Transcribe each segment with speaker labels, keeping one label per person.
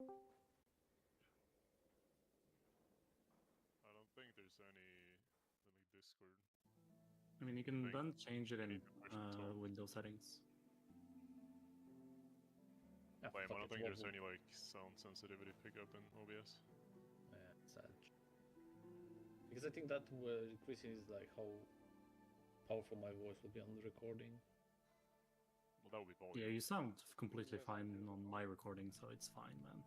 Speaker 1: I don't think there's any Discord.
Speaker 2: I mean, you can
Speaker 1: Think
Speaker 2: then change it
Speaker 1: you
Speaker 2: in
Speaker 1: need to push the top.
Speaker 2: Windows settings.
Speaker 3: Yeah,
Speaker 1: Lame, I
Speaker 3: fuck
Speaker 1: don't
Speaker 3: it,
Speaker 1: think there's
Speaker 3: we'll-
Speaker 1: any like sound sensitivity pickup in OBS.
Speaker 3: Yeah, sad. Because I think that increases like how powerful my voice will be on the recording.
Speaker 1: Well, that would be volume.
Speaker 2: Yeah, you sound completely fine on my recording, so it's fine, man.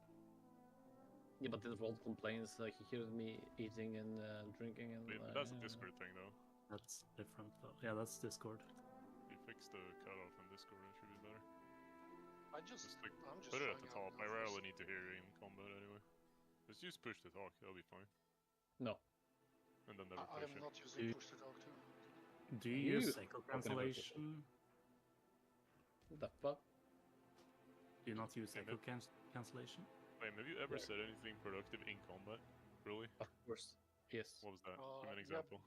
Speaker 3: Yeah, but then Rold complains like he hears me eating and drinking and.
Speaker 1: But that's a Discord thing, though.
Speaker 2: That's different, though. Yeah, that's Discord.
Speaker 1: If you fix the cutoff in Discord, it should be better.
Speaker 4: I'm just
Speaker 1: Put it at the
Speaker 4: trying
Speaker 1: top.
Speaker 4: out
Speaker 1: I
Speaker 4: now
Speaker 1: rarely
Speaker 4: first.
Speaker 1: need to hear you in combat anyway. Just push to talk. That'll be fine.
Speaker 3: No.
Speaker 1: And then never
Speaker 4: I
Speaker 1: push
Speaker 4: am
Speaker 1: it.
Speaker 4: not using push to talk to.
Speaker 2: Do you
Speaker 3: You-
Speaker 2: use cycle cancellation?
Speaker 3: What the fuck?
Speaker 2: Do you not use cycle cancellation?
Speaker 1: Wait, have you ever said anything productive in combat? Really?
Speaker 3: Of course. Yes.
Speaker 1: What was that? Give me an example.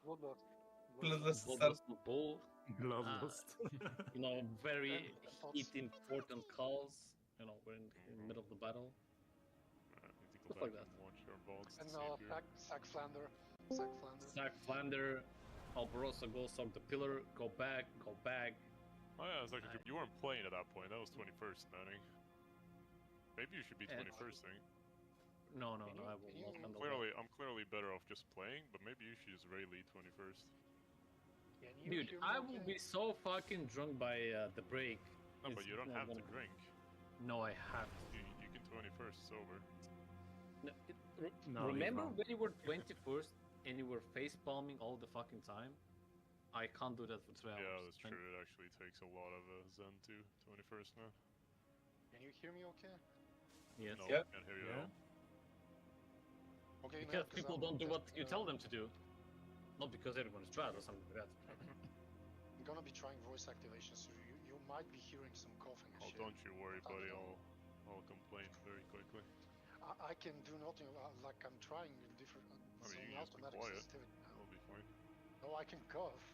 Speaker 5: Bloodlust
Speaker 3: Bloodlust bull.
Speaker 2: Bloodlust.
Speaker 3: You know, very
Speaker 4: And thoughts.
Speaker 3: heat important calls. You know, we're in the middle of the battle.
Speaker 1: I need to go
Speaker 3: Stuff
Speaker 1: back
Speaker 3: like that.
Speaker 1: and watch our VODs to
Speaker 4: And
Speaker 1: see if you're...
Speaker 4: Sack Flander. Sack Flander.
Speaker 3: Sack Flander, Albarossa, go suck the pillar, go back, go back.
Speaker 1: Oh yeah, it's like you weren't playing at that point. That was 21st, Manning. Maybe you should be
Speaker 3: And-
Speaker 1: 21st thing.
Speaker 3: No,
Speaker 4: Can you-
Speaker 3: I will
Speaker 4: can
Speaker 3: not
Speaker 4: you-
Speaker 3: handle
Speaker 1: I'm clearly better off just playing, but maybe you should just Ray lead 21st.
Speaker 4: Can
Speaker 3: that.
Speaker 4: you
Speaker 3: Dude,
Speaker 4: hear me
Speaker 3: I
Speaker 4: okay?
Speaker 3: will be so fucking drunk by the break.
Speaker 1: No, but
Speaker 3: It's
Speaker 1: you don't
Speaker 3: not
Speaker 1: have to
Speaker 3: gonna-
Speaker 1: drink.
Speaker 3: No, I have to.
Speaker 1: You can 21st sober.
Speaker 3: No,
Speaker 2: No,
Speaker 3: remember
Speaker 2: you can't.
Speaker 3: when you were 21st and you were face palming all the fucking time? I can't do that for 3 hours.
Speaker 1: Yeah, that's
Speaker 3: And-
Speaker 1: true. It actually takes a lot of Zen to 21st now.
Speaker 4: Can you hear me okay?
Speaker 3: Yes.
Speaker 1: No,
Speaker 5: Yep.
Speaker 1: can't hear you
Speaker 2: Yeah.
Speaker 1: at all.
Speaker 4: Okay, no,
Speaker 3: Because
Speaker 4: 'cause
Speaker 3: people
Speaker 4: I'm
Speaker 3: don't do what
Speaker 4: just,
Speaker 3: you tell them to do. Not because everyone's bad or something like that.
Speaker 4: I'm gonna be trying voice activation, so you might be hearing some coughing and
Speaker 1: Oh,
Speaker 4: shit.
Speaker 1: don't you worry,
Speaker 4: I don't
Speaker 1: buddy.
Speaker 4: know.
Speaker 1: I'll complain very quickly.
Speaker 4: I can do nothing. Like I'm trying different.
Speaker 1: I mean,
Speaker 4: some
Speaker 1: you can just be
Speaker 4: automatic
Speaker 1: quiet.
Speaker 4: sensitivity now.
Speaker 1: That'll be fine.
Speaker 4: No, I can cough.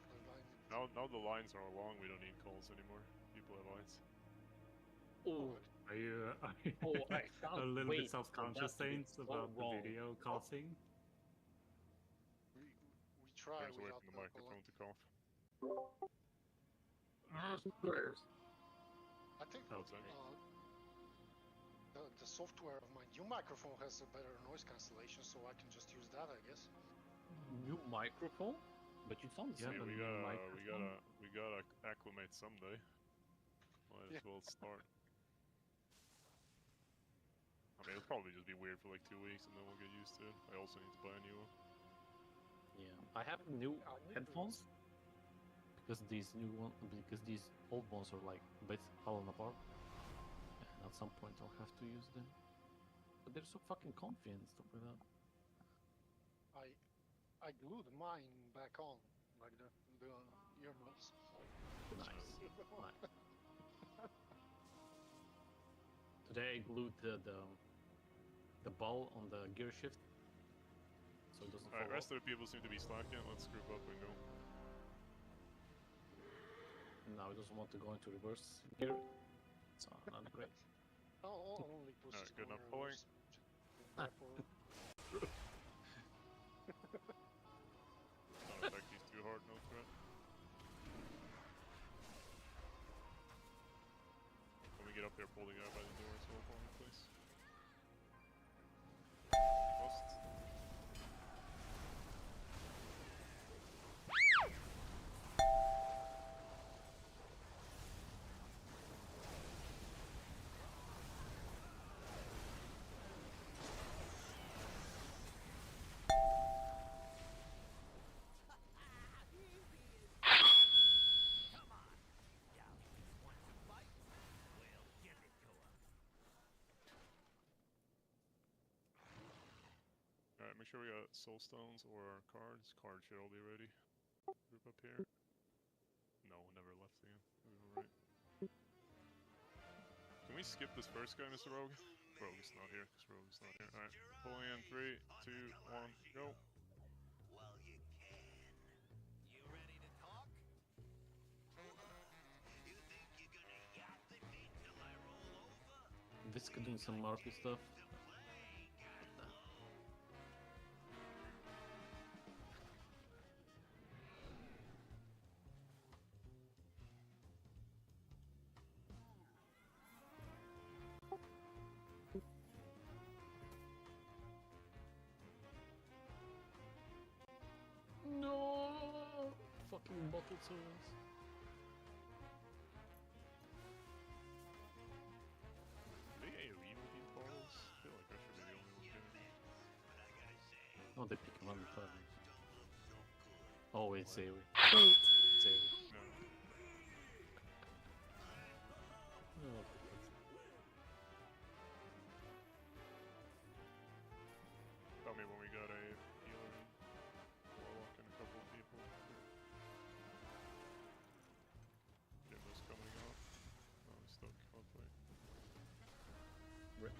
Speaker 1: Now the lines are long. We don't need calls anymore. People have lines.
Speaker 3: Oh,
Speaker 2: Are you
Speaker 3: oh, I
Speaker 2: a
Speaker 3: can't
Speaker 2: little
Speaker 3: wait
Speaker 2: bit self-conscious,
Speaker 3: for that to be
Speaker 2: Saints,
Speaker 3: so
Speaker 2: about the
Speaker 3: wrong.
Speaker 2: video coughing?
Speaker 4: We try
Speaker 1: Turns away
Speaker 4: without
Speaker 1: from the
Speaker 4: alcohol.
Speaker 1: microphone to cough.
Speaker 4: I think
Speaker 2: Okay.
Speaker 4: the software of my new microphone has a better noise cancellation, so I can just use that, I guess.
Speaker 3: New microphone? But you sound the
Speaker 2: Yeah,
Speaker 3: same.
Speaker 2: but
Speaker 1: we
Speaker 2: new
Speaker 1: gotta
Speaker 2: microphone?
Speaker 1: acclimate someday. Might as
Speaker 4: Yeah.
Speaker 1: well start. I mean, it'll probably just be weird for like 2 weeks, and then we'll get used to it. I also need to buy a new one.
Speaker 3: Yeah, I have new headphones because these old ones are like a bit falling apart. And at some point I'll have to use them. But they're so fucking comfy and stuff like that.
Speaker 4: I glued mine back on, like the earmuffs.
Speaker 3: Nice. Nice. Today I glued the ball on the gear shift so it doesn't
Speaker 1: Alright,
Speaker 3: fall
Speaker 1: rest of the people seem to be slacking. Let's group up and go.
Speaker 3: off. Now it doesn't want to go into reverse gear. So not great.
Speaker 4: Only push
Speaker 1: Alright,
Speaker 4: to
Speaker 1: good
Speaker 4: go
Speaker 1: enough
Speaker 4: in
Speaker 1: pulling.
Speaker 4: reverse. Therefore,
Speaker 1: Don't attack these too hard, no threat. When we get up here, pulling out by the door, so we'll fall in place. Lost. Alright, make sure we got soul stones or our cards. Cards should all be ready. Group up here. No, never left again. We were right. Can we skip this first guy, Mr. Rogue? Rogue's not here, because Rogue's not here. Alright, pulling in 3, 2, 1, go.
Speaker 6: Well, you can. You ready to talk? You think you're gonna yap at me till I roll over?
Speaker 3: Visca doing some Marky stuff. sodas.
Speaker 1: Are they AoE with these bottles? I feel like I should be the only one doing it.
Speaker 3: Oh, they pick them on the covers. Oh, it's AoE.
Speaker 7: Wait.
Speaker 3: It's AoE.
Speaker 1: No.
Speaker 3: Oh,
Speaker 1: Tell me when we got a healer and warlock and a couple of people. Get this coming up. Oh, I'm stuck. I'll play.
Speaker 3: Rip.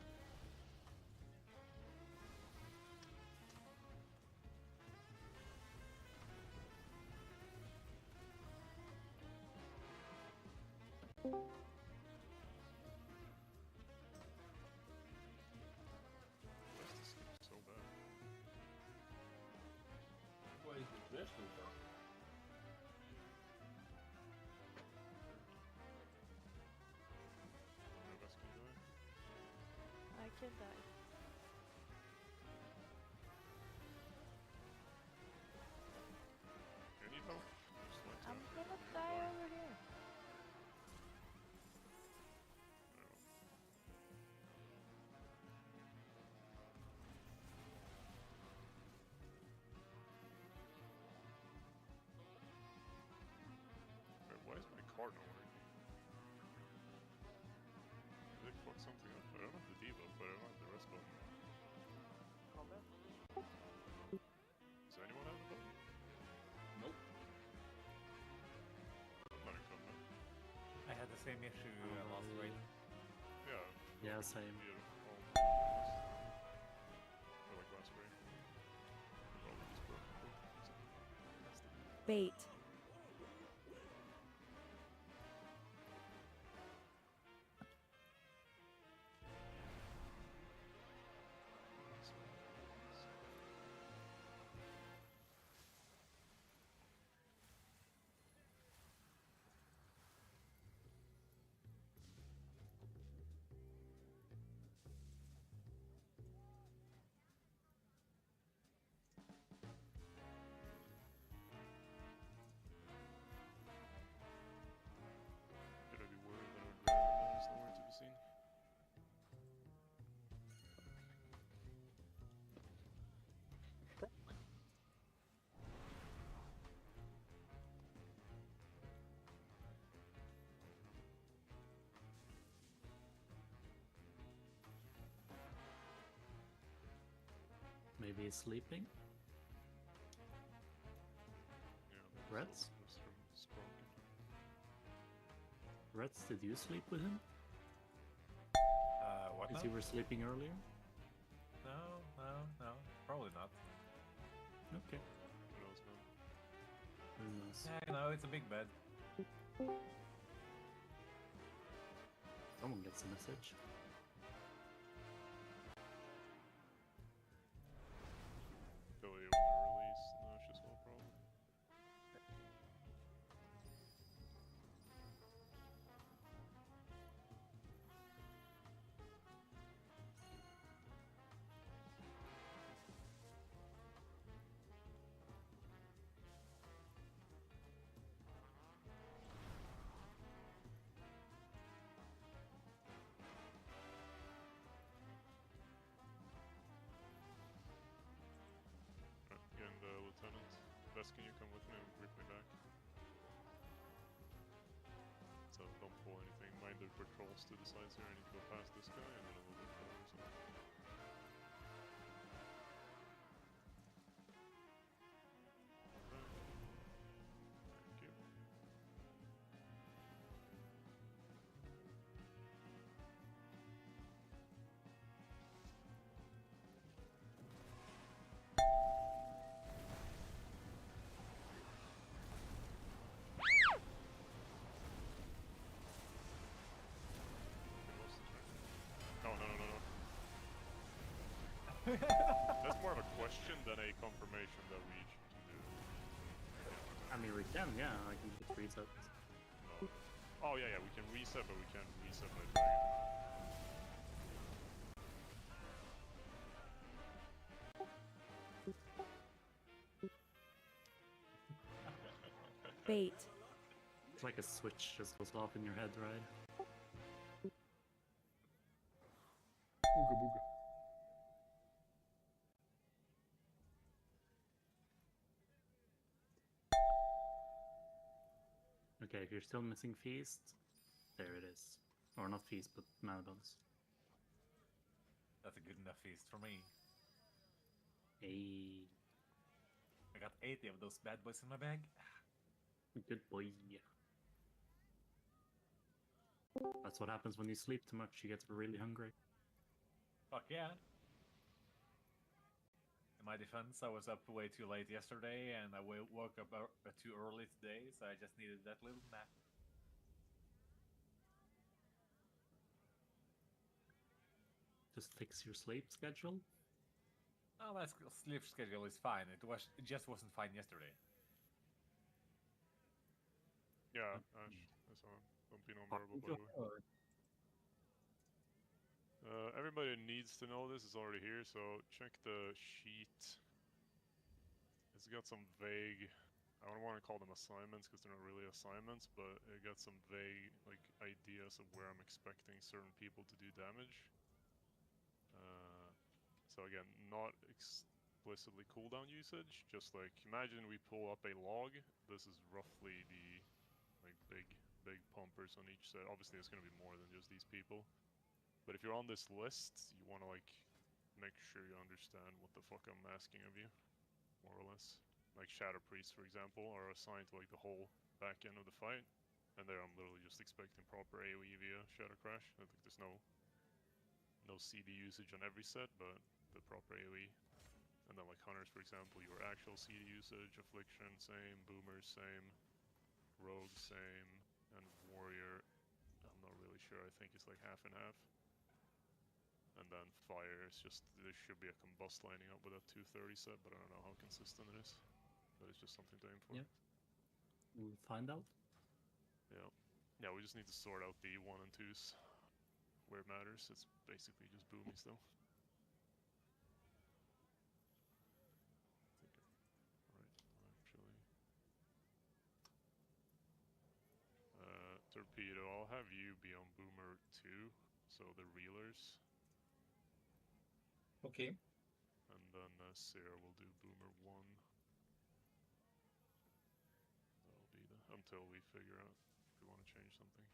Speaker 1: Why is this game so bad?
Speaker 5: Why is the trash so fast?
Speaker 1: No best can die.
Speaker 7: I can die.
Speaker 1: You need help? Just like
Speaker 7: I'm
Speaker 1: that.
Speaker 7: gonna
Speaker 1: You're
Speaker 7: die
Speaker 1: dying.
Speaker 7: over here.
Speaker 1: No. Wait, why is my card not working? Did they fuck something up? I don't have the debuff, but I don't have the rest button. Does anyone have the button?
Speaker 5: Nope.
Speaker 1: I'm not in combat.
Speaker 8: I had the same issue last raid.
Speaker 1: Yeah.
Speaker 2: Yeah, same.
Speaker 1: Yeah, all or like last raid. Well, it's broken.
Speaker 7: Bait.
Speaker 1: Should I be worried that our dragon is nowhere to be seen?
Speaker 2: Maybe he's sleeping.
Speaker 1: Yeah.
Speaker 2: Reds?
Speaker 1: Broken.
Speaker 2: Reds, did you sleep with him?
Speaker 8: What
Speaker 2: Because
Speaker 8: now?
Speaker 2: you were sleeping earlier?
Speaker 8: No. Probably not.
Speaker 2: Okay.
Speaker 1: Who knows, man?
Speaker 2: Who knows?
Speaker 8: Yeah, you know, it's a big bed.
Speaker 2: Someone gets a message.
Speaker 1: Billy, you want to release Nosh as well, probably? Alright, again, the lieutenant. Best, can you come with me and brief me back? So don't pull anything. Mind the patrols to the sides here. I need to go past this guy and then a little bit forward. So. Alright. Thank you. No. That's more of a question than a confirmation that we should do.
Speaker 2: I mean, we can, yeah, I can just reset.
Speaker 1: No. Oh yeah, we can reset, but we can't reset by dragon.
Speaker 7: Bait.
Speaker 2: It's like a switch just goes off in your head, right?
Speaker 3: Ooga booga.
Speaker 2: Okay, if you're still missing Feast, there it is. Or not Feast, but Manabons.
Speaker 8: That's a good enough feast for me.
Speaker 2: Hey,
Speaker 8: I got 80 of those bad boys in my bag.
Speaker 2: good boy. That's what happens when you sleep too much. You get really hungry.
Speaker 8: Fuck yeah. In my defense, I was up way too late yesterday, and I woke up too early today, so I just needed that little nap.
Speaker 2: Just fix your sleep schedule.
Speaker 8: Oh, my sleep schedule is fine. It just wasn't fine yesterday.
Speaker 1: Yeah, Ash, I saw him. Don't be non-verbal, by the way. Everybody who needs to know this is already here, so check the sheet. It's got some vague, I don't want to call them assignments because they're not really assignments, but it got some vague like ideas of where I'm expecting certain people to do damage. So again, not explicitly cooldown usage, just like imagine we pull up a log. This is roughly the like big pumpers on each set. Obviously it's going to be more than just these people. But if you're on this list, you want to like make sure you understand what the fuck I'm asking of you, more or less. Like Shadow Priests, for example, are assigned to like the whole back end of the fight, and there I'm literally just expecting proper AoE via Shadow Crash. I think there's no CD usage on every set, but the proper AoE. And then like Hunters, for example, your actual CD usage, Affliction, same, Boomers, same, Rogue, same, and Warrior, I'm not really sure, I think it's like half and half. And then Fire is just, there should be a Combust lining up with a 230 set, but I don't know how consistent it is. But it's just something to aim for.
Speaker 2: Yeah. We'll find out.
Speaker 1: Yeah. Yeah, we just need to sort out the 1 and 2s where it matters. It's basically just boomies though. Torpedo, I'll have you be on Boomer 2, so the reelers.
Speaker 5: Okay.
Speaker 1: And then Sarah will do Boomer 1. That'll be until we figure out if we want to change something.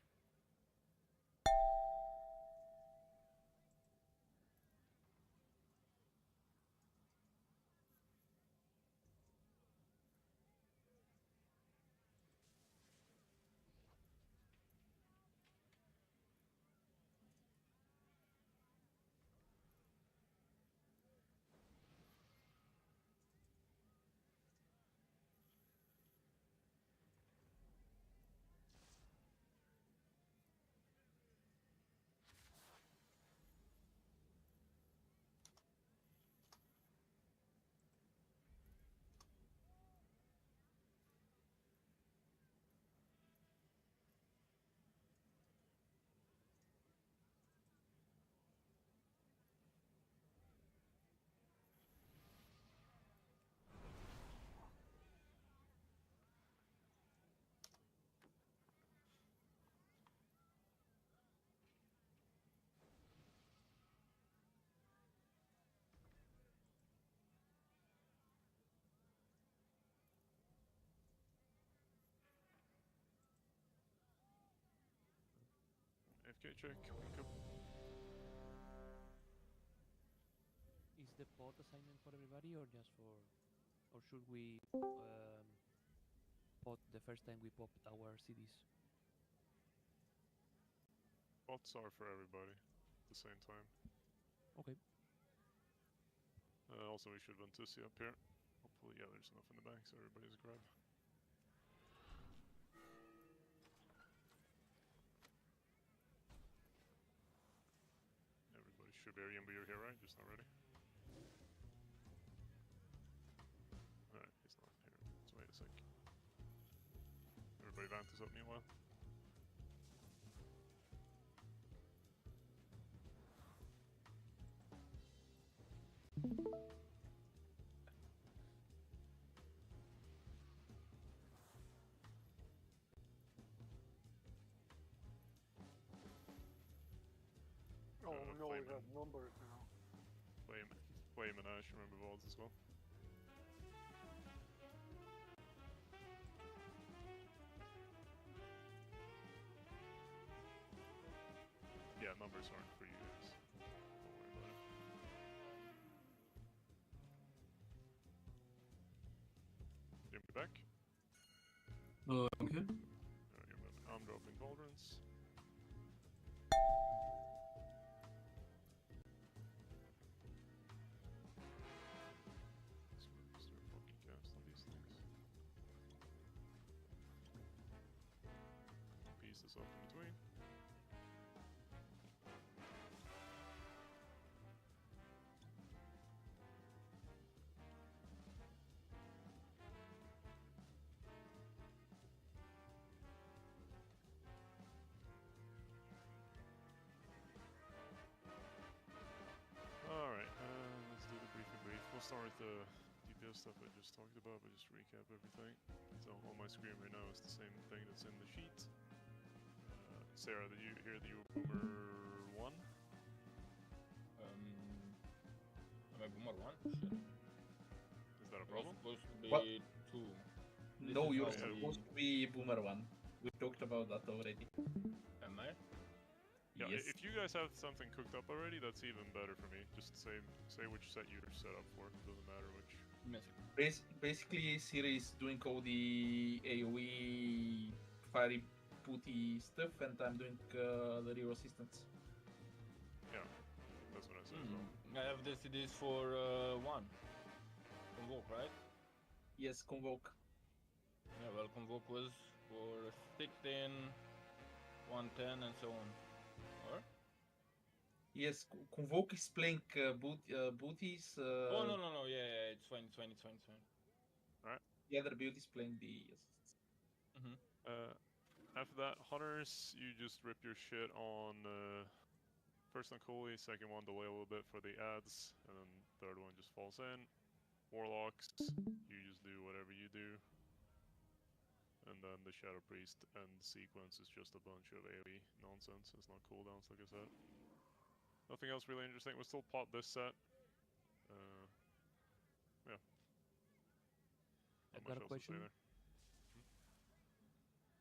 Speaker 1: FK check, wake up.
Speaker 9: Is the pod assignment for everybody or just for, or should we pod the first time we pop our CDs?
Speaker 1: Bots are for everybody at the same time.
Speaker 9: Okay.
Speaker 1: Also, we should Ventusi up here. Hopefully, yeah, there's enough in the bank so everybody's grab. Everybody should be here, right? Just not ready. Alright, he's not here. Let's wait a sec. Everybody Vantus up meanwhile.
Speaker 4: no, we
Speaker 1: Flame,
Speaker 4: have numbers now.
Speaker 1: Flame and Ash remember vaults as well. Yeah, numbers aren't for you guys. Don't worry about it. Give me back.
Speaker 10: Okay.
Speaker 1: I'm dropping cauldrons. Start fucking cast on these things. Piece this up in between. Alright, let's do the briefy brief. We'll start with the DPS stuff I just talked about, but just recap everything. So on my screen right now is the same thing that's in the sheet. Sarah, did you hear that you were Boomer 1?
Speaker 5: Am I Boomer 1? Shit.
Speaker 1: Is that a
Speaker 5: It was
Speaker 1: problem?
Speaker 5: supposed to be
Speaker 10: What?
Speaker 5: 2.
Speaker 10: No,
Speaker 5: is
Speaker 10: you're
Speaker 5: how we-
Speaker 10: supposed to be Boomer 1. We talked about that already.
Speaker 5: Am I?
Speaker 1: Yeah,
Speaker 10: Yes.
Speaker 1: if you guys have something cooked up already, that's even better for me. Just say which set you're set up for. Doesn't matter which.
Speaker 5: Give me a second.
Speaker 10: Basically, Siri is doing all the AoE fiery booty stuff, and I'm doing the real assistance.
Speaker 1: Yeah, that's what I said as well.
Speaker 5: I have the CDs for 1. Convoke, right?
Speaker 10: Yes, Convoke.
Speaker 5: Yeah, well, Convoke was for 16, 110, and so on. Or?
Speaker 10: Yes, Convoke is playing booties.
Speaker 5: Oh, no, yeah, it's fine.
Speaker 10: The other build is playing the assistance.
Speaker 1: After that, Hunters, you just rip your shit on first on Cooley, second one delay a little bit for the ads, and then third one just falls in. Warlocks, you just do whatever you do. And then the Shadow Priest and sequence is just a bunch of AoE nonsense. It's not cooldowns, like I said. Nothing else really interesting. We'll still pop this set. Yeah.
Speaker 9: I've
Speaker 1: Not
Speaker 9: got
Speaker 1: much
Speaker 9: a
Speaker 1: else to say
Speaker 9: question.
Speaker 1: there.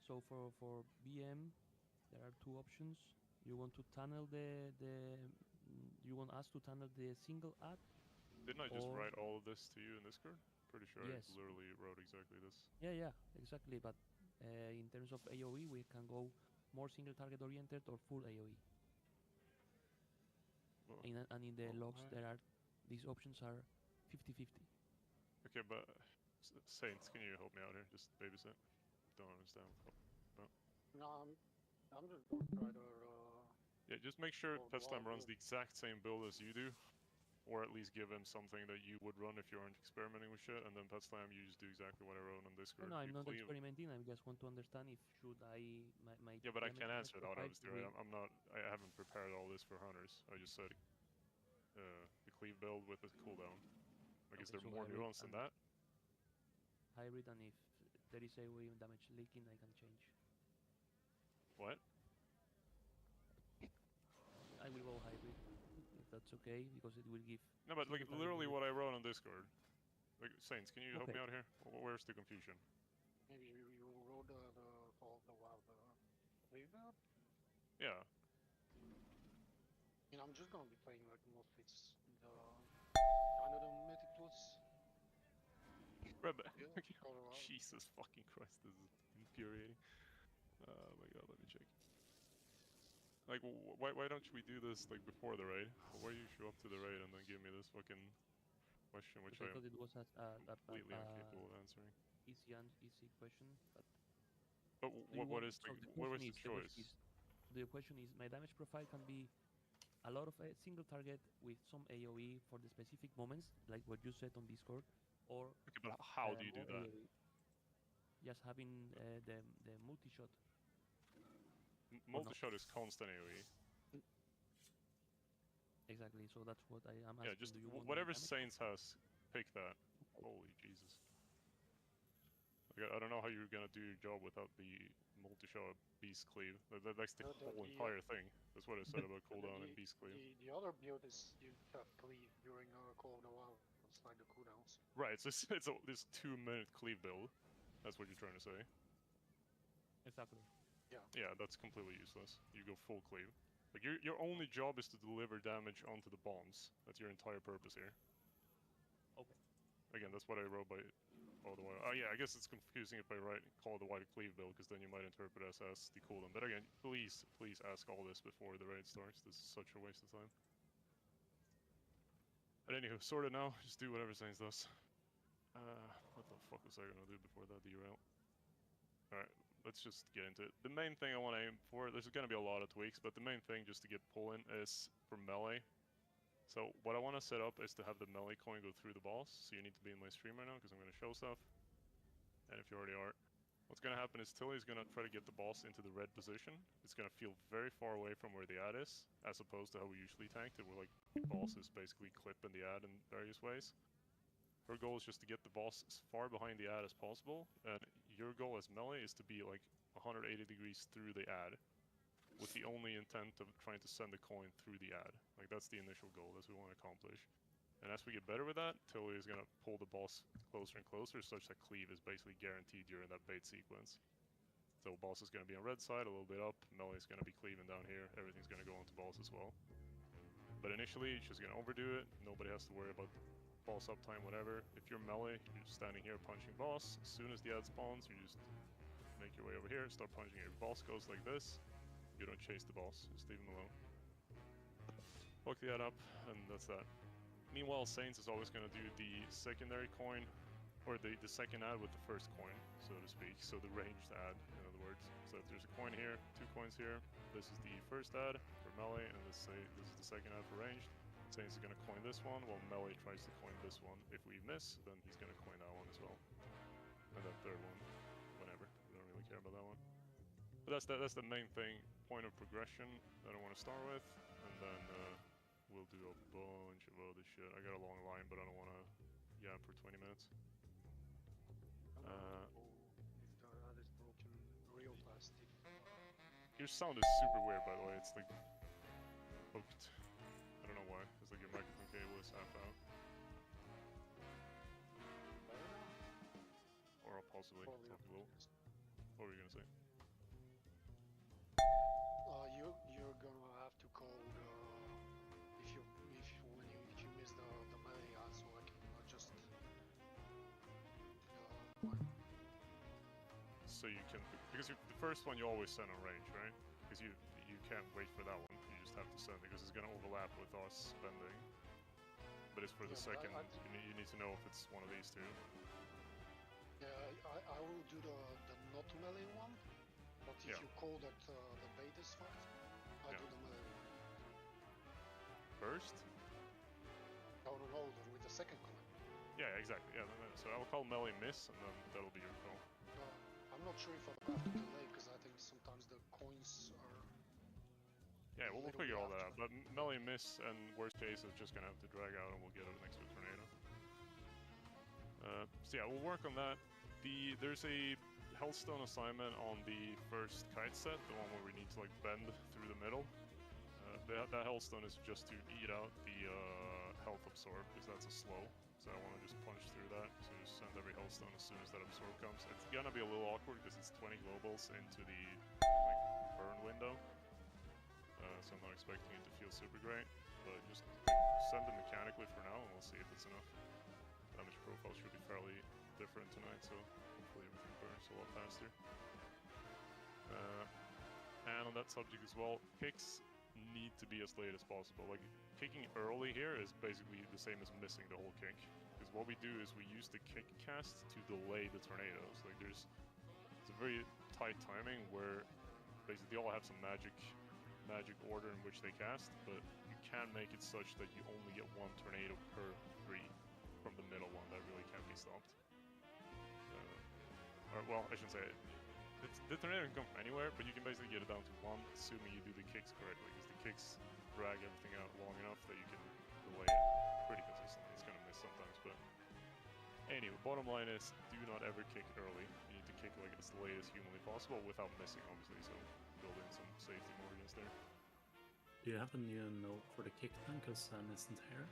Speaker 9: So for BM, there are two options. You want to tunnel you want us to tunnel the single ad?
Speaker 1: Didn't I just
Speaker 9: Or-
Speaker 1: write all of this to you in Discord? Pretty sure
Speaker 9: Yes.
Speaker 1: I literally wrote exactly this.
Speaker 9: Yeah, exactly. But in terms of AOE, we can go more single target oriented or full AOE.
Speaker 1: Well,
Speaker 9: And in the logs,
Speaker 1: alright.
Speaker 9: these options are 50-50.
Speaker 1: Okay, but Saints, can you help me out here? Just babysit. Don't understand.
Speaker 4: No, I'm just gonna try to.
Speaker 1: Yeah, just make sure
Speaker 4: Oh,
Speaker 1: Petslam
Speaker 4: wow,
Speaker 1: runs the exact same build as you do, or at least give him something that you would run if you aren't experimenting with shit. And then Petslam, you just do exactly what I wrote on Discord.
Speaker 9: No, I'm
Speaker 1: You
Speaker 9: not
Speaker 1: clean-
Speaker 9: experimenting. I just want to understand if should my
Speaker 1: Yeah, but I
Speaker 9: damage
Speaker 1: can't answer that
Speaker 9: profile
Speaker 1: obviously, right?
Speaker 9: will-
Speaker 1: I'm not. I haven't prepared all this for Hunters. I just said the cleave build with a cooldown. Like, is
Speaker 9: Okay,
Speaker 1: there
Speaker 9: so
Speaker 1: more
Speaker 9: hybrid
Speaker 1: nuance than
Speaker 9: and-
Speaker 1: that?
Speaker 9: hybrid, and if there is AOE damage leaking, I can change.
Speaker 1: What?
Speaker 9: I will go hybrid, if that's okay, because it will give.
Speaker 1: No, but like
Speaker 9: single target
Speaker 1: literally
Speaker 9: damage.
Speaker 1: what I wrote on Discord. Like, Saints, can you help me
Speaker 9: Okay.
Speaker 1: out here? Where's the confusion?
Speaker 4: Maybe you wrote the reverb.
Speaker 1: Yeah.
Speaker 4: You know, I'm just gonna be playing like mostly it's the kind of the Mythic Plus.
Speaker 1: Reb,
Speaker 4: Yeah, Colorado.
Speaker 1: Jesus fucking Christ, this is infuriating. Oh my god, let me check. Like, why don't we do this like before the raid? Why you show up to the raid and then give me this fucking question, which
Speaker 9: Because I
Speaker 1: I am
Speaker 9: thought it was a
Speaker 1: completely incapable of answering.
Speaker 9: easy question, but
Speaker 1: But
Speaker 9: do you
Speaker 1: what
Speaker 9: want-
Speaker 1: is the
Speaker 9: so
Speaker 1: what was
Speaker 9: question
Speaker 1: the choice?
Speaker 9: the question is, my damage profile can be a lot of a single target with some AOE for the specific moments, like what you said on Discord, or
Speaker 1: Okay, but how do you do
Speaker 9: more
Speaker 1: that?
Speaker 9: AOE. Just having the multi-shot.
Speaker 1: Multi-shot is constant AoE.
Speaker 9: Exactly, so that's what I am asking.
Speaker 1: Yeah, just
Speaker 9: do you want
Speaker 1: whatever
Speaker 9: damage?
Speaker 1: Saints has, pick that. Holy Jesus. Like, I don't know how you're gonna do your job without the multi-shot Beast Cleave. That's the
Speaker 4: The-
Speaker 1: whole
Speaker 4: the,
Speaker 1: entire thing. That's what I said about cooldown and
Speaker 4: the,
Speaker 1: Beast Cleave.
Speaker 4: the other build is you have cleave during Call of the Wild. It's like the cooldowns.
Speaker 1: Right, so it's this 2-minute cleave build. That's what you're trying to say.
Speaker 9: Exactly.
Speaker 1: Yeah, that's completely useless. You go full cleave. Like your only job is to deliver damage onto the bombs. That's your entire purpose here.
Speaker 9: Okay.
Speaker 1: Again, that's what I wrote by Call of the Wild. Oh yeah, I guess it's confusing if I write Call of the Wild cleave build, because then you might interpret it as the cooldown. But again, please ask all this before the raid starts. This is such a waste of time. But anywho, sorted now. Just do whatever Saints does. What the fuck was I gonna do before that derail? Alright, let's just get into it. The main thing I want to aim for, there's gonna be a lot of tweaks, but the main thing just to get pulling is for melee. So what I want to set up is to have the melee coin go through the boss. So you need to be in my stream right now because I'm going to show stuff. And if you already are, what's going to happen is Tilly's going to try to get the boss into the red position. It's going to feel very far away from where the ad is, as opposed to how we usually tanked it, where like boss is basically clipping the ad in various ways. Her goal is just to get the boss as far behind the ad as possible, and your goal as melee is to be like 180 degrees through the ad, with the only intent of trying to send the coin through the ad. Like, that's the initial goal, that's what we want to accomplish. And as we get better with that, Tilly is going to pull the boss closer and closer, such that cleave is basically guaranteed during that bait sequence. So boss is going to be on red side, a little bit up, melee is going to be cleaving down here, everything's going to go onto boss as well. But initially, she's going to overdo it, nobody has to worry about boss uptime, whatever. If you're melee, you're just standing here punching boss. As soon as the ad spawns, you just make your way over here, start punching it. If boss goes like this, you don't chase the boss, just leave him alone. Hook the ad up, and that's that. Meanwhile, Saints is always going to do the secondary coin, or the second ad with the first coin, so to speak. So the ranged ad, in other words. So if there's a coin here, 2 coins here, this is the first ad for melee, and this is the second ad for ranged. Saints is going to coin this one, while melee tries to coin this one. If we miss, then he's going to coin that one as well. And then third one, whenever. We don't really care about that one. But that's the main thing, point of progression that I want to start with, and then we'll do a bunch of other shit. I got a long line, but I don't want to yap for 20 minutes.
Speaker 4: If the ad is broken real fast.
Speaker 1: Your sound is super weird, by the way. It's like hooked. I don't know why. It's like your microphone cable is half out. Or possibly talk a little. What were you gonna say?
Speaker 4: You're gonna have to code if you miss the melee ad, so I can adjust.
Speaker 1: So you can, because the first one you always send on range, right? Because you can't wait for that one. You just have to send it because it's gonna overlap with us spending. But it's for the second. You need to know if it's one of these two.
Speaker 4: Yeah, I will do the not melee one, but if you call that the bait is fucked, I do the melee one.
Speaker 1: First?
Speaker 4: No, with the second coin.
Speaker 1: Yeah, exactly. Yeah, so I'll call melee miss, and then that'll be your call.
Speaker 4: I'm not sure if I'll have to delay, because I think sometimes the coins are...
Speaker 1: Yeah, we'll figure all that out. But melee miss, and worst case is just gonna have to drag out, and we'll get it next to a tornado. So yeah, we'll work on that. There's a Hellstone assignment on the first kite set, the one where we need to like bend through the middle. That Hellstone is just to eat out the health absorb, because that's a slow. So I want to just punch through that. So just send every Hellstone as soon as that absorb comes. It's gonna be a little awkward because it's 20 globals into the like burn window. So I'm not expecting it to feel super great, but just send it mechanically for now, and we'll see if it's enough. Damage profile should be fairly different tonight, so hopefully everything burns a lot faster. And on that subject as well, kicks need to be as late as possible. Like, kicking early here is basically the same as missing the whole kick. Because what we do is we use the kick cast to delay the tornadoes. Like, it's a very tight timing where basically they all have some magic order in which they cast, but you can make it such that you only get 1 tornado per 3 from the middle one. That really can't be stopped. Or, well, I shouldn't say it. The tornado can come from anywhere, but you can basically get it down to 1, assuming you do the kicks correctly, because the kicks drag everything out long enough that you can delay it pretty consistently. It's gonna miss sometimes, but Anyway, bottom line is, do not ever kick early. You need to kick like as late as humanly possible without missing, obviously. So build in some safety margins there.
Speaker 2: Do you have a new note for the kick then? Because Sun isn't here.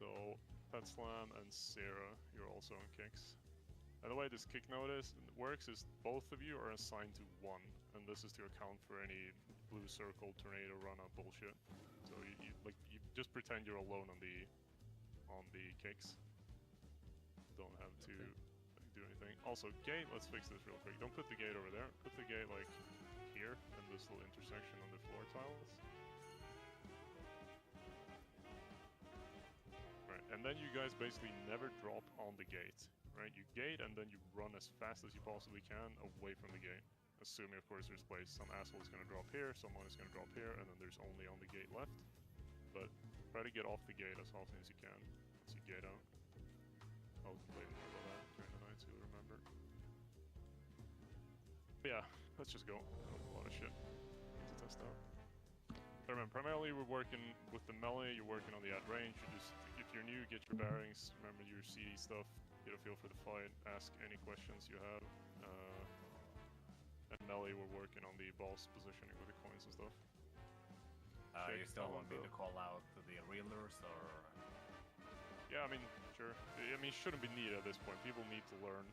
Speaker 1: So, Pet Slam and Sarah, you're also on kicks. And the way this kick notice works is both of you are assigned to one, and this is to account for any blue circle, tornado, run-up bullshit. So you just pretend you're alone on the kicks. Don't have to do anything. Also, gate. Let's fix this real quick. Don't put the gate over there. Put the gate like here in this little intersection on the floor tiles. Right, and then you guys basically never drop on the gate, right? You gate and then you run as fast as you possibly can away from the gate. Assuming, of course, there's place. Some asshole is going to drop here, someone is going to drop here, and then there's only on the gate left. But try to get off the gate as often as you can once you gate out. I'll complain more about that during the night so you'll remember. But yeah, let's just go. A lot of shit to test out. But remember, primarily we're working with the melee, you're working on the at range. You just, if you're new, get your bearings, remember your CD stuff, get a feel for the fight, ask any questions you have. And melee, we're working on the boss positioning with the coins and stuff.
Speaker 8: You still want me to call out to the reelers, or...?
Speaker 1: Yeah, I mean, sure. I mean, it shouldn't be needed at this point. People need to learn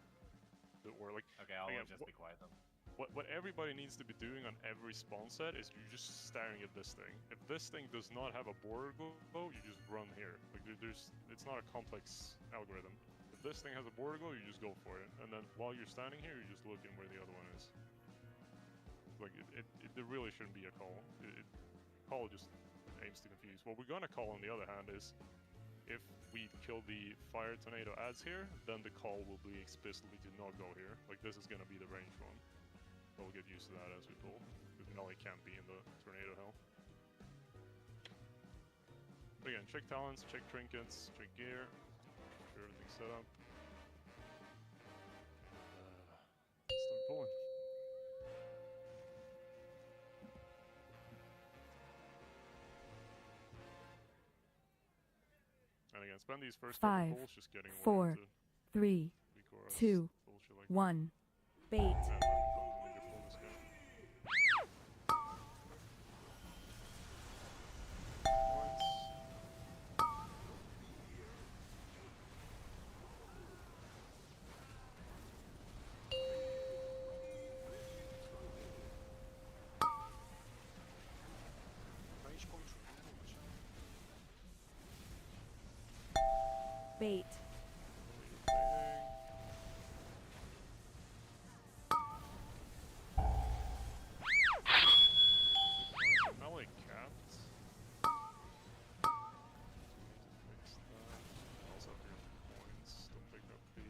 Speaker 1: the or like.
Speaker 8: Okay, I'll just be quiet then.
Speaker 1: What everybody needs to be doing on every spawn set is you're just staring at this thing. If this thing does not have a border glow, you just run here. Like it's not a complex algorithm. If this thing has a border glow, you just go for it. And then while you're standing here, you're just looking where the other one is. Like there really shouldn't be a call. Call just aims to confuse. What we're gonna call on the other hand is, if we kill the fire tornado adds here, then the call will be explicitly to not go here. Like this is gonna be the range one. We'll get used to that as we pull, because melee can't be in the tornado hell. But again, check talents, check trinkets, check gear, make sure everything's set up. Start pulling. And again, spend these first couple pulls just getting
Speaker 11: 4, 3, 2, 1. Bait. Bait.
Speaker 1: Melee capped. Also have your points. Don't pick up the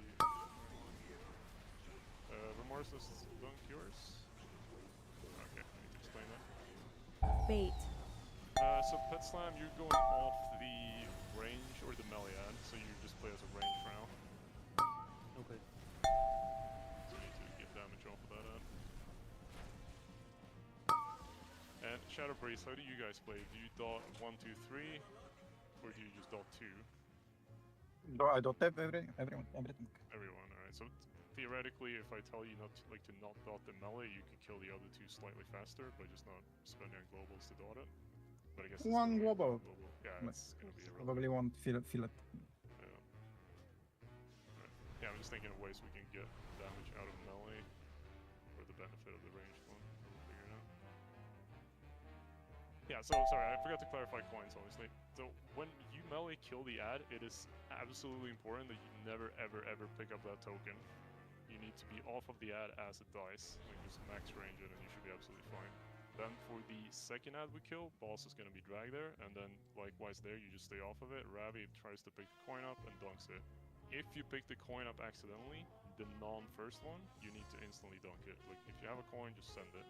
Speaker 1: remorseless don't cures. Okay, I need to explain that.
Speaker 11: Bait.
Speaker 1: So Pet Slam, you're going off the range or the melee ad, so you just play as a range for now.
Speaker 9: Okay.
Speaker 1: So you need to get damage off of that ad. And Shadow Breeze, how do you guys play? Do you dot 1, 2, 3, or do you just dot 2?
Speaker 12: No, I don't have everything.
Speaker 1: Everyone, alright. So theoretically, if I tell you not to not dot the melee, you could kill the other two slightly faster by just not spending on globals to dot it. But I guess it's
Speaker 12: one global.
Speaker 1: Yeah, it's gonna be irrelevant.
Speaker 12: Probably won't feel it.
Speaker 1: Yeah. Right. Yeah, I'm just thinking of ways we can get damage out of melee for the benefit of the ranged one. We'll figure it out. Yeah, so sorry, I forgot to clarify coins, obviously. So when you melee kill the ad, it is absolutely important that you never ever pick up that token. You need to be off of the ad as it dies. Like just max range it and you should be absolutely fine. Then for the second ad we kill, boss is going to be dragged there, and then likewise there, you just stay off of it. Ravi tries to pick the coin up and dunks it. If you pick the coin up accidentally, the non-first one, you need to instantly dunk it. Like, if you have a coin, just send it.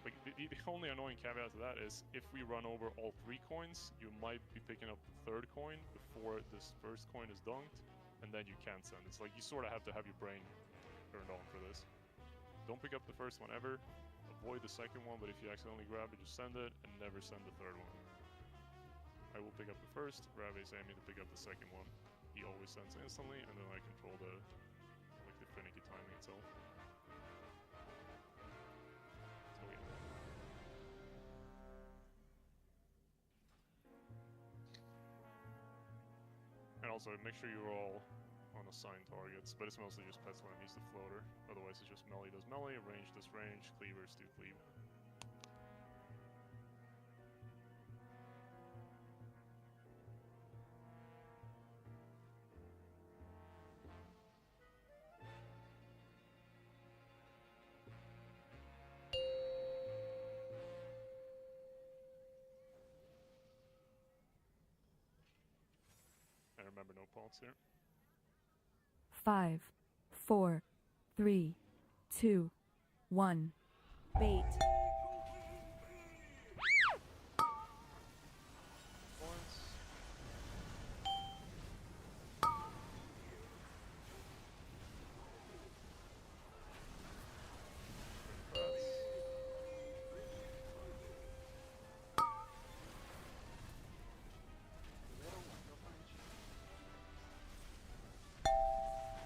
Speaker 1: Like, the only annoying caveat to that is if we run over all 3 coins, you might be picking up the 3rd coin before this first coin is dunked, and then you can't send. It's like you sort of have to have your brain turned on for this. Don't pick up the first one ever, avoid the second one, but if you accidentally grab it, just send it, and never send the 3rd one. I will pick up the first, Rave is aiming to pick up the second one. He always sends instantly, and then I control the finicky timing itself. So yeah. And also, make sure you're all on assigned targets, but it's mostly just pets when it needs the floater. Otherwise, it's just melee does melee, range does range, cleavers do cleave. And remember, no pots here.
Speaker 11: 5, 4, 3, 2, 1. Bait.
Speaker 1: Points.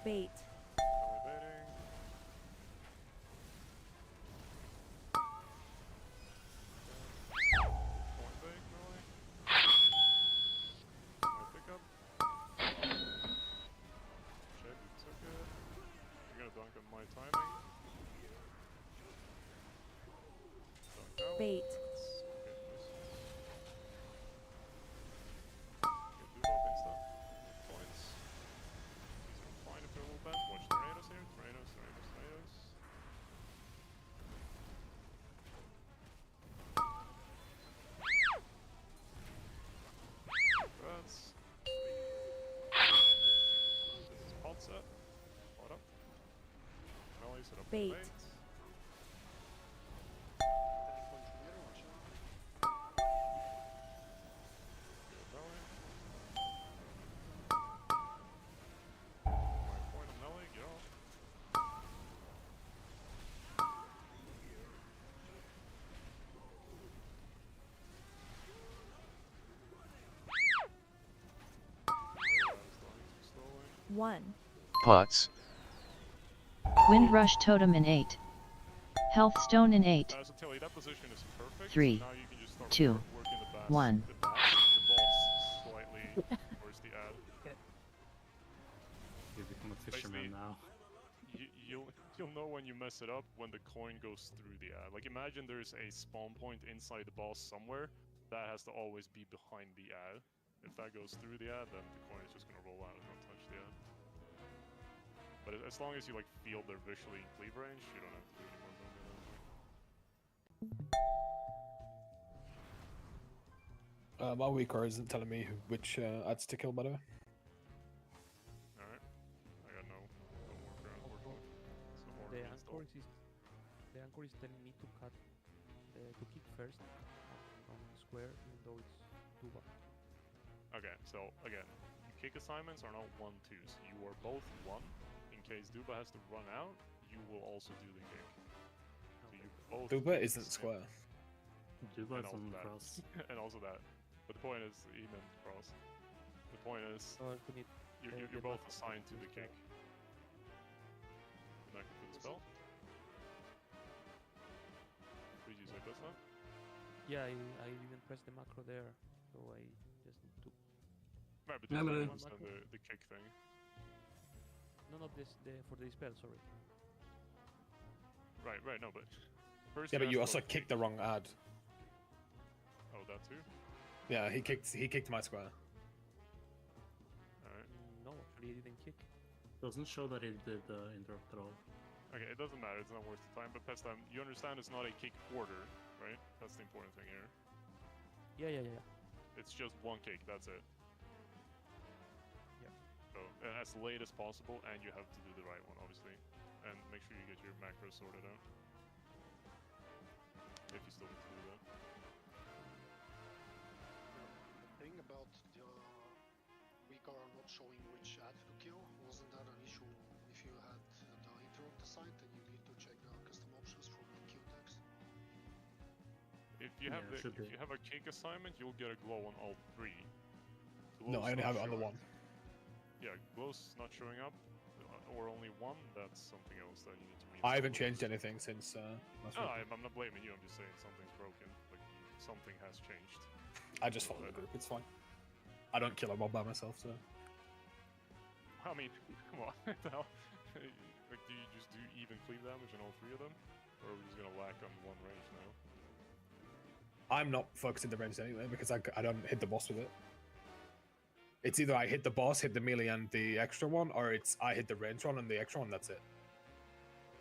Speaker 11: Bait.
Speaker 1: Melee baiting. Point bait, melee. My pickup. Check, you took it. You're gonna dunk on my timing. Dunk out.
Speaker 11: Bait.
Speaker 1: Okay, nice. Good do up insta. Points. These are fine if they're a little bent. Watch tornadoes here. Tornadoes, tornadoes, tornadoes. Rats. This is pot set. Pot up. Melee set up
Speaker 11: Bait.
Speaker 1: bait. Good melee. My point on melee, get off. Tornado is dying too slowly.
Speaker 11: 1.
Speaker 13: Pots.
Speaker 14: Windrush Totem in 8. Health Stone in 8.
Speaker 1: So Tilly, that position is perfect.
Speaker 14: 3,
Speaker 1: Now you can just start
Speaker 14: 2,
Speaker 1: working the bass.
Speaker 14: 1.
Speaker 1: The boss slightly towards the ad.
Speaker 2: You become a fisherman
Speaker 1: Basically,
Speaker 2: now.
Speaker 1: You'll know when you mess it up when the coin goes through the ad. Like imagine there's a spawn point inside the boss somewhere. That has to always be behind the ad. If that goes through the ad, then the coin is just gonna roll out and not touch the ad. But as long as you like feel they're visually in cleave range, you don't have to do any more movement at that point.
Speaker 15: My weak core isn't telling me which ads to kill, by the way.
Speaker 1: Alright. I got no worker unfortunately. So more
Speaker 9: The
Speaker 1: reinstall.
Speaker 9: anchor is telling me to cut to kick first on square, even though it's Tuba.
Speaker 1: Okay, so again, kick assignments are not 1-2s. You are both 1. In case Duba has to run out, you will also do the kick. So you both.
Speaker 15: Duba
Speaker 1: do the
Speaker 15: isn't
Speaker 1: same.
Speaker 15: square.
Speaker 2: Duba
Speaker 1: And
Speaker 2: is
Speaker 1: also
Speaker 2: on the
Speaker 1: that.
Speaker 2: cross.
Speaker 1: And also that. But the point is, he meant cross. The point is,
Speaker 9: We need
Speaker 1: you're
Speaker 9: the
Speaker 1: both
Speaker 9: macro
Speaker 1: assigned to
Speaker 9: to
Speaker 1: the
Speaker 9: spell.
Speaker 1: kick. You're not going for the spell? Please use like this now.
Speaker 9: Yeah, I didn't press the macro there, so I just need to.
Speaker 1: Right, but
Speaker 2: Yeah,
Speaker 1: you
Speaker 2: but
Speaker 1: don't
Speaker 2: it-
Speaker 1: understand the kick thing.
Speaker 9: No, not this. For the spell, sorry.
Speaker 1: Right, no, but first.
Speaker 15: Yeah, but
Speaker 1: have
Speaker 15: you
Speaker 1: to
Speaker 15: also
Speaker 1: go-
Speaker 15: kicked the wrong ad.
Speaker 1: Oh, that too.
Speaker 15: Yeah, he kicked my square.
Speaker 1: Alright.
Speaker 9: No, actually, I didn't kick.
Speaker 2: Doesn't show that he did the interrupt at all.
Speaker 1: Okay, it doesn't matter. It's not worth the time. But Pest time, you understand it's not a kick order, right? That's the important thing here.
Speaker 9: Yeah.
Speaker 1: It's just one kick. That's it.
Speaker 9: Yeah.
Speaker 1: So as late as possible, and you have to do the right one, obviously, and make sure you get your macros sorted out. if you still need to do that.
Speaker 4: The thing about the Weaker not showing which ad to kill, wasn't that an issue if you had the interrupt assigned and you need to check the custom options from the queue text?
Speaker 1: If you have if you have a kick assignment, you'll get a glow on all three.
Speaker 15: No, I only have it on the one.
Speaker 1: Yeah, glow's not showing up, or only one. That's something else that you need to.
Speaker 15: I haven't changed anything since last
Speaker 1: No,
Speaker 15: week.
Speaker 1: I'm not blaming you. I'm just saying something's broken. Like something has changed.
Speaker 15: I just follow the group. It's fine. I don't kill a mob by myself, so.
Speaker 1: I mean, come on. Like, do you just do even cleave damage on all three of them, or are we just gonna lack on one range now?
Speaker 15: I'm not focusing the range anyway because I don't hit the boss with it. It's either I hit the boss, hit the melee and the extra one, or it's I hit the range one and the extra one. That's it.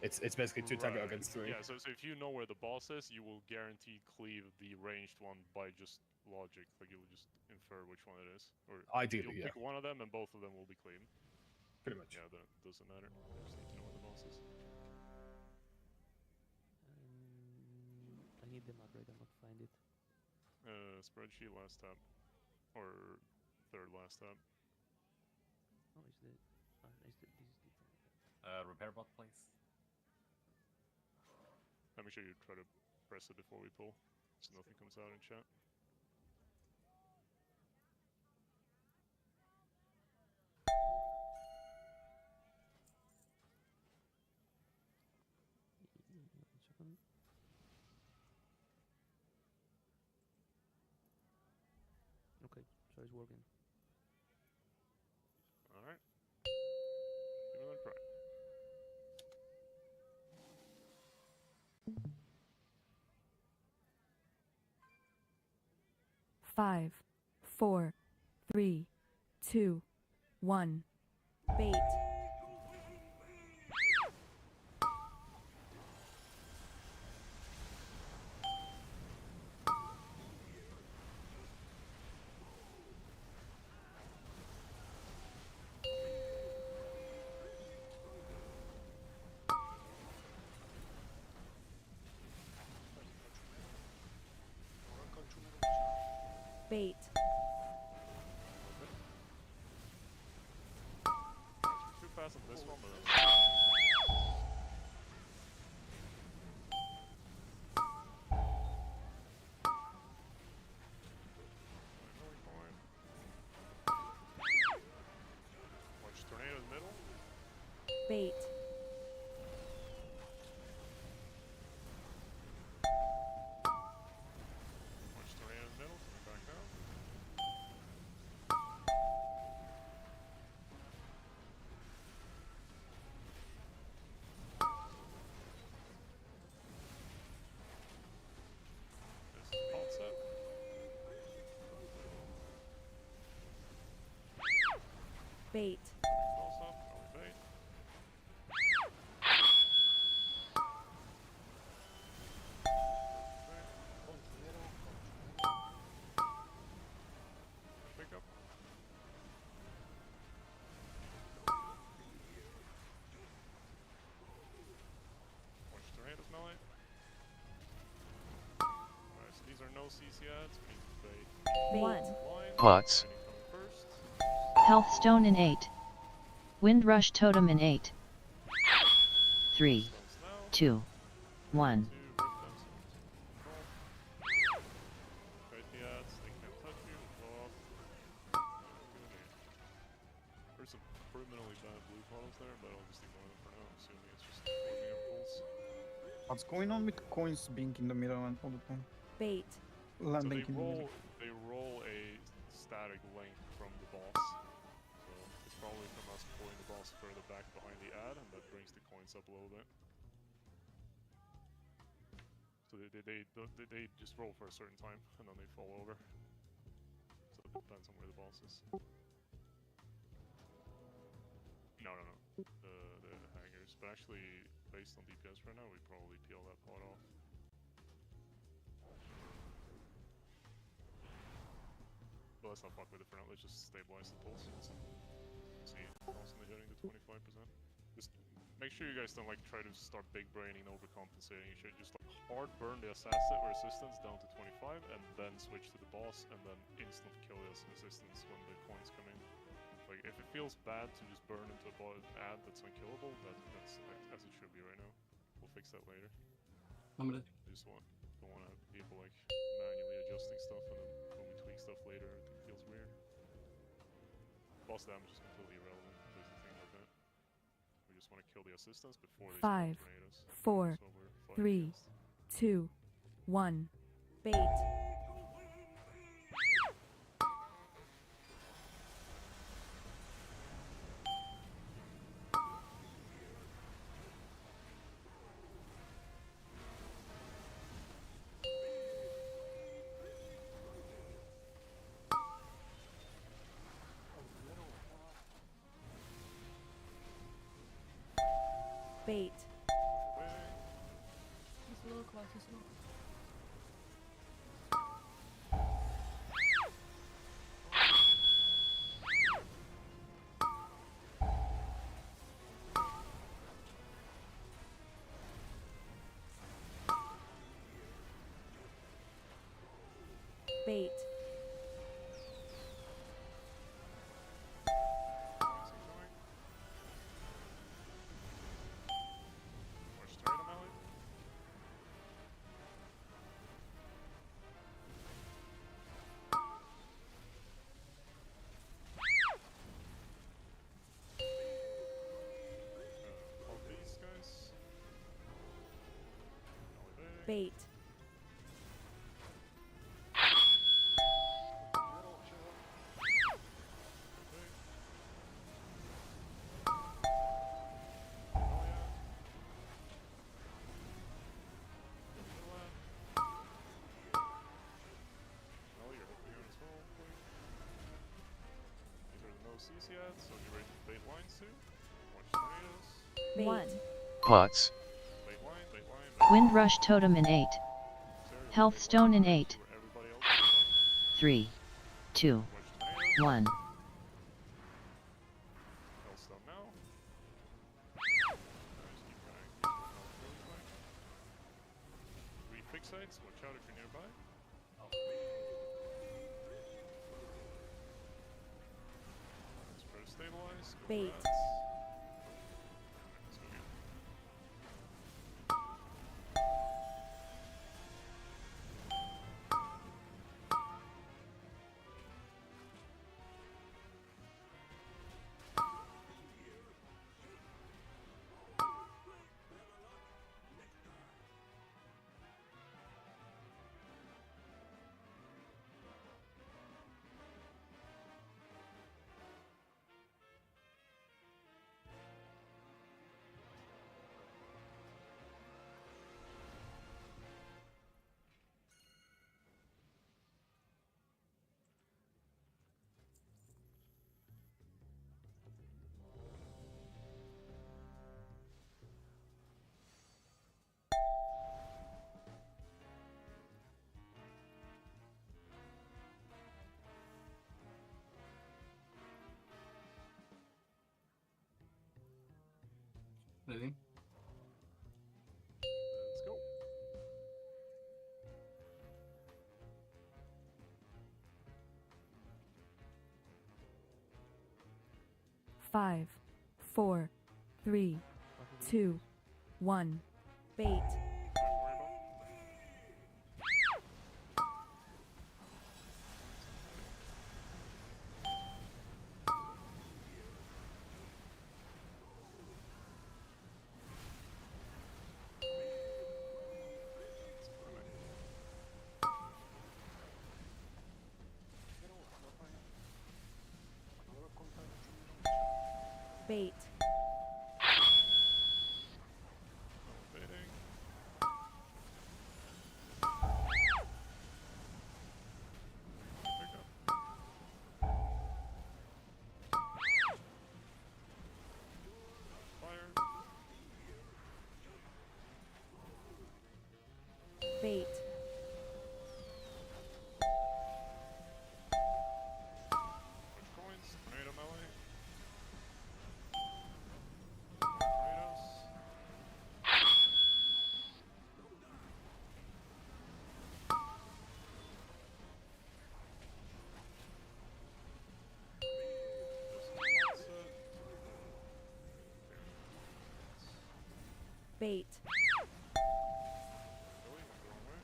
Speaker 15: It's basically 2 target against 3.
Speaker 1: Yeah, so if you know where the boss is, you will guarantee cleave the ranged one by just logic. Like you'll just infer which one it is, or
Speaker 15: ideally,
Speaker 1: you'll pick one of them and both of them will be clean.
Speaker 15: Pretty much.
Speaker 1: Yeah, that doesn't matter. You just need to know where the boss is.
Speaker 9: I need the map right. I cannot find it.
Speaker 1: Spreadsheet last tab, or third last tab.
Speaker 9: Oh, is the this is different.
Speaker 8: Repair bot, please.
Speaker 1: Make sure you try to press it before we pull, so nothing comes out in chat.
Speaker 9: One second. Okay, so it's working.
Speaker 1: Alright. Give it another try.
Speaker 11: Five, 4, 3, 2, 1. Bait. Bait.
Speaker 1: Too fast on this one, but watch tornadoes middle.
Speaker 11: Bait.
Speaker 1: Watch tornadoes middle. Coming back down.
Speaker 11: Bait.
Speaker 1: Pick up. Watch tornadoes melee. Alright, so these are no CC ads, means they
Speaker 11: One.
Speaker 14: Pots. Health Stone in 8. Wind Rush Totem in 8. 3, 2, 1.
Speaker 1: There's some criminally bad blue bottles there, but I'll just ignore them for now, assuming it's just closing up pulls.
Speaker 12: What's going on with coins being in the middle and all the time?
Speaker 11: Bait.
Speaker 12: Landing
Speaker 1: So
Speaker 12: in the middle.
Speaker 1: they roll a static length from the boss. So it's probably from us pulling the boss further back behind the ad, and that brings the coins up a little bit. So they just roll for a certain time, and then they fall over. So it depends on where the boss is. No. The hangers. But actually, based on DPS right now, we probably peel that pot off. But let's not fuck with it for now, let's just stabilize the pulse. See, constantly hitting the 25%. Just make sure you guys don't like try to start big braining and overcompensating. You should just like hard burn the assassin or assistants down to 25 and then switch to the boss and then instant kill the assistants when the coins come in. Like if it feels bad to just burn into a ad that's unkillable, that's like, as it should be right now. We'll fix that later.
Speaker 2: I'm gonna.
Speaker 1: I just don't want to have people like manually adjusting stuff and then when we tweak stuff later it feels weird. Boss damage is completely irrelevant. There's a thing like that. We just want to kill the assistants before they
Speaker 11: Five,
Speaker 1: spawn tornadoes.
Speaker 11: 4,
Speaker 1: That's what we're fighting
Speaker 11: 3,
Speaker 1: against.
Speaker 11: 2, 1. Bait. Bait.
Speaker 9: He's a little close, he's a little
Speaker 11: Bait.
Speaker 1: Watch tornado melee. All these guys.
Speaker 11: Bait.
Speaker 1: These yet, so get ready for bait lines too. Watch tornadoes.
Speaker 11: Bait.
Speaker 14: 1. Pots.
Speaker 1: Bait line, bait line,
Speaker 14: Wind Rush Totem in 8. Health Stone in 8. 3, 2, 1.
Speaker 1: Hellstone now. Just keep going. Refixates, watch out if you're nearby. Stabilize. Go
Speaker 11: Bait.
Speaker 1: rats. Let's go again.
Speaker 2: Ready?
Speaker 1: Let's go.
Speaker 11: Five, 4, 3, 2, 1. Bait. Bait.
Speaker 1: Baiting. Pick up. Fire.
Speaker 11: Bait.
Speaker 1: Watch coins. Tornado melee. Tornadoes.
Speaker 11: Bait.
Speaker 1: Really? Went the wrong way?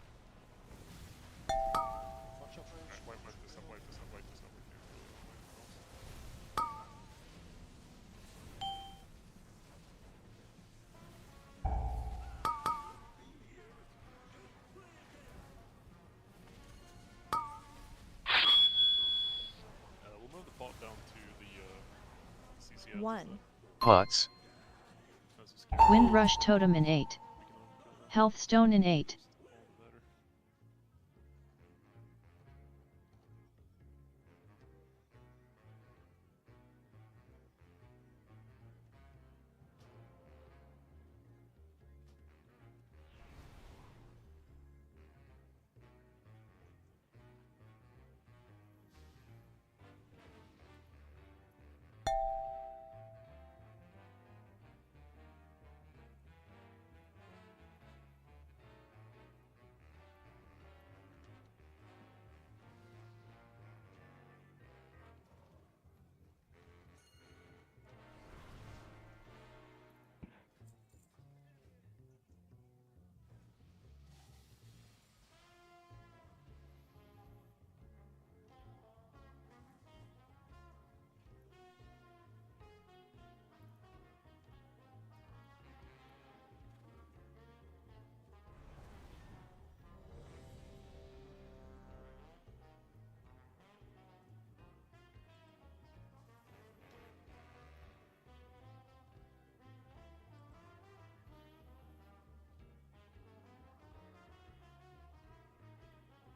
Speaker 4: Watch out for him.
Speaker 1: Alright, wipe this up, wipe this up, wipe this up. We can't really wipe it else. We'll move the pot down to the CCS.
Speaker 11: 1.
Speaker 13: Pots.
Speaker 1: As a scare.
Speaker 14: Wind Rush Totem in 8. Health Stone in 8.
Speaker 1: All the better.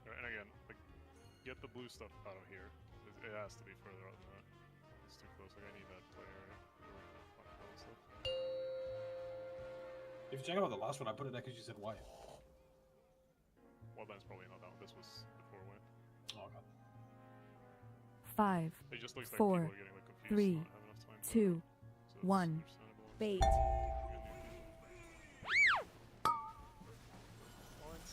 Speaker 1: Alright, and again, like, get the blue stuff out of here. It has to be further out than that. It's too close. Like, I need that player. Stuff.
Speaker 15: If you check out the last one, I put it there because you said white.
Speaker 1: Well, that's probably not that one. This was the 4-way.
Speaker 15: Oh, God.
Speaker 11: 5.
Speaker 1: It just looks like
Speaker 11: 4.
Speaker 1: people are getting like confused.
Speaker 11: 3.
Speaker 1: Not have enough time to
Speaker 11: 2.
Speaker 1: so
Speaker 11: 1.
Speaker 1: understandable.
Speaker 11: Bait.
Speaker 1: Points.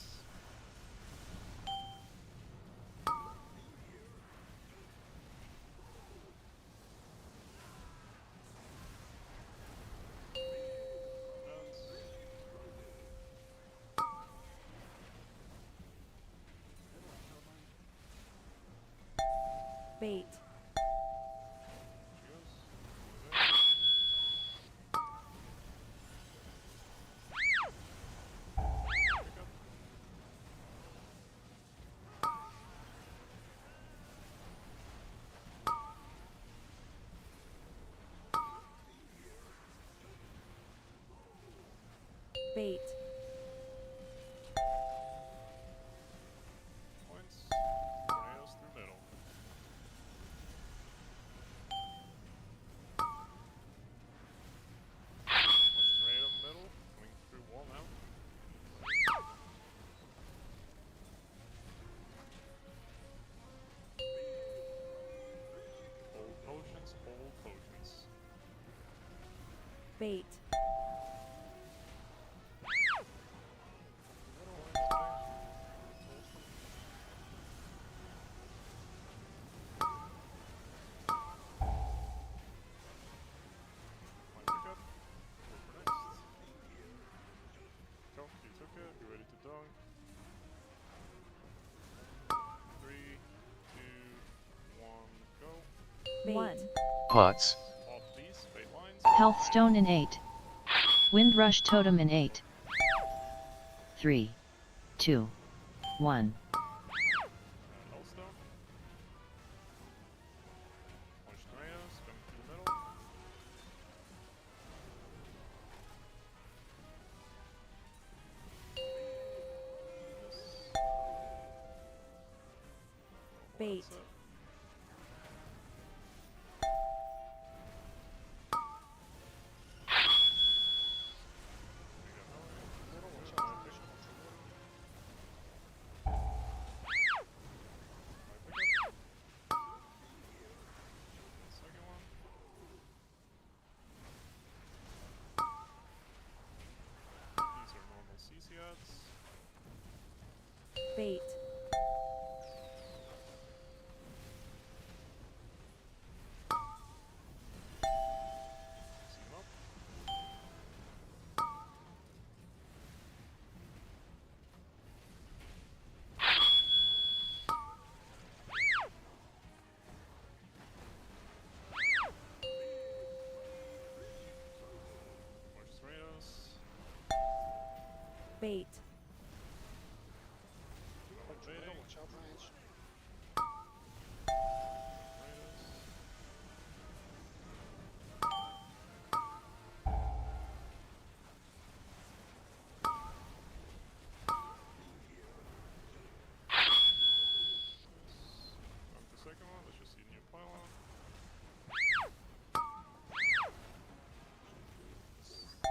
Speaker 11: Bait. Bait.
Speaker 1: Points. Tornadoes through middle. Watch tornado middle. Coming through wall now. Hold potions, hold potions.
Speaker 11: Bait.
Speaker 1: My pickup. Go for next. Go, you took it. Be ready to dunk. 3, 2, 1, go.
Speaker 11: Bait.
Speaker 7: 1.
Speaker 13: Pots.
Speaker 1: Off these, bait lines.
Speaker 14: Health Stone in 8. Wind Rush Totem in 8. 3. 2. 1.
Speaker 1: Hellstone. Watch tornadoes coming through the middle.
Speaker 11: Bait.
Speaker 1: That's it.
Speaker 4: Middle, watch out for vision, watch out for
Speaker 1: Second one. These are normal CCATs.
Speaker 11: Bait.
Speaker 1: Zoom up.
Speaker 11: Bait.
Speaker 1: Waiting.
Speaker 4: Watch out, range.
Speaker 1: Knock the second one. Let's just see new pylon.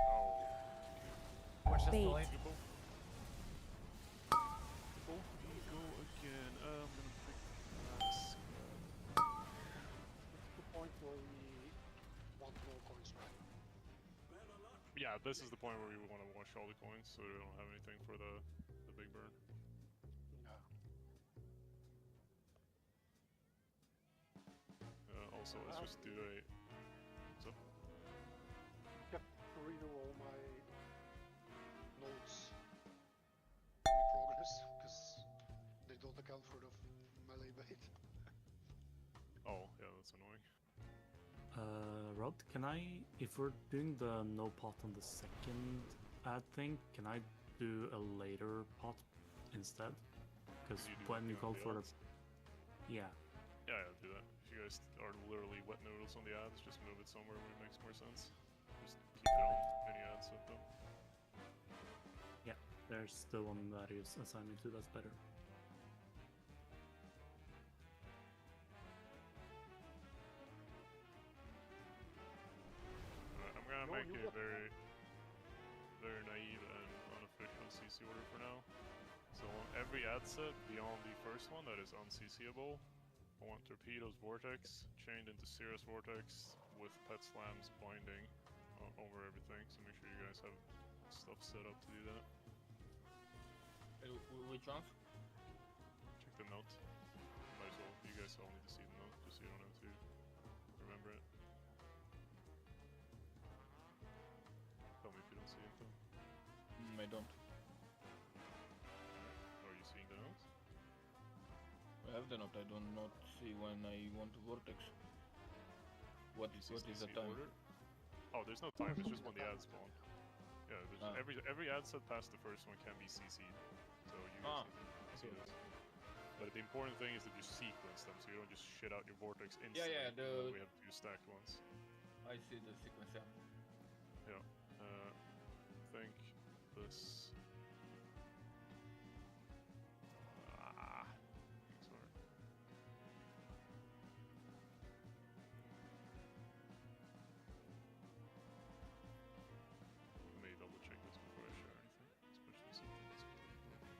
Speaker 1: Oh.
Speaker 8: Watch this,
Speaker 11: Bait.
Speaker 8: Lane.
Speaker 1: Go again. I'm gonna pick mask.
Speaker 4: It's the point where we want no coins, right?
Speaker 1: Yeah, this is the point where we want to wash all the coins, so we don't have anything for the big burn.
Speaker 4: Yeah.
Speaker 1: Also, let's just do a. What's up?
Speaker 4: Kept reading all my notes in progress because they don't account for the melee bait.
Speaker 1: Oh, yeah, that's annoying.
Speaker 2: Rod, can I, if we're doing the no pot on the second ad thing, can I do a later pot instead? Because
Speaker 1: you do
Speaker 2: when you
Speaker 1: nothing on
Speaker 2: call
Speaker 1: the
Speaker 2: for the...
Speaker 1: ads?
Speaker 2: Yeah.
Speaker 1: Yeah, do that. If you guys are literally wet noodles on the ads, just move it somewhere where it makes more sense. Just keep it on any ads with them.
Speaker 2: Yeah, there's the one that is assigned to, that's better.
Speaker 1: I'm gonna make a very naive and unofficial CC order for now. So on every ad set beyond the first one that is unCCable, I want Torpedo's Vortex chained into Cirrus Vortex with Pet Slams binding over everything. So make sure you guys have stuff set up to do that.
Speaker 5: Which ones?
Speaker 1: Check the note. Might as well. You guys all need to see the note just so you don't have to remember it. Tell me if you don't see it though.
Speaker 5: I don't.
Speaker 1: Are you seeing the note?
Speaker 5: I have the note. I do not see when I want to vortex. What is the time?
Speaker 1: Order? Oh, there's no time. It's just when the ads spawn. Yeah, every ad set past the first one can be CC'd. So you guys can see this. But the important thing is that you sequence them, so you don't just shit out your vortex instantly.
Speaker 5: Yeah.
Speaker 1: We have to do stacked ones.
Speaker 5: I see the sequence.
Speaker 1: Yeah. I think this. Sorry. Let me double check this before I share anything, especially something that's completely broken.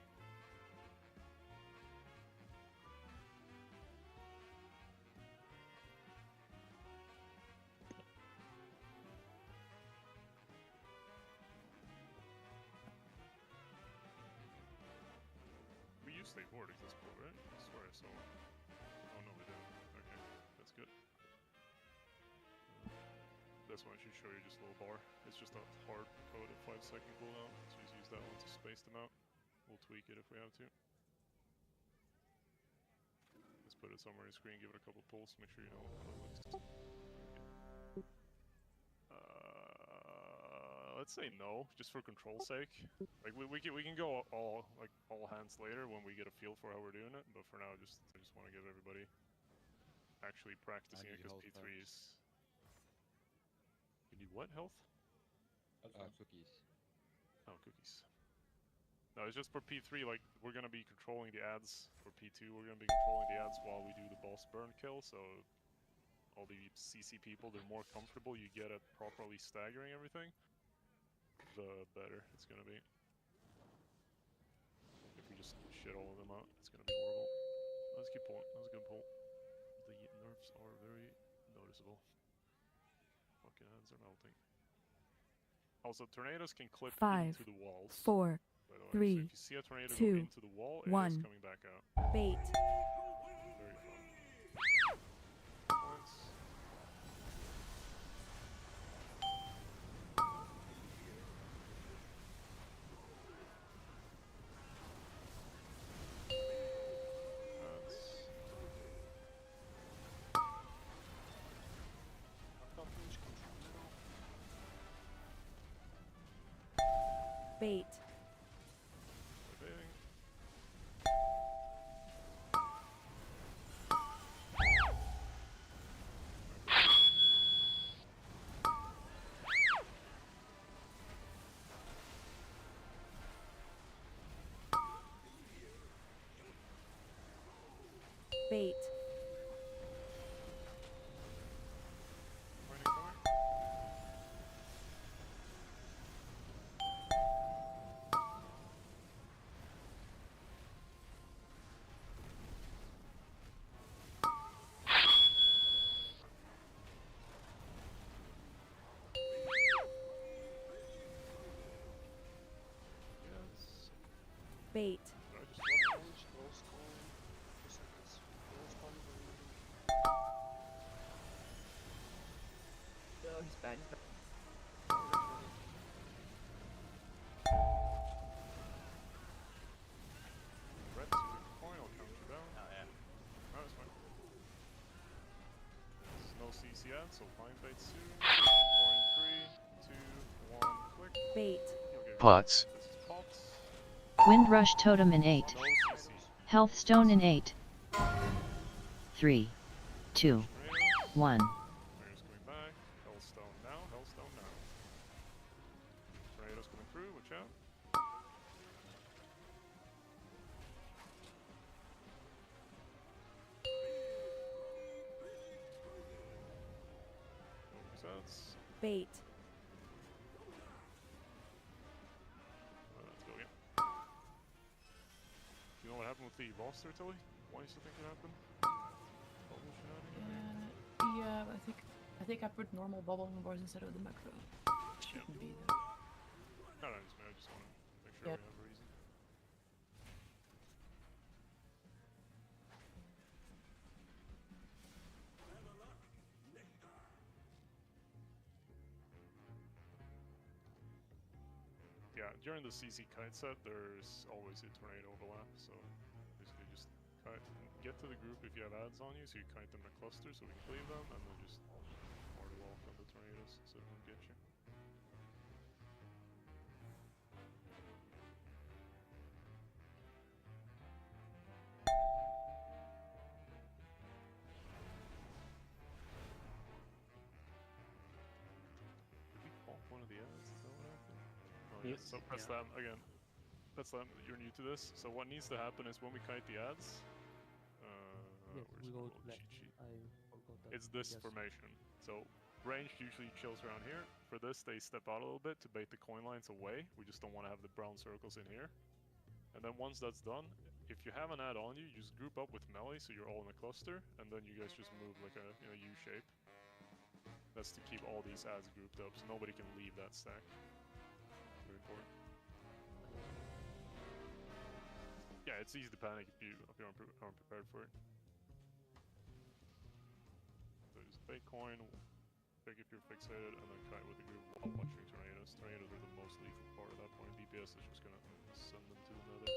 Speaker 1: We used to vortex this pool, right? I swear I saw it. Oh no, we didn't. Okay, that's good. This one should show you just a little bar. It's just a hard code of 5-second cooldown, so just use that one to space them out. We'll tweak it if we have to. Let's put it somewhere on the screen, give it a couple pulls, make sure you know what it looks. Let's say no, just for control's sake. Like we can go all hands later when we get a feel for how we're doing it, but for now, I just want to give everybody actually practicing it because P3 is. You need what health?
Speaker 16: Cookies.
Speaker 1: Oh, cookies. No, it's just for P3. Like we're gonna be controlling the ads. For P2, we're gonna be controlling the ads while we do the boss burn kill. So all the CC people, they're more comfortable. You get at properly staggering everything, the better it's gonna be. If we just shit all of them out, it's gonna be horrible. Let's keep pulling. That was a good pull. The nerfs are very noticeable. Fucking hands are melting. Also, tornadoes can clip
Speaker 11: 5,
Speaker 1: into the walls.
Speaker 11: 4,
Speaker 1: by the way.
Speaker 11: 3,
Speaker 1: So if you see a tornado
Speaker 11: 2,
Speaker 1: go into the wall, it
Speaker 11: 1.
Speaker 1: is coming back out.
Speaker 11: Bait.
Speaker 1: Very fun. Once.
Speaker 11: Bait. Bait.
Speaker 1: Pointing coming. Yes.
Speaker 11: Bait.
Speaker 1: Did I just
Speaker 4: Orange, close coin, 2 seconds. Close coin,
Speaker 17: No, he's bad. He's bad.
Speaker 1: red to the coin, I'll count you down.
Speaker 5: Oh yeah.
Speaker 1: No, it's fine. There's no CC yet, so find bait soon. Point in 3, 2, 1, click.
Speaker 11: Bait.
Speaker 1: You'll get
Speaker 13: Pots.
Speaker 1: This is pots.
Speaker 14: Windrush Totem in 8.
Speaker 1: No CC.
Speaker 14: Health Stone in 8. 3, 2, 1.
Speaker 1: Tornadoes coming back. Hellstone now. Hellstone now. Tornadoes coming through. Watch out. No resets.
Speaker 11: Bait.
Speaker 1: Let's go again. You know what happened with the boss there, Tilly? Why do you think it happened? Bubble shenanigans?
Speaker 17: Yeah, I think I put normal bubbling bars instead of the macro. Shouldn't be there.
Speaker 1: No, no, I just want to make sure
Speaker 17: Yeah.
Speaker 1: we have a reason. Yeah, during the CC kite set, there's always a tornado overlap, so basically just kite, get to the group if you have ads on you, so you kite them in a cluster so we can cleave them, and then just hard walk on the tornadoes so it won't get you. Did we pop one of the ads? Is that what happened? Oh yes,
Speaker 3: Yes,
Speaker 1: so press
Speaker 3: yeah.
Speaker 1: them again. That's them, you're new to this. So what needs to happen is when we kite the ads,
Speaker 9: Yes,
Speaker 1: where's
Speaker 9: we
Speaker 1: my
Speaker 9: go
Speaker 1: little
Speaker 9: left.
Speaker 1: cheat sheet?
Speaker 9: I forgot that.
Speaker 1: It's this
Speaker 9: Yes.
Speaker 1: formation. So ranged usually chills around here. For this, they step out a little bit to bait the coin lines away. We just don't want to have the brown circles in here. And then once that's done, if you have an ad on you, you just group up with melee so you're all in a cluster, and then you guys just move like a U shape. That's to keep all these ads grouped up, so nobody can leave that stack. Very important. Yeah, it's easy to panic if you aren't prepared for it. So just bait coin, pick if you're fixated, and then kite with the group while watching tornadoes. Tornadoes are the most lethal part at that point. DPS is just gonna send them to another.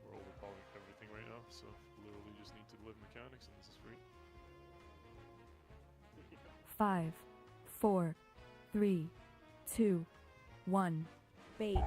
Speaker 1: We're overpowering everything right now, so literally just need to live mechanics, and this is free.
Speaker 11: 5, 4, 3, 2, 1. Bait.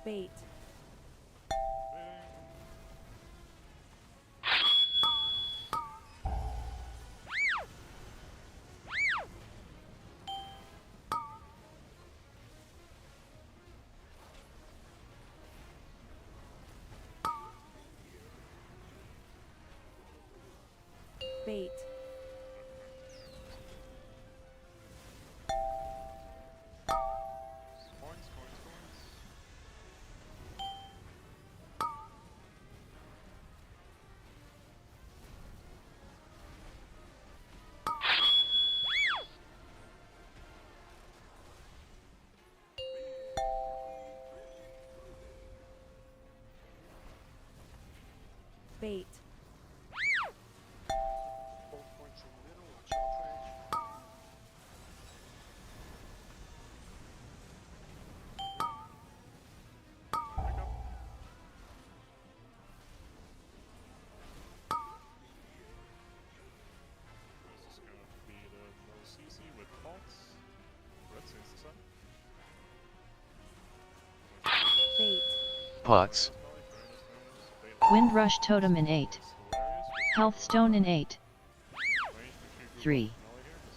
Speaker 11: Bait. Bait.
Speaker 1: Coins, coins, coins.
Speaker 11: Bait.
Speaker 4: Both points in the middle, watch out range.
Speaker 1: Pick up. This is gonna be the
Speaker 13: pots,
Speaker 14: Wind Rush Totem in 8. Health Stone in 8. 3,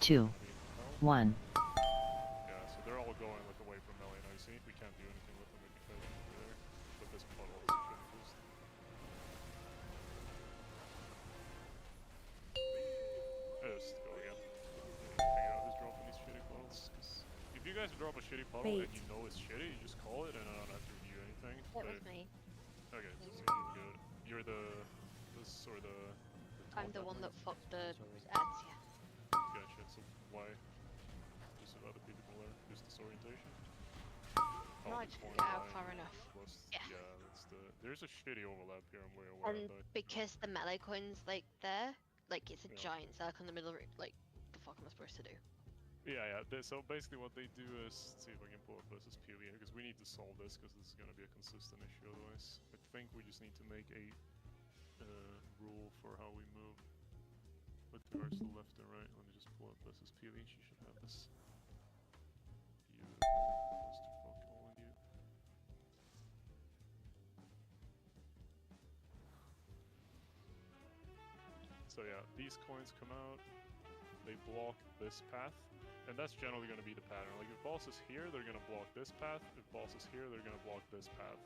Speaker 14: 2, 1.
Speaker 1: Yeah, so they're all going like away from melee now, you see? We can't do anything with them if you fight over there. But this puddle is shitty boost. Just go again. Figure out who's dropping these shitty puddles. Cause if you guys drop a shitty puddle and you know it's shitty, you just call it and I don't have to review anything.
Speaker 7: That was me.
Speaker 1: Okay, so you're good. You're this or the
Speaker 7: I'm the one that fucked the ads, yeah.
Speaker 1: Gotcha, so why? Just so other people can learn, just disorientation?
Speaker 7: No, I just couldn't get out far enough. Yeah.
Speaker 1: That's there's a shitty overlap here, I'm way aware
Speaker 7: And
Speaker 1: of that.
Speaker 7: because the melee coin's like there, like it's a giant circle in the middle, like, the fuck am I supposed to do?
Speaker 1: Yeah. So basically what they do is, see if I can pull up versus POV here, because we need to solve this, because this is going to be a consistent issue otherwise. I think we just need to make a rule for how we move with regards to left and right. Let me just pull up versus POV, she should have this. You clusterfuck, all of you. So yeah, these coins come out, they block this path, and that's generally going to be the pattern. Like if boss is here, they're going to block this path. If boss is here, they're going to block this path.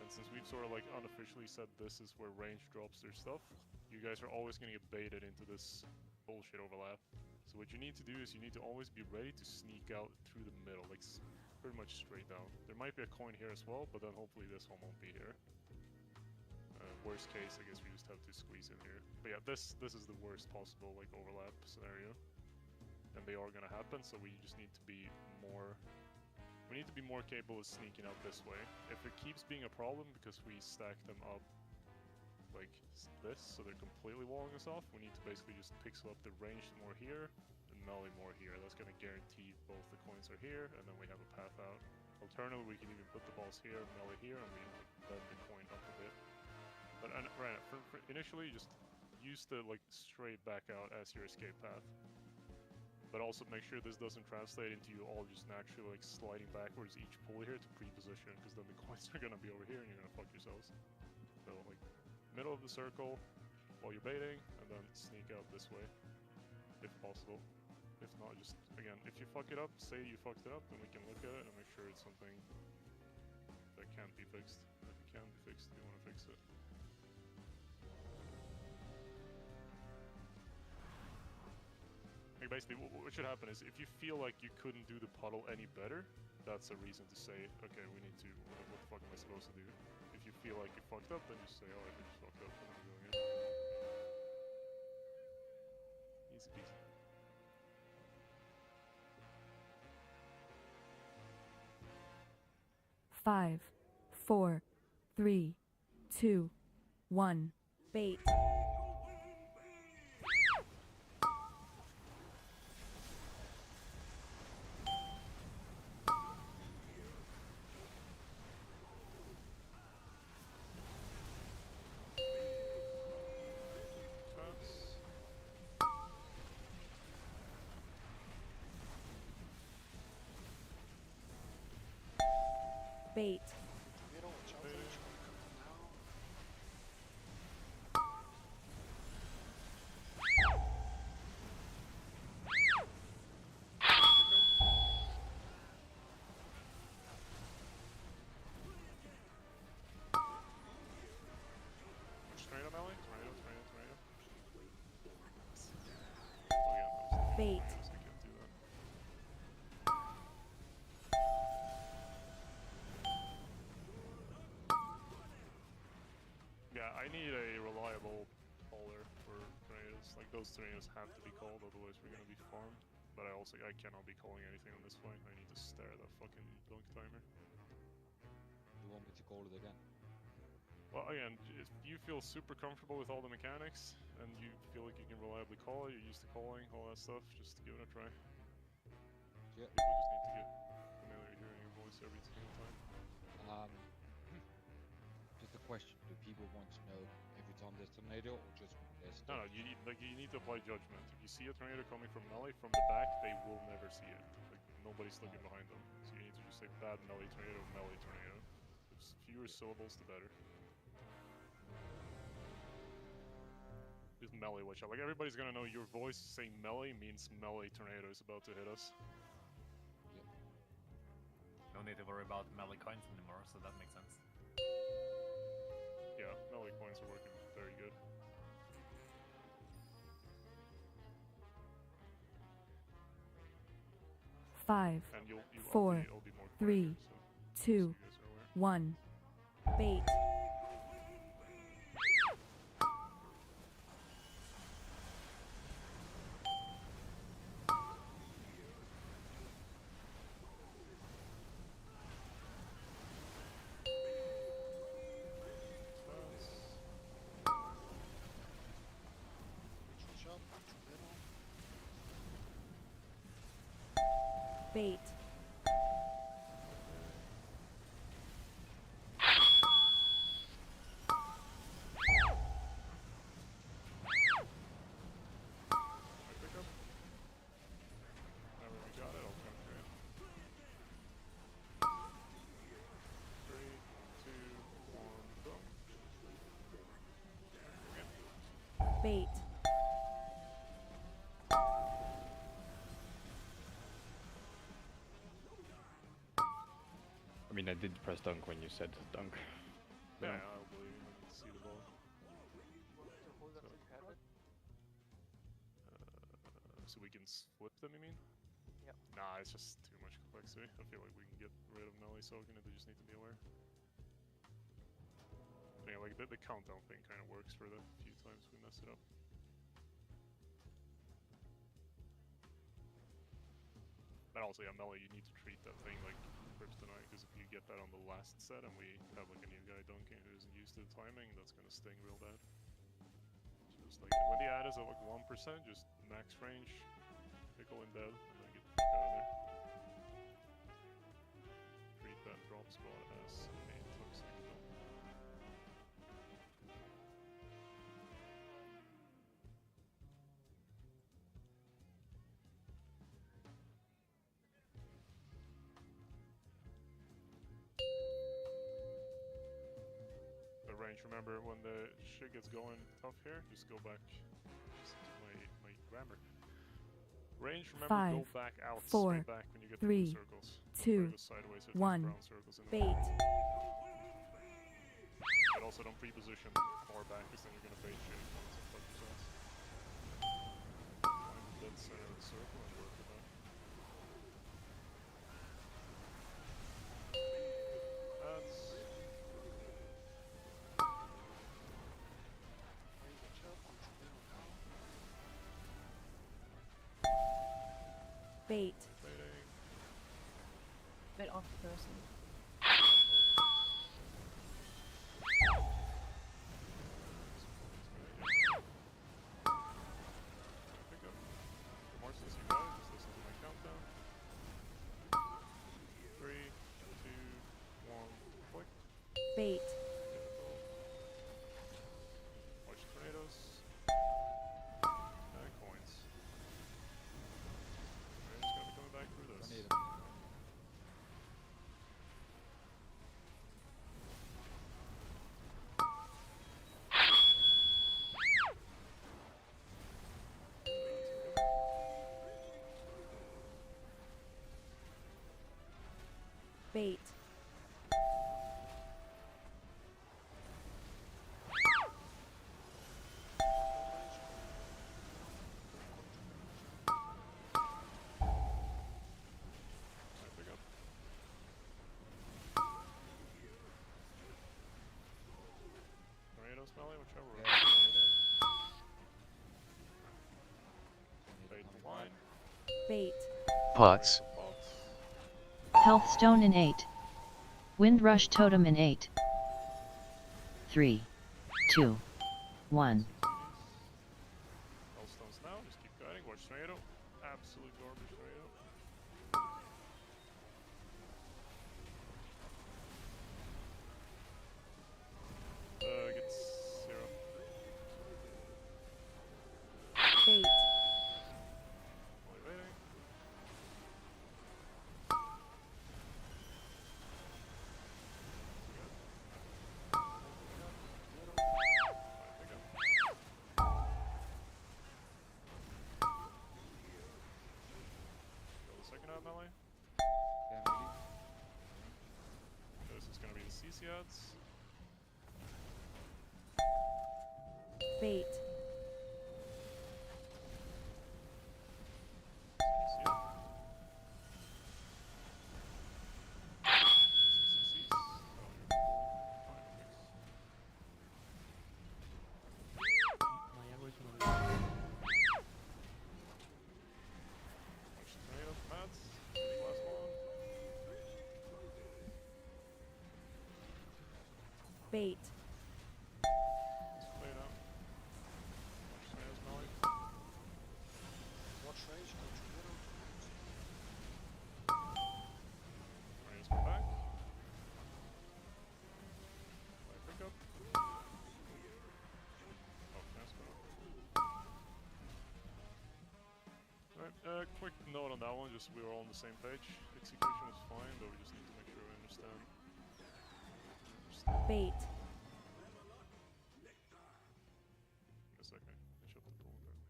Speaker 1: And since we've sort of like unofficially said this is where range drops their stuff, you guys are always going to get baited into this bullshit overlap. So what you need to do is you need to always be ready to sneak out through the middle, like pretty much straight down. There might be a coin here as well, but then hopefully this one won't be here. Worst case, I guess we just have to squeeze in here. But yeah, this is the worst possible like overlap scenario, and they are gonna happen. So we just need to be more. We need to be more capable of sneaking out this way. If it keeps being a problem because we stack them up like this, so they're completely walling us off, we need to basically just pixel up the range more here and melee more here. That's gonna guarantee both the coins are here, and then we have a path out. Alternatively, we can even put the balls here, melee here, and we bend the coin up a bit. But right, for initially, just use the like straight back out as your escape path. But also make sure this doesn't translate into you all just naturally like sliding backwards each pull here to pre-position, because then the coins are gonna be over here and you're gonna fuck yourselves. So like middle of the circle while you're baiting, and then sneak out this way, if possible. If not, just again, if you fuck it up, say you fucked it up, then we can look at it and make sure it's something that can't be fixed. If it can be fixed, we want to fix it. Like basically, what should happen is if you feel like you couldn't do the puddle any better, that's a reason to say, okay, we need to, what the fuck am I supposed to do? If you feel like you fucked up, then just say, oh, I just fucked up, and then go again. Easy peasy.
Speaker 11: Five, 4, 3, 2, 1. Bait. Bait.
Speaker 1: Tornado melee? Tornado.
Speaker 11: Bait.
Speaker 1: Yeah, I need a reliable caller for tornadoes. Like those tornadoes have to be called, otherwise we're gonna be farmed. But I cannot be calling anything on this fight. I need to stare at that fucking dunk timer.
Speaker 16: You want me to call it again?
Speaker 1: Well, again, if you feel super comfortable with all the mechanics and you feel like you can reliably call it, you're used to calling, all that stuff, just give it a try.
Speaker 16: Yeah.
Speaker 1: People just need to get familiar with hearing your voice every single time.
Speaker 16: Just a question: do people want to know every time there's tornado, or just when there's?
Speaker 1: No, you need to apply judgment. If you see a tornado coming from melee from the back, they will never see it. Like nobody's looking behind them, so you need to just say bad melee tornado. If fewer syllables, the better. Just melee, watch out. Like, everybody's gonna know your voice saying melee means melee tornado is about to hit us.
Speaker 8: No need to worry about melee coins anymore, so that makes sense.
Speaker 1: Yeah, melee coins are working very good.
Speaker 11: Five,
Speaker 1: And you'll
Speaker 11: four,
Speaker 1: I'll be more
Speaker 11: three,
Speaker 1: so
Speaker 11: two,
Speaker 1: you guys are aware.
Speaker 11: 1. Bait. Bait.
Speaker 1: Whenever we got it, I'll come through. 3, 2, 1, go.
Speaker 11: Bait.
Speaker 18: I mean, I did press dunk when you said dunk.
Speaker 1: Yeah, I'll believe you. I can see the ball. So we can flip them, you mean?
Speaker 19: Yep.
Speaker 1: Nah, it's just too much complexity. I feel like we can get rid of melee soaking it, they just need to be aware. Yeah, like the countdown thing kind of works for the few times we mess it up. But also, yeah, melee, you need to treat that thing like kryptonite, because if you get that on the last set and we have like a new guy dunking who isn't used to the timing, that's gonna sting real bad. Just like, when the ad is at like 1%, just max range, pickle in bed, and then get the fuck out of there. Treat that drop spot as a toxic film. The range, remember, when the shit gets going tough here, just go back. Just do my grammar. Range, remember,
Speaker 11: 5,
Speaker 1: go back out,
Speaker 11: 4,
Speaker 1: straight back when you get
Speaker 11: 3,
Speaker 1: through the circles.
Speaker 11: 2,
Speaker 1: Go sideways if there's
Speaker 11: 1.
Speaker 1: brown circles in the
Speaker 11: Bait.
Speaker 1: But also don't pre-position far back, because then you're gonna bait shit points and fuck yourselves. Find the dead center of the circle and work with that. That's...
Speaker 11: Bait.
Speaker 1: Baiting.
Speaker 17: Bit off the person.
Speaker 1: Pick up. The more since you got it, just listen to my countdown. 3, 2, 1, click.
Speaker 11: Bait.
Speaker 1: Watch tornadoes. And coins. Alright, just gotta be coming back through this.
Speaker 11: Bait.
Speaker 1: Alright, pick up. Tornadoes, melee, whichever way. Bait and line.
Speaker 11: Bait.
Speaker 13: Pots.
Speaker 14: Health Stone in 8. Wind Rush Totem in 8. 3, 2, 1.
Speaker 1: Hellstones now, just keep guiding. Watch tornado. Absolute garbage tornado. Gets 0.
Speaker 11: Bait.
Speaker 1: Only waiting. CC ads.
Speaker 11: Bait.
Speaker 1: CC ad. CCs. Oh, you're cool. Fine,
Speaker 9: My aggro is gonna be.
Speaker 1: Watch the tornado, mats. Big last one.
Speaker 11: Bait.
Speaker 1: Let's play it out. Watch tornadoes, Melly.
Speaker 4: Watch range, don't you middle.
Speaker 1: Tornadoes come back. Play pickup. Oh, nice go. Alright, quick note on that one, just so we were all on the same page. Execution is fine, but we just need to make sure we understand.
Speaker 11: Bait.
Speaker 1: A second, finish up the pool quickly.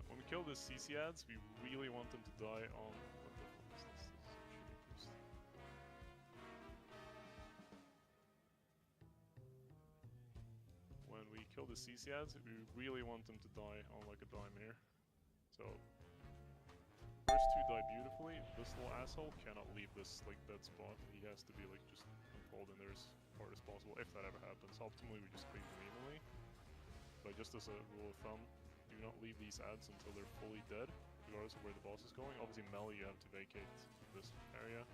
Speaker 1: When we kill the CC ads, we really want them to die on. What the fuck is this? This is a shitty boost. When we kill the CC ads, we really want them to die on like a dime here. So, first two die beautifully. This little asshole cannot leave this like dead spot. He has to be like just pulled in there as hard as possible, if that ever happens. Optimally, we just clean them evenly. But just as a rule of thumb, do not leave these ads until they're fully dead, regardless of where the boss is going. Obviously, melee, you have to vacate this area.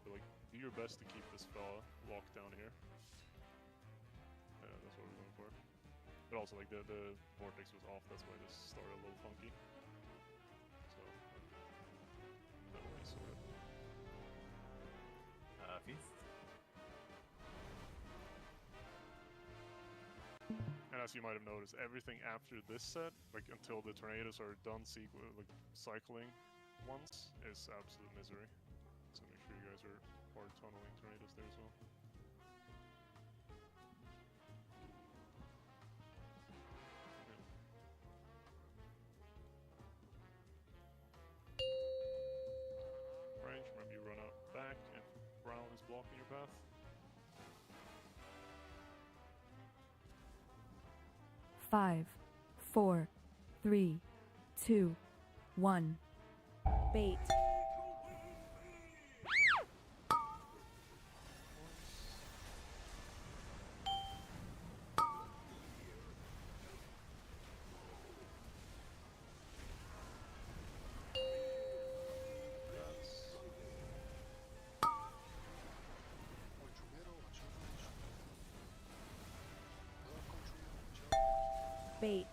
Speaker 1: But like, do your best to keep this fella locked down here. That's what we're going for. But also, like, the vortex was off, that's why this started a little funky. So, that will be sorted.
Speaker 8: Feast.
Speaker 1: And as you might have noticed, everything after this set, like until the tornadoes are done like cycling once, is absolute misery. So make sure you guys are hard tunneling tornadoes there as well. Range, remember you run out back if brown is blocking your path.
Speaker 11: Five, 4, 3, 2, 1. Bait. Bait.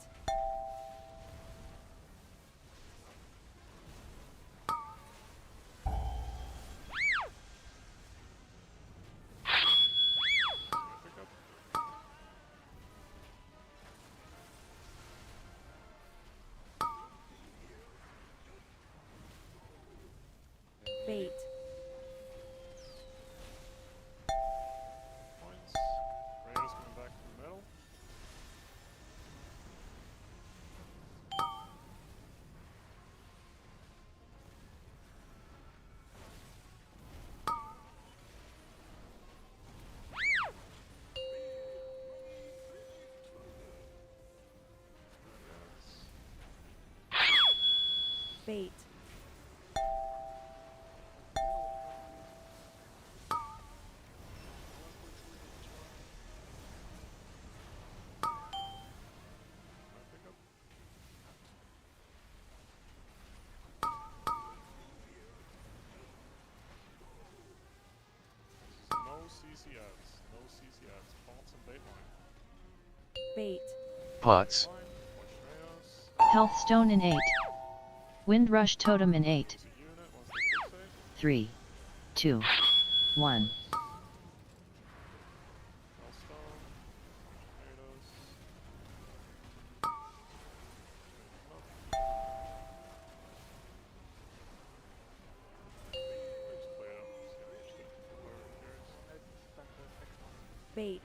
Speaker 11: Bait.
Speaker 1: Points. Raiders coming back from the middle.
Speaker 11: Bait.
Speaker 1: No CCS. No CCS. Pots and bait line.
Speaker 11: Bait.
Speaker 13: Pots.
Speaker 14: Health Stone in 8. Windrush Totem in 8. 3, 2, 1.
Speaker 11: Bait.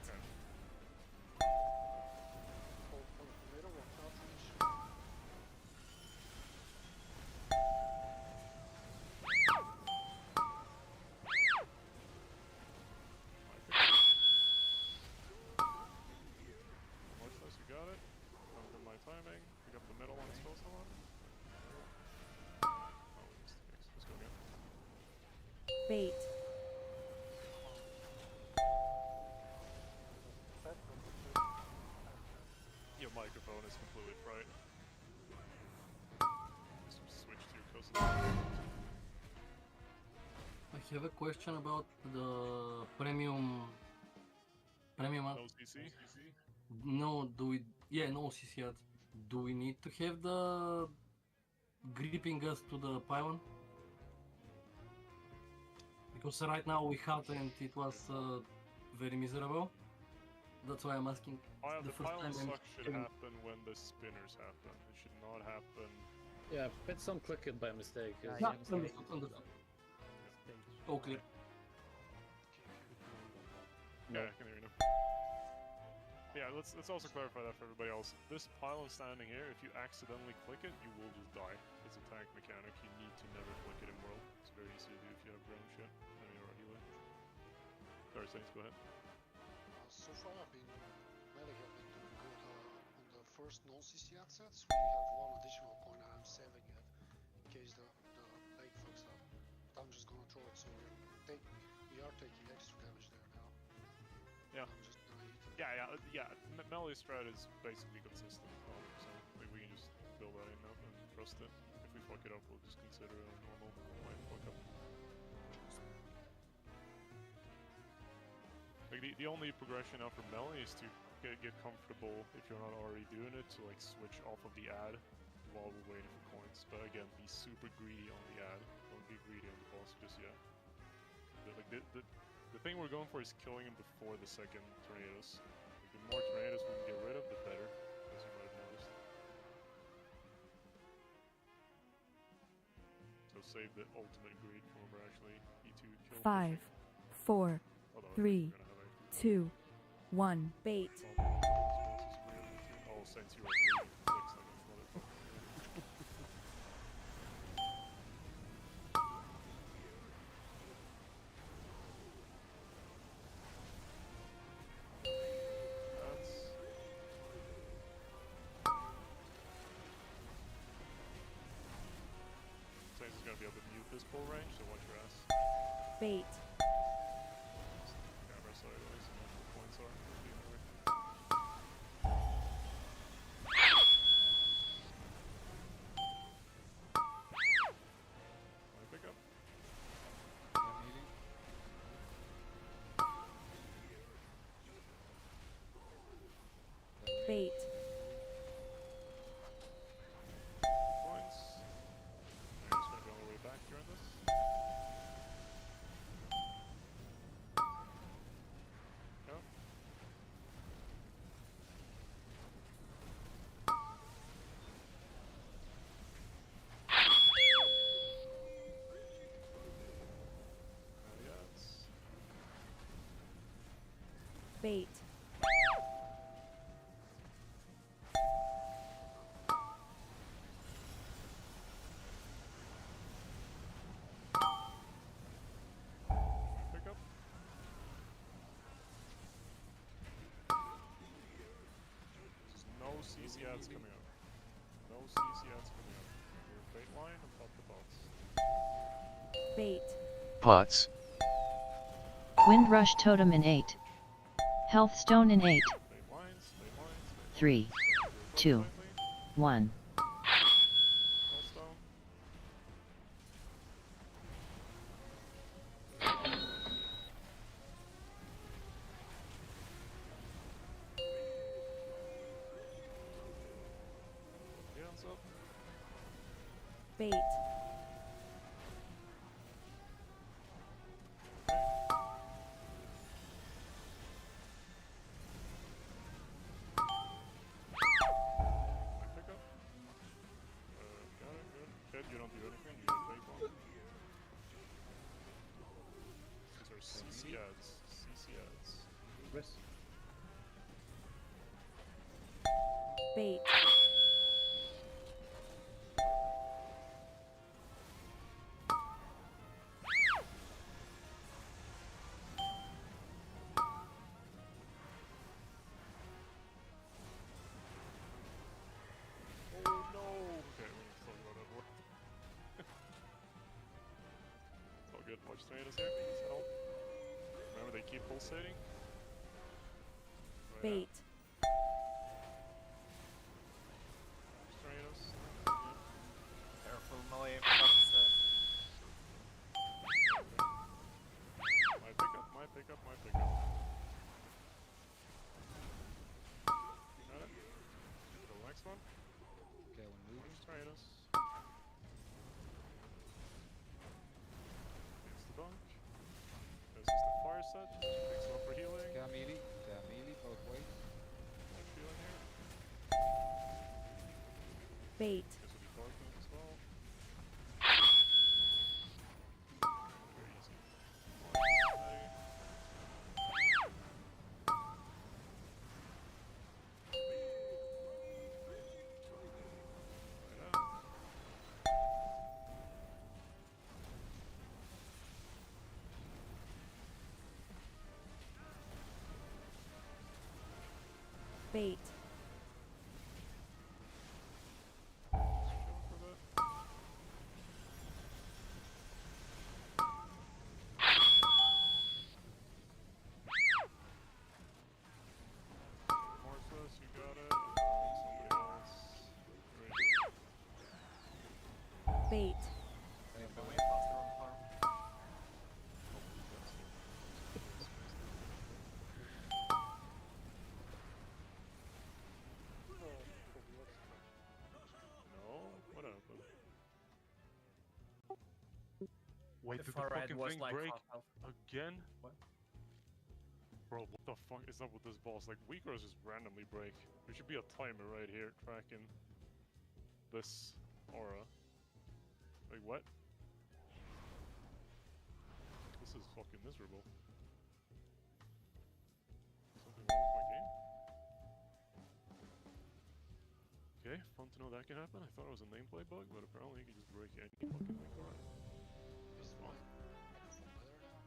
Speaker 11: Bait.
Speaker 1: Your microphone is completely fried. Just switch to your cousin.
Speaker 19: I have a question about the premium. Premium.
Speaker 1: No CC?
Speaker 19: No, do we? Yeah, no CC yet. Do we need to have the gripping us to the pylon? Because right now we had and it was very miserable. That's why I'm asking.
Speaker 1: The
Speaker 19: first
Speaker 1: pylon
Speaker 19: time I'm
Speaker 1: suck should
Speaker 19: having-
Speaker 1: happen when the spinners happen. It should not happen.
Speaker 3: Yeah, but some click it by mistake.
Speaker 9: Yeah,
Speaker 19: Yeah,
Speaker 9: yeah,
Speaker 19: understood, understood. Oh, clear.
Speaker 1: Yeah, I can hear you now. Yeah, let's also clarify that for everybody else. This pylon standing here, if you accidentally click it, you will just die. It's a tank mechanic. You need to never click it in world. It's very easy to do if you have ground shit. I mean, you're a healer. Sorry, Saints, go ahead.
Speaker 4: So far, melee have been doing good. On the first non-CC assets, we have one additional coin and I'm saving it in case the leg fucks up. But I'm just gonna throw it, so we are taking extra damage there now.
Speaker 1: Yeah.
Speaker 4: I'm just gonna eat it.
Speaker 1: Yeah. Melee strat is basically consistent, 100%. Like, we can just build that in now and trust it. If we fuck it up, we'll just consider it a normal fuck up. Like, the only progression now for melee is to get comfortable, if you're not already doing it, to like switch off of the ad while we're waiting for coins. But again, be super greedy on the ad. Don't be greedy on the boss just yet. The thing we're going for is killing him before the second tornadoes. Like, the more tornadoes we can get rid of, the better, as you might have noticed. So save the ultimate greed for when we're actually E2 kill.
Speaker 11: 5, 4, 3, 2, 1. Bait.
Speaker 1: Oh, since you were bleeding 6 seconds, motherfucker. Saints is gonna be able to mute this full range, so watch your ass.
Speaker 11: Bait.
Speaker 1: Camera side, at least, and the points are. Wanna pick up?
Speaker 11: Bait.
Speaker 1: Points. I'm just gonna be on the way back during this. Go. Yes.
Speaker 11: Bait.
Speaker 1: Pick up. There's no CC ads coming up. No CC ads coming up. We're bait line and pop the bots.
Speaker 11: Bait.
Speaker 13: Pots.
Speaker 14: Wind Rush Totem in 8. Health Stone in 8.
Speaker 1: Bait lines,
Speaker 14: 3, 2, 1.
Speaker 1: stone. Hands up.
Speaker 11: Bait.
Speaker 1: Pick up. Got it, good. Good, you don't do anything, you just bait one. These are CC ads. CC ads.
Speaker 11: Bait.
Speaker 1: good. Watch tornadoes here. Please help. Remember, they keep pulsating. Right
Speaker 11: Bait.
Speaker 1: Watch tornadoes.
Speaker 8: Careful, Noe.
Speaker 1: My pickup, my pickup, my pickup. Got it. Go to the next one.
Speaker 16: Okay, when moving.
Speaker 1: Watch tornadoes. Here's the bunk. This is the fire set. Picks up for healing.
Speaker 16: Okay, melee, both ways.
Speaker 1: Watch healing here.
Speaker 11: Bait.
Speaker 1: This will be darkness as well. Very easy. Ready. Right out.
Speaker 11: Bait.
Speaker 1: Chill for a bit. Morpheus, you got it. Somebody else. Great.
Speaker 11: Bait.
Speaker 1: No? What happened? Wait,
Speaker 8: The
Speaker 1: did the
Speaker 8: far
Speaker 1: fucking
Speaker 8: end was
Speaker 1: thing
Speaker 8: like
Speaker 1: break
Speaker 8: half health.
Speaker 1: again?
Speaker 8: What?
Speaker 1: Bro, what the fuck is up with this boss? Like, weakers just randomly break. There should be a timer right here tracking this aura. Like, what? This is fucking miserable. Something wrong with my game? Okay, fun to know that can happen. I thought it was a nameplay bug, but apparently you can just break any fucking thing. Alright.
Speaker 4: Is my microphone better now?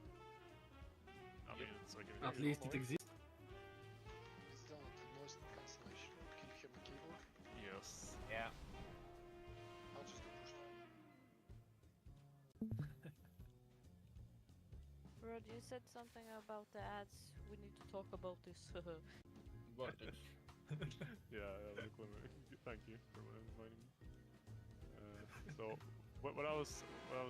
Speaker 1: I mean, it's like
Speaker 19: At least it exists.
Speaker 4: Is that the noise cancellation? Can you hear my keyboard?
Speaker 1: Yes.
Speaker 8: Yeah.
Speaker 4: I'll just do push down.
Speaker 20: Rod, you said something about the ads. We need to talk about this.
Speaker 5: Vortex.
Speaker 1: Yeah, thank you for reminding me. So, what I was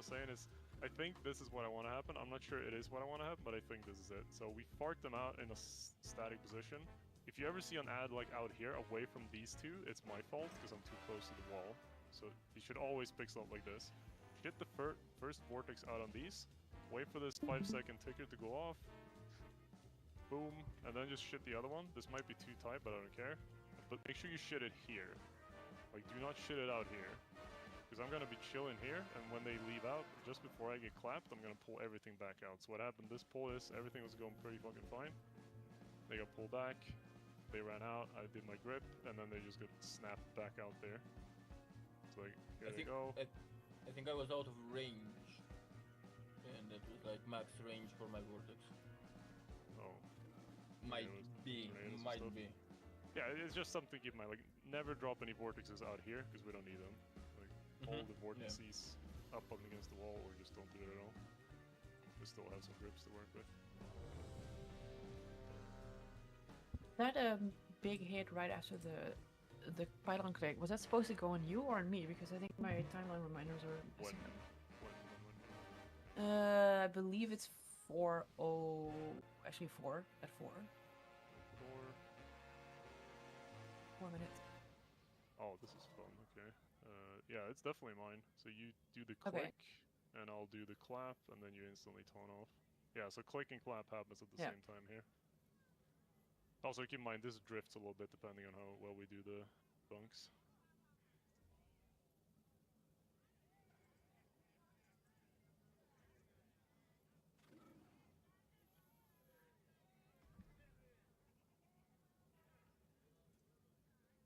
Speaker 1: saying is, I think this is what I want to happen. I'm not sure it is what I want to happen, but I think this is it. So we fart them out in a static position. If you ever see an ad like out here, away from these two, it's my fault because I'm too close to the wall. So you should always pixel up like this. Get the first vortex out on these. Wait for this 5-second ticker to go off. Boom, and then just shit the other one. This might be too tight, but I don't care. But make sure you shit it here. Like, do not shit it out here. Because I'm gonna be chilling here, and when they leave out, just before I get clapped, I'm gonna pull everything back out. So what happened this pull is, everything was going pretty fucking fine. They got pulled back, they ran out, I did my grip, and then they just got snapped back out there. So like, here they go.
Speaker 5: I think I was out of range. And that was like max range for my vortex.
Speaker 1: Oh.
Speaker 5: Might be.
Speaker 1: Yeah, it's just something to keep in mind. Like, never drop any vortexes out here, because we don't need them. Like, all the vortices up against the wall, or just don't do it at all. We still have some grips to work with.
Speaker 17: That big hit right after the pylon click, was that supposed to go on you or on me? Because I think my timeline reminders are messing up. I believe it's 4:0. Actually, 4 at 4. 4 minutes.
Speaker 1: Oh, this is fun. Okay. Yeah, it's definitely mine. So you do the
Speaker 17: Okay.
Speaker 1: click, and I'll do the clap, and then you instantly tone off. Yeah, so click and clap happens at the
Speaker 17: Yeah.
Speaker 1: same time here. Also, keep in mind this drifts a little bit depending on how well we do the bunks.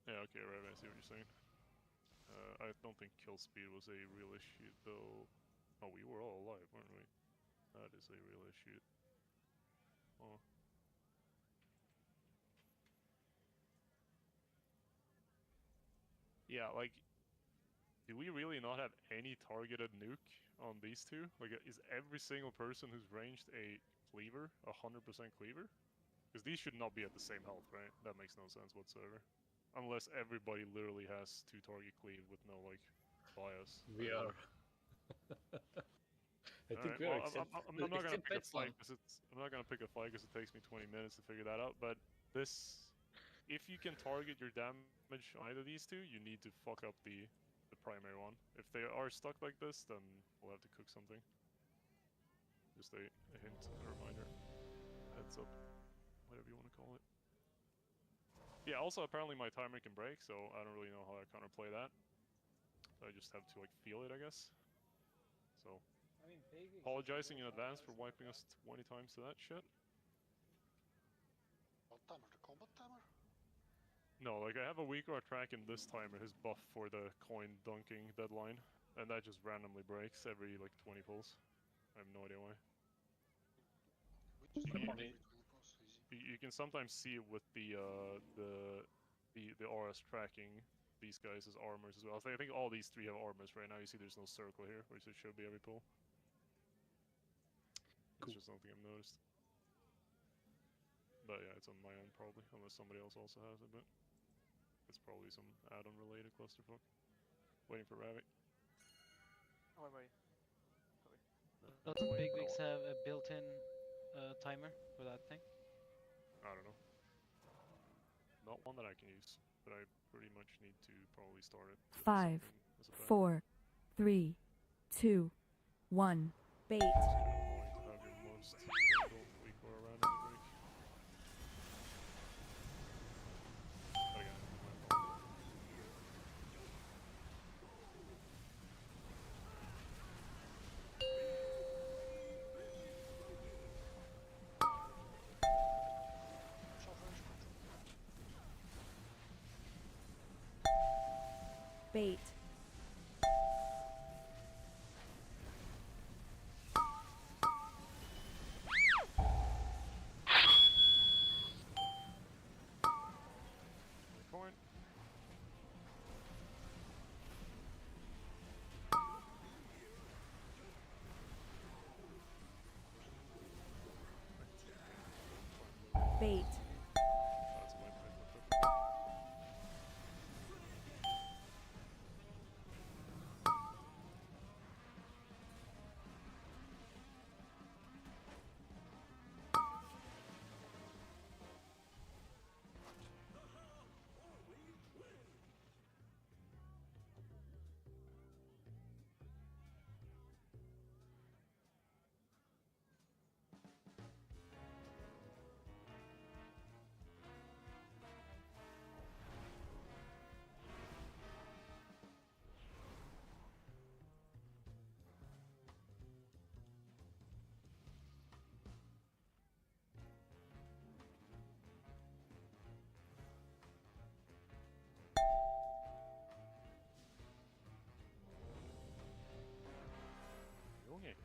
Speaker 1: Yeah, okay, right, I see what you're saying. I don't think kill speed was a real issue, though. Oh, we were all alive, weren't we? That is a real issue. Oh. Yeah, like, do we really not have any targeted nuke on these two? Like, is every single person who's ranged a cleaver 100% cleaver? Because these should not be at the same health, right? That makes no sense whatsoever. Unless everybody literally has 2 target cleave with no, like, bias.
Speaker 15: We are. I think we are.
Speaker 1: I'm not gonna pick a fight because it takes me 20 minutes to figure that out. But this, if you can target your damage on either of these two, you need to fuck up the primary one. If they are stuck like this, then we'll have to cook something. Just a hint, a reminder, heads up, whatever you want to call it. Yeah. Also, apparently my timer can break, so I don't really know how I counterplay that. So I just have to like feel it, I guess. So. Apologizing in advance for wiping us 20 times to that shit.
Speaker 4: What timer? The combat timer?
Speaker 1: No, like I have a weaker track in this timer, his buff for the coin dunking deadline, and that just randomly breaks every like 20 pulls. I have no idea why. You can sometimes see it with the RS tracking these guys as armors as well. I think all these 3 have armors right now. You see there's no circle here, which there should be every pull. It's just something I've noticed. But yeah, it's on my end probably, unless somebody else also has it, but it's probably some add-on related clusterfuck. Waiting for Ravic.
Speaker 21: Oh, wait. Doesn't Big Wigs have a built-in timer for that thing?
Speaker 1: I don't know. Not one that I can use, but I pretty much need to probably start it.
Speaker 11: 5, 4, 3, 2, 1. Bait. Bait.
Speaker 1: Coin.
Speaker 11: Bait.
Speaker 1: Junge.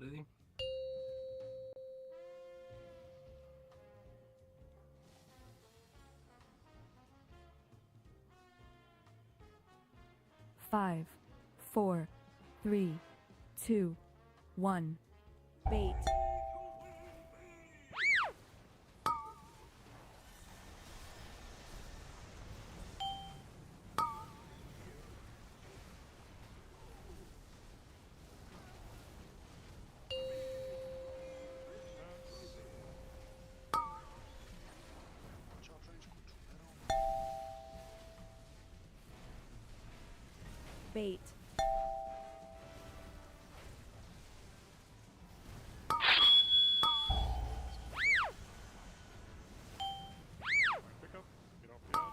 Speaker 19: Ready?
Speaker 11: Five, 4, 3, 2, 1. Bait. Bait.
Speaker 1: Pick up. Get off the ad.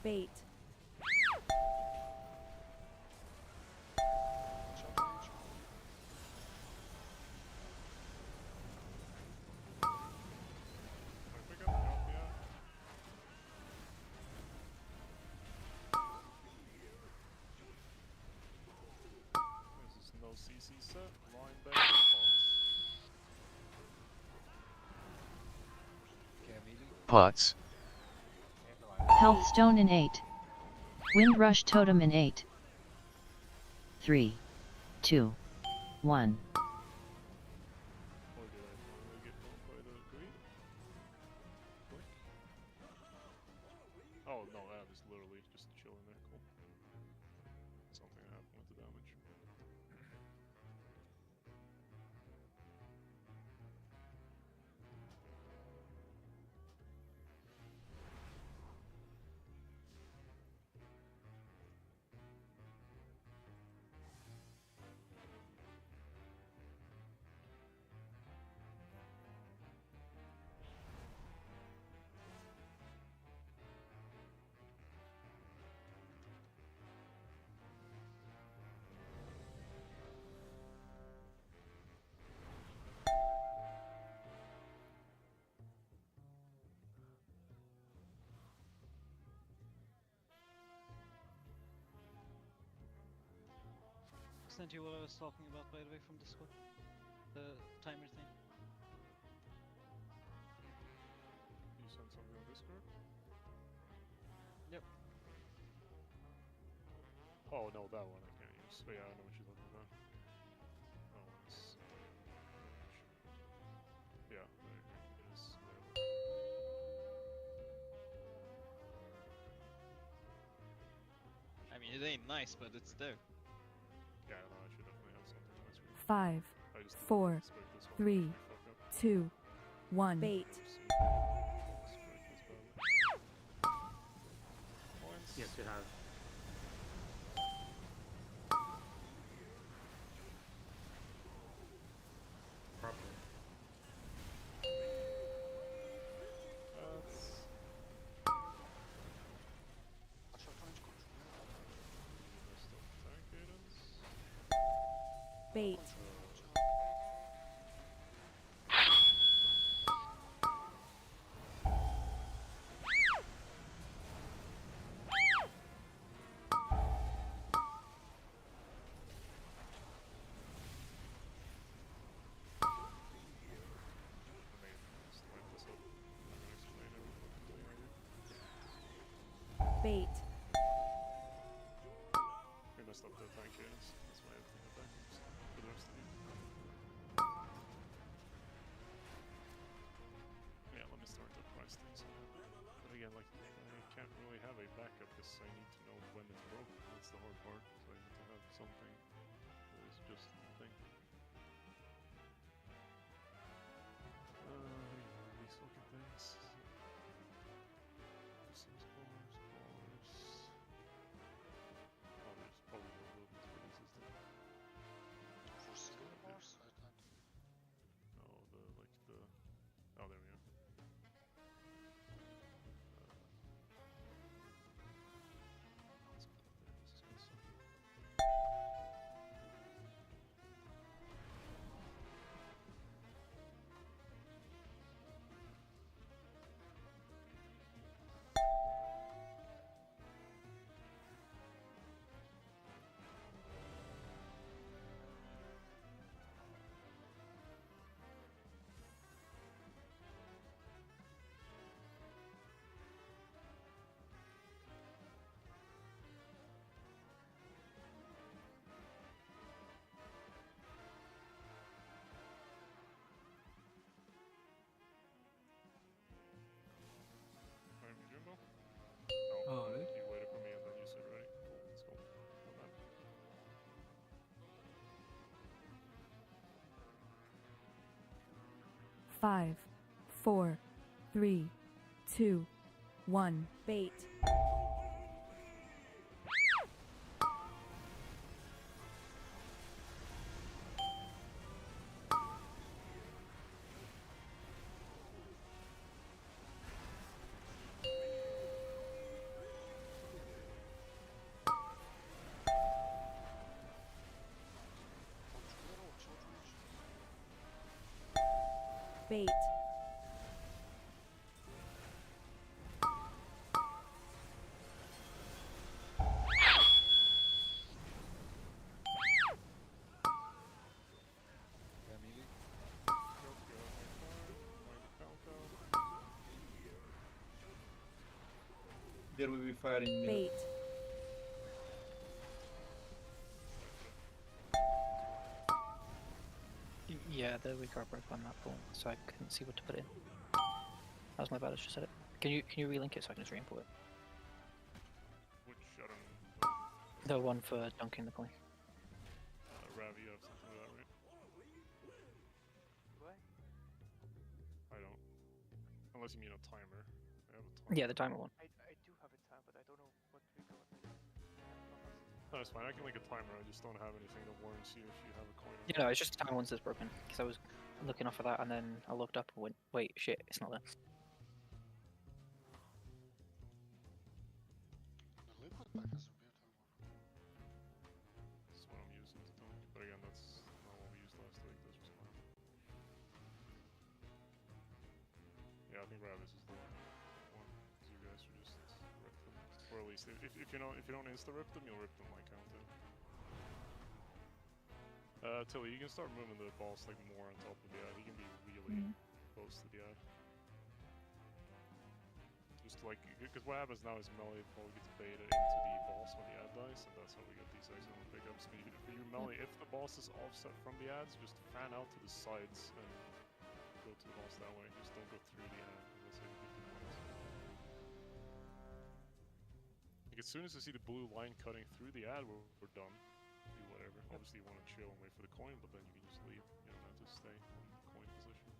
Speaker 11: Bait.
Speaker 1: I pick up? Yeah. This is no CC set. Line back and
Speaker 13: Pots.
Speaker 14: Health Stone in 8. Windrush Totem in 8. 3, 2, 1.
Speaker 1: Or did I finally get bumped by the greed? Click. Oh no, that is literally just chilling there. Cool. Something happened with the damage.
Speaker 21: Sent you what I was talking about, by the way, from Discord. The timer thing.
Speaker 1: You sent something on Discord?
Speaker 21: Yep.
Speaker 1: Oh no, that one I can't use. Oh yeah, I know what you're talking about. That one's... Yeah, I agree. It is available.
Speaker 21: I mean, it ain't nice, but it's there.
Speaker 1: Yeah, no, I should definitely have something on my screen.
Speaker 11: 5,
Speaker 1: I just didn't
Speaker 11: 4,
Speaker 1: expect this one to
Speaker 11: 3,
Speaker 1: actually fuck up.
Speaker 11: 2, 1. Bait.
Speaker 2: Yes, you have. Probably.
Speaker 11: Bait. Bait.
Speaker 1: We messed up the tank cadence. That's why I have to get backups for the rest of you. Yeah, let me start to price things out. But again, like, I can't really have a backup because I need to know when it's broken. That's the hard part. So I need to have something that is just the thing. These fucking things. Resistance bars, bars. Oh, there's probably no movement for resistance.
Speaker 4: For single bars? I thought.
Speaker 1: No, oh, there we go. Let's put it there. This is gonna suck. Alright, Jimbo?
Speaker 19: Oh, really?
Speaker 1: You waited for me and then you said ready. Cool, let's go. My bad.
Speaker 11: 5, 4, 3, 2, 1. Bait. Bait.
Speaker 16: Yeah, melee.
Speaker 10: There will be fire in middle.
Speaker 11: Bait.
Speaker 6: Yeah, the weaker broke on that point, so I couldn't see what to put in. That was my bad. I just said it. Can you relink it so I can just re-input it?
Speaker 1: Which, I don't know.
Speaker 6: The one for dunking the coin.
Speaker 1: Rav, you have something like that, right?
Speaker 21: Do I?
Speaker 1: I don't. Unless you mean a timer. I have a timer.
Speaker 6: Yeah, the timer one.
Speaker 21: I do have a time, but I don't know what we got.
Speaker 1: No, it's fine. I can link a timer. I just don't have anything that warrants you if you have a coin. or
Speaker 6: Yeah, no, it's just the timer ones that's broken. Because I was looking off of that and then I looked up and went, wait, shit, it's not there.
Speaker 4: The liquid pack has a weird one.
Speaker 1: That's what I'm using to dunk. But again, that's not what we used last week. That's just mine. Yeah, I think Ravis is the one. You guys should just rip them. Or at least, if you don't insta rip them, you'll rip them like counter. Tilly, you can start moving the boss like more on top of the ad. He can be really close to the ad. Just like, because what happens now is melee probably gets baited into the boss when the ad dies, and that's how we get these excellent pickups. For you melee, if the boss is offset from the ads, just fan out to the sides and go to the boss that way. Just don't go through the ad. That's how you get the points. Like as soon as I see the blue line cutting through the ad, we're done. Do whatever. Obviously, you want to chill and wait for the coin, but then you can just leave. You don't have to stay in coin position.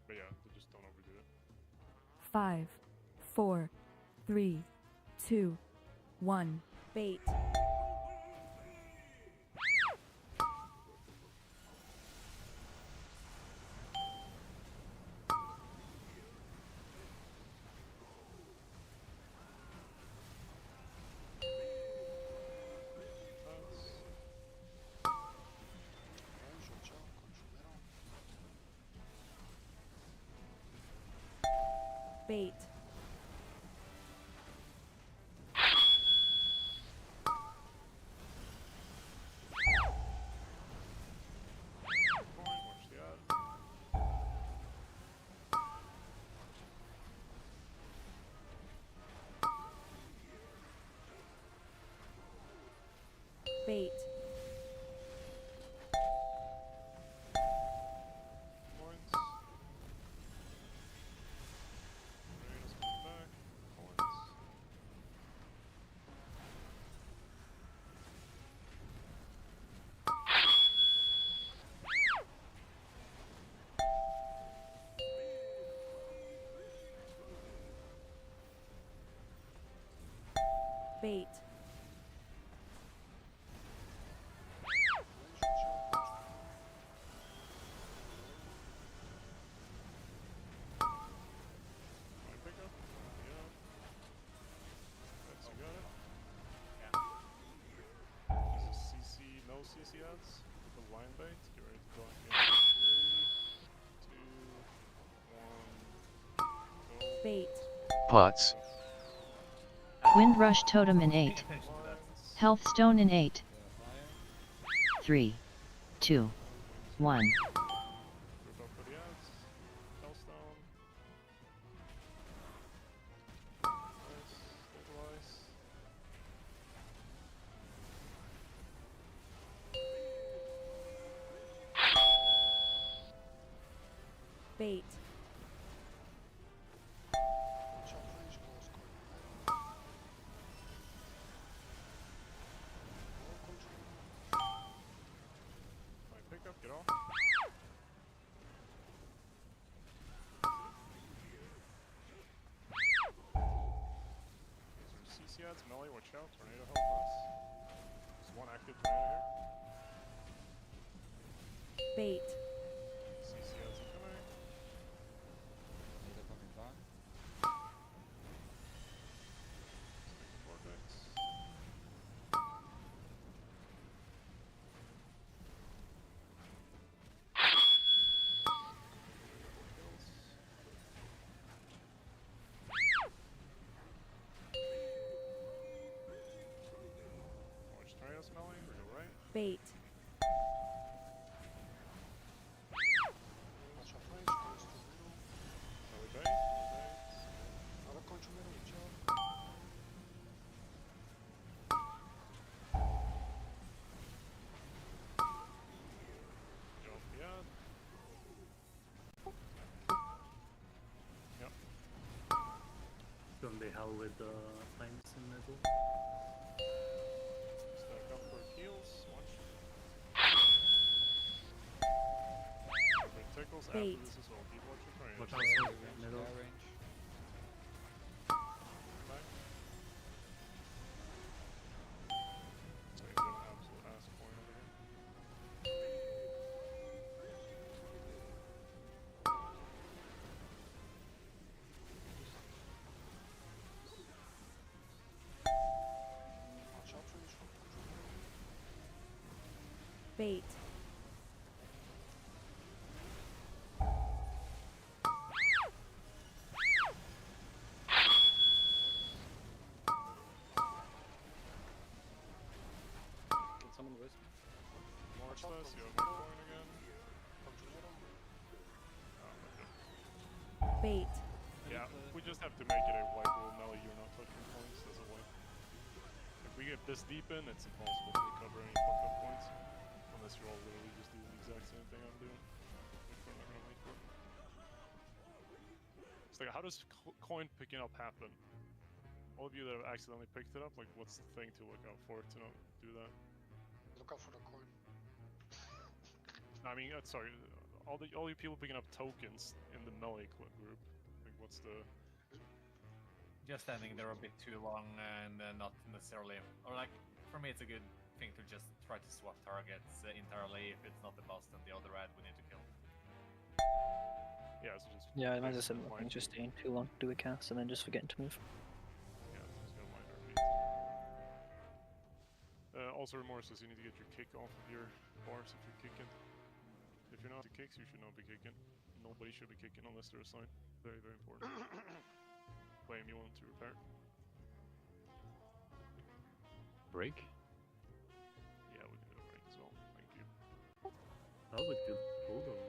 Speaker 1: But yeah, just don't overdo it.
Speaker 11: 5, 4, 3, 2, 1. Bait. Bait.
Speaker 1: Watch the ad.
Speaker 11: Bait.
Speaker 1: Coins. Arena's coming back. Coins.
Speaker 11: Bait.
Speaker 1: My pickup? Yeah. That's you got it. This is CC, no CC ads. The line bait. Get ready to dunk in 3, 2, 1, go.
Speaker 11: Bait.
Speaker 13: Pots.
Speaker 14: Windrush Totem in 8. Health Stone in 8. 3, 2, 1.
Speaker 1: Rip up for the ads. Hellstone. Nice. Stabilize.
Speaker 11: Bait.
Speaker 1: My pickup, get off. These are CC ads, melee, watch out, tornado help us. There's one active tornado here.
Speaker 11: Bait.
Speaker 1: CC ads incoming.
Speaker 16: Tornado coming back.
Speaker 1: Vortex.
Speaker 2: with the flames in the middle.
Speaker 1: Stack up for heals. One shot. Remember, tickles after
Speaker 11: Bait.
Speaker 1: this as well. Keep watching for range.
Speaker 2: Watch out for middle.
Speaker 16: Range.
Speaker 1: Back. So you got an absolute ass point over here.
Speaker 4: Watch out for each one.
Speaker 11: Bait.
Speaker 3: Can someone wisp?
Speaker 1: March
Speaker 4: out
Speaker 1: this.
Speaker 4: for
Speaker 1: You have
Speaker 4: middle.
Speaker 1: one point again.
Speaker 4: From the middle.
Speaker 1: Oh, okay.
Speaker 11: Bait.
Speaker 1: Yeah, we just have to make it a white rule melee. You're not touching points. That's a white. If we get this deep in, it's impossible to recover any fucked up points. Unless you're all literally just doing the exact same thing I'm doing. Which we're not gonna wait for. It's like, how does coin picking up happen? All of you that have accidentally picked it up, like, what's the thing to look out for to not do that?
Speaker 4: Look out for the coin.
Speaker 1: I mean, sorry, all you people picking up tokens in the melee group. Like, what's the?
Speaker 8: Just standing there a bit too long and not necessarily, or like, for me it's a good thing to just try to swap targets entirely. If it's not the boss, then the other ad we need to kill.
Speaker 1: Yeah, it's just.
Speaker 6: Yeah, I imagine
Speaker 1: basically
Speaker 6: similar
Speaker 1: mind
Speaker 6: thing, just
Speaker 1: reading.
Speaker 6: staying too long, do a cast, and then just forgetting to move.
Speaker 1: Yeah, it's just gonna mind our beats. Also, remorses, you need to get your kick off of your bars if you're kicking. If you're not the kicks, you should not be kicking. Nobody should be kicking unless they're assigned. Very, very important. Flame you want to repair.
Speaker 18: Break?
Speaker 1: Yeah, we can do a break as well. Thank you.
Speaker 2: That was a good pull though.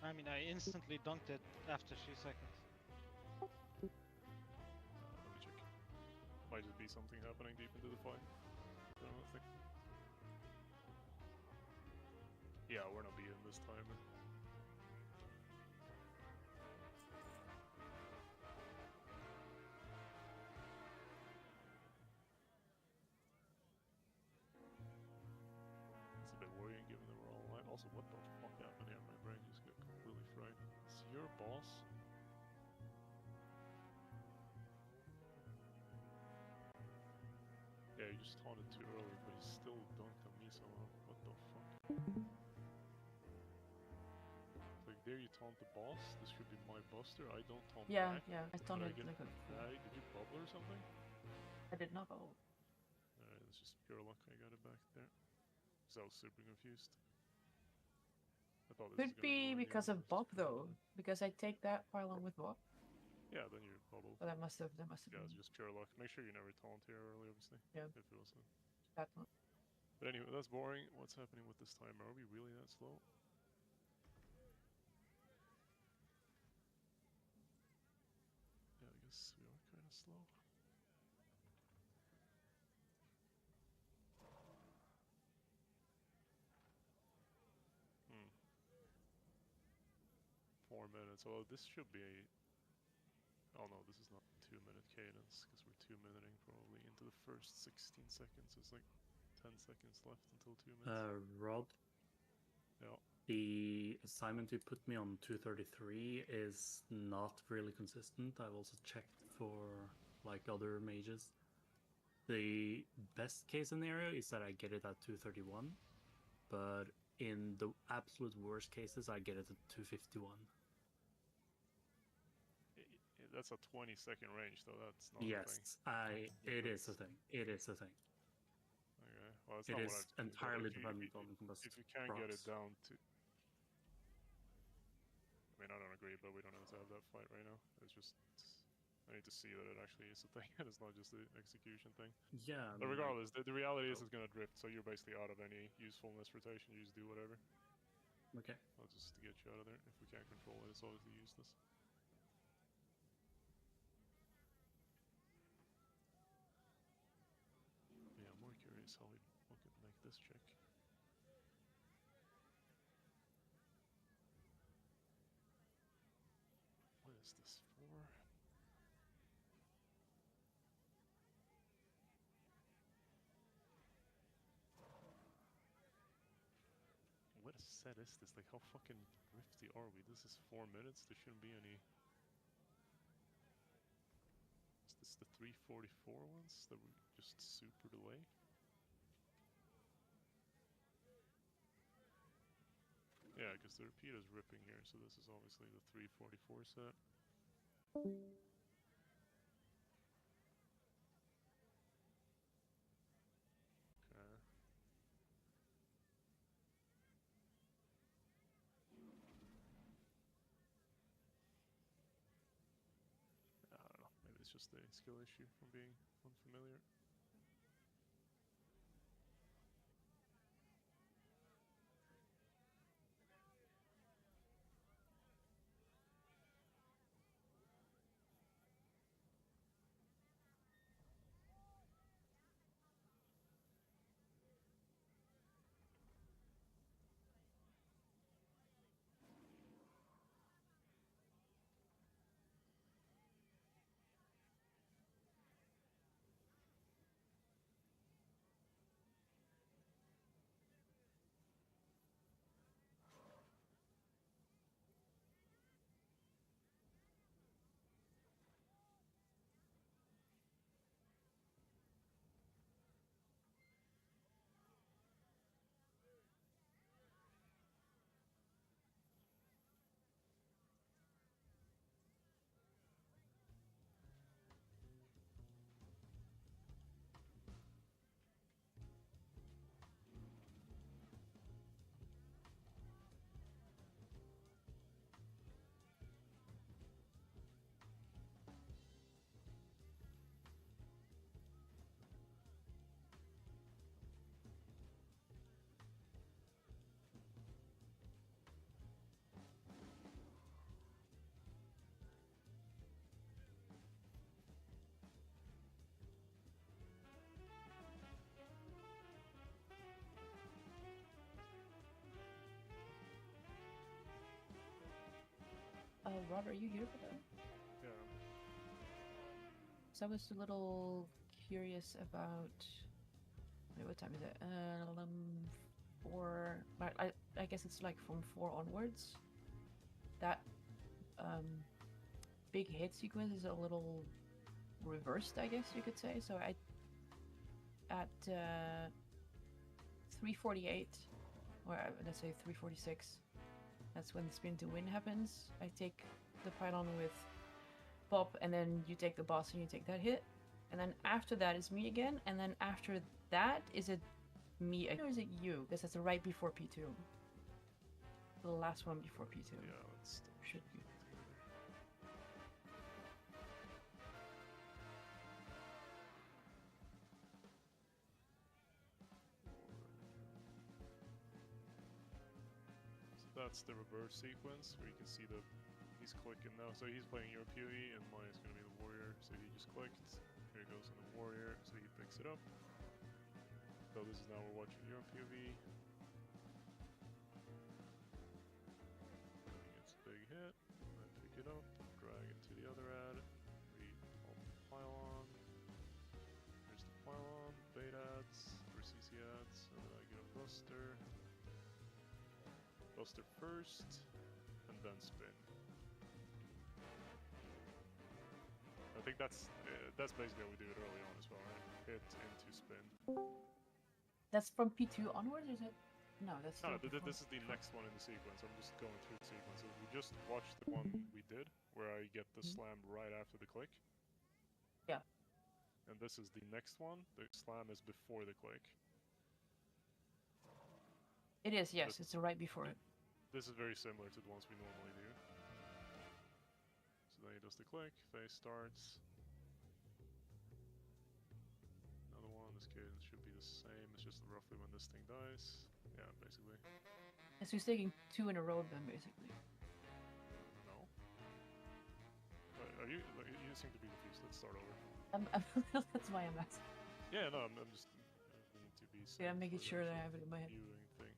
Speaker 21: I mean, I instantly dunked it after 3 seconds.
Speaker 1: Let me check. Might just be something happening deep into the fight. I don't think. Yeah, we're not beating this timer. It's a bit worrying given that we're all alive. Also, what the fuck happened here? My brain just got completely fried. Is your boss? Yeah, you just taunted too early, but he still dunked on me somehow. What the fuck? Like, there you taunt the boss? This should be my buster? I don't taunt
Speaker 17: Yeah,
Speaker 1: back?
Speaker 17: yeah, I
Speaker 1: Did
Speaker 17: taunted
Speaker 1: get
Speaker 17: like a fool.
Speaker 1: Did you bubble or something?
Speaker 17: I did not bubble.
Speaker 1: Alright, it's just pure luck I got it back there. Because I was super confused. I thought this was
Speaker 17: Could
Speaker 1: gonna
Speaker 17: be
Speaker 1: go
Speaker 17: because
Speaker 1: anywhere.
Speaker 17: of Bob though, because I take that pylon with Bob.
Speaker 1: Yeah, then you bubble.
Speaker 17: So that must have
Speaker 1: Yeah,
Speaker 17: been
Speaker 1: it's just pure luck. Make sure you never taunt here early, obviously.
Speaker 17: Yeah.
Speaker 1: If it was
Speaker 17: that one.
Speaker 1: But anyway, that's boring. What's happening with this timer? Are we really that slow? Yeah, I guess we are kind of slow. Hmm. 4 minutes. Well, this should be a... Oh no, this is not 2-minute cadence, because we're 2-minuting probably into the first 16 seconds. It's like 10 seconds left until 2 minutes.
Speaker 2: Rod?
Speaker 1: Yeah.
Speaker 2: The assignment you put me on 233 is not really consistent. I've also checked for like other mages. The best case scenario is that I get it at 231, but in the absolute worst cases, I get it at 251.
Speaker 1: That's a 20-second range, though. That's not a thing.
Speaker 2: Yes, it is a thing. It is a thing.
Speaker 1: Okay. Well, that's
Speaker 2: It
Speaker 1: not
Speaker 2: is
Speaker 1: what I've seen, but
Speaker 2: entirely
Speaker 1: if you-
Speaker 2: dependent on
Speaker 1: If you can get it
Speaker 2: procs.
Speaker 1: down to... I mean, I don't agree, but we don't have to have that fight right now. It's just... I need to see that it actually is a thing, and it's not just an execution thing.
Speaker 2: Yeah. I
Speaker 1: But
Speaker 2: mean,
Speaker 1: regardless, the reality is it's gonna drift, so you're basically out of any usefulness rotation. You just do whatever.
Speaker 2: Okay.
Speaker 1: I'll just get you out of there. If we can't control it, it's obviously useless. Yeah, I'm more curious how we fucking make this check. is this for? What a set is this? Like, how fucking rifty are we? This is 4 minutes. There shouldn't be any. Is this the 344 ones that we just super delay? Yeah, because the repeat is ripping here, so this is obviously the 344 set. Okay. I don't know. Maybe it's just a skill issue from being unfamiliar.
Speaker 17: Rod, are you here for that?
Speaker 1: Yeah.
Speaker 17: So I was a little curious about. Wait, what time is it? 4. I guess it's like from 4 onwards. That big hit sequence is a little reversed, I guess you could say. So at 3:48, or let's say 3:46. That's when the spin to win happens. I take the pylon with Pop, and then you take the boss and you take that hit. And then after that is me again, and then after that is it me again, or is it you? Because that's right before P2. The last one before P2.
Speaker 1: Yeah, let's
Speaker 17: should be.
Speaker 1: That's the reverse sequence where you can see that he's clicking now. So he's playing your POV and mine is going to be the warrior. So he just clicked. Here goes on the warrior. So he picks it up. So this is now we're watching your POV. He gets a big hit. And then pick it up. Drag it to the other ad. Read all the pylon. There's the pylon. Bait ads. For CC ads. And then I get a buster. Buster first, and then spin. I think that's basically how we do it early on as well, right? Hit into spin.
Speaker 17: That's from P2 onwards, or is it? No, that's.
Speaker 1: No, this is the next one in the sequence. I'm just going through the sequences. We just watched the one we did, where I get the slam right after the click.
Speaker 17: Yeah.
Speaker 1: And this is the next one. The slam is before the click.
Speaker 17: It is, yes. It's right before it.
Speaker 1: This is very similar to the ones we normally do. So then he does the click, phase starts. Another one, this cadence should be the same, it's just roughly when this thing dies. Yeah, basically.
Speaker 17: So he's taking 2 in a row then, basically.
Speaker 1: No. You seem to be confused, let's start over.
Speaker 17: That's why I'm asking.
Speaker 1: Yeah, no, I'm just need to be
Speaker 17: Yeah, I'm making sure that I have it in my head.
Speaker 1: viewing thing.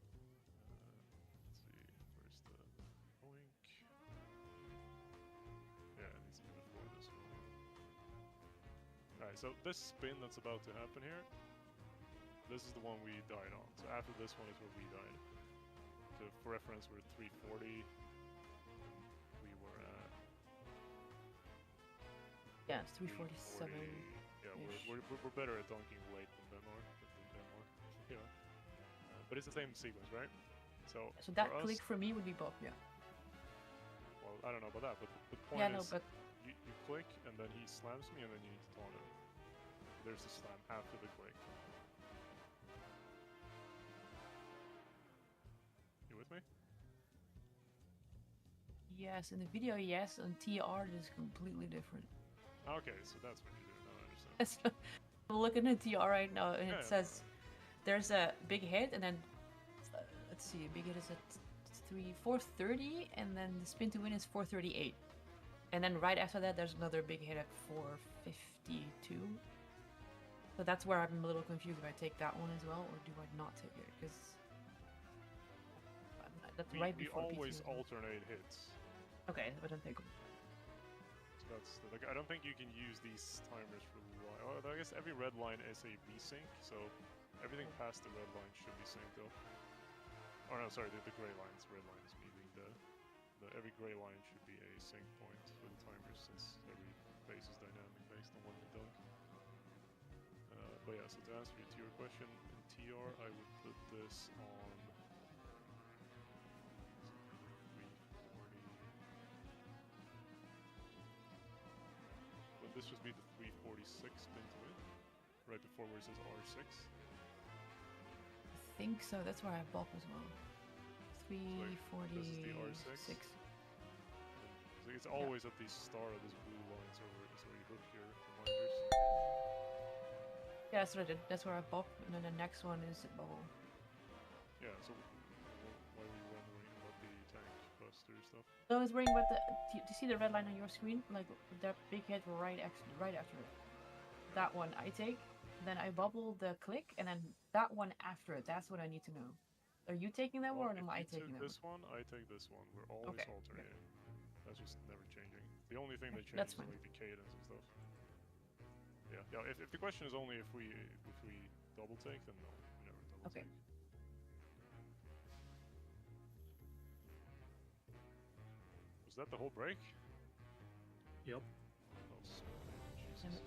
Speaker 1: Let's see, where's the oink? Yeah, Alright, so this spin that's about to happen here, this is the one we died on. So after this one is where we died. So for reference, we're 340. We were at...
Speaker 17: Yeah, it's 347.
Speaker 1: Yeah, we're better at dunking late than them are. Yeah. But it's the same sequence, right? So
Speaker 17: that
Speaker 1: for
Speaker 17: click
Speaker 1: us,
Speaker 17: for me would be Bob, yeah.
Speaker 1: well, I don't know about that, but the point
Speaker 17: Yeah, no,
Speaker 1: is,
Speaker 17: but
Speaker 1: you click, and then he slams me, and then you need to taunt him. There's the slam after the click. You with me?
Speaker 17: yes, in the video, yes. On TR, it is completely different.
Speaker 1: Okay, so that's what you do. Now I understand.
Speaker 17: I'm looking at TR right now, and
Speaker 1: Yeah,
Speaker 17: it says there's a big hit, and then let's see, a big hit is at 430, and then the spin to win is 438, and then right after that, there's another big hit at 452. So that's where I'm a little confused if I take that one as well, or do I not take it? Because that's right
Speaker 1: we
Speaker 17: before
Speaker 1: always
Speaker 17: P2.
Speaker 1: alternate hits.
Speaker 17: Okay, but then take them.
Speaker 1: So that's like I don't think you can use these timers for oh, I guess every red line is a V-sync, so everything past the red line should be synced up. Or no, sorry, the gray lines. Red line is meaning the every gray line should be a sync point for the timers, since every phase is dynamic based on when you dunk. But yeah, so to answer your question, in TR I would put this on 340. Well, this would be the 346 spin to win, right before where it says R6.
Speaker 17: I think so. That's where I have Bob as well. 346.
Speaker 1: This is the R6. So it's always at the start of this blue line, so where you hook your reminders.
Speaker 17: Yeah, that's what I did. That's where I have Bob, and then the next one is Bubble.
Speaker 1: Yeah, so why were you wondering about the tank buster stuff?
Speaker 17: So I was worrying about do you see the red line on your screen? Like that big hit right after it. That one I take, then I bubble the click, and then that one after it. That's what I need to know. Are you taking that one, or am I taking that
Speaker 1: this one? I take this one. We're always
Speaker 17: Okay.
Speaker 1: alternating. That's just never changing. The only thing that
Speaker 17: That's
Speaker 1: changes is
Speaker 17: fine.
Speaker 1: like the cadence and stuff. Yeah. If the question is only if we double take, then no, we never double
Speaker 17: Okay.
Speaker 1: take. Was that the whole break?
Speaker 2: Yep.
Speaker 1: Oh, Jesus.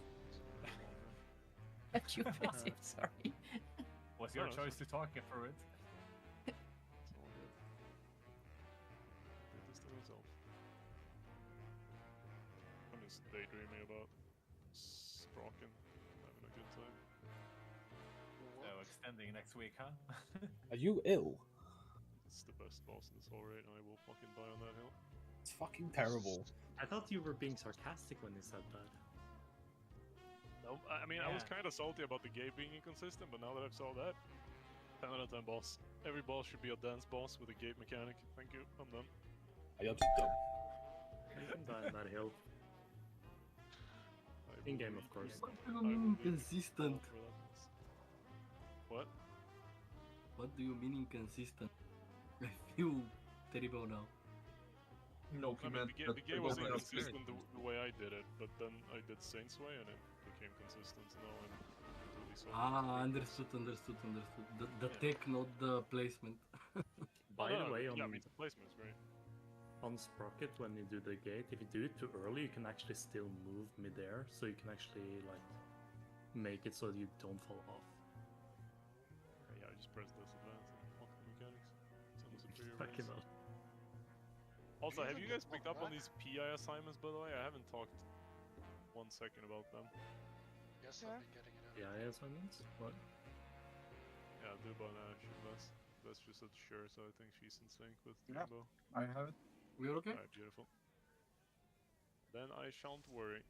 Speaker 17: Got you busy, I'm sorry.
Speaker 8: Was your choice to talk through it?
Speaker 1: It's all good. Did this to myself. I'm just daydreaming about Sprocken, having a good time.
Speaker 8: So extending next week, huh?
Speaker 15: Are you ill?
Speaker 1: It's the best boss in this whole raid, and I will fucking die on that hill.
Speaker 15: It's fucking terrible.
Speaker 2: I thought you were being sarcastic when you said that.
Speaker 1: No, I mean, I was kind of salty about the gate being inconsistent, but now that I've saw that, 10 out of 10 boss. Every boss should be a dance boss with a gate mechanic. Thank you, I'm done.
Speaker 15: Are you up to dumb?
Speaker 2: You can die on that hill. In game, of course.
Speaker 19: What do you mean inconsistent?
Speaker 1: What?
Speaker 19: What do you mean inconsistent? I feel terrible now.
Speaker 10: No,
Speaker 1: I mean, the gate was inconsistent the way I did it, but then I did Saint's Way and it became consistent. Now I'm completely sold.
Speaker 19: Understood. The tech, not the placement.
Speaker 2: By the way,
Speaker 1: yeah, I mean, the placement is great.
Speaker 2: on Sprocket, when you do the gate, if you do it too early, you can actually still move mid-air, so you can actually like make it so that you don't fall off.
Speaker 1: Yeah, I just pressed this advance and fuck the mechanics. It's on the superior
Speaker 2: Fucking
Speaker 1: race.
Speaker 2: hell.
Speaker 1: Also, have you guys picked up on these PI assignments, by the way? I haven't talked 1 second about them.
Speaker 4: Yes, I've been getting it.
Speaker 2: Yeah, assignments? What?
Speaker 1: Yeah, Duba and Ash and That's just said sure, so I think she's in sync with
Speaker 12: Yeah.
Speaker 1: Dubo.
Speaker 12: I have it.
Speaker 19: We're okay?
Speaker 1: Alright, beautiful. Then I shan't worry.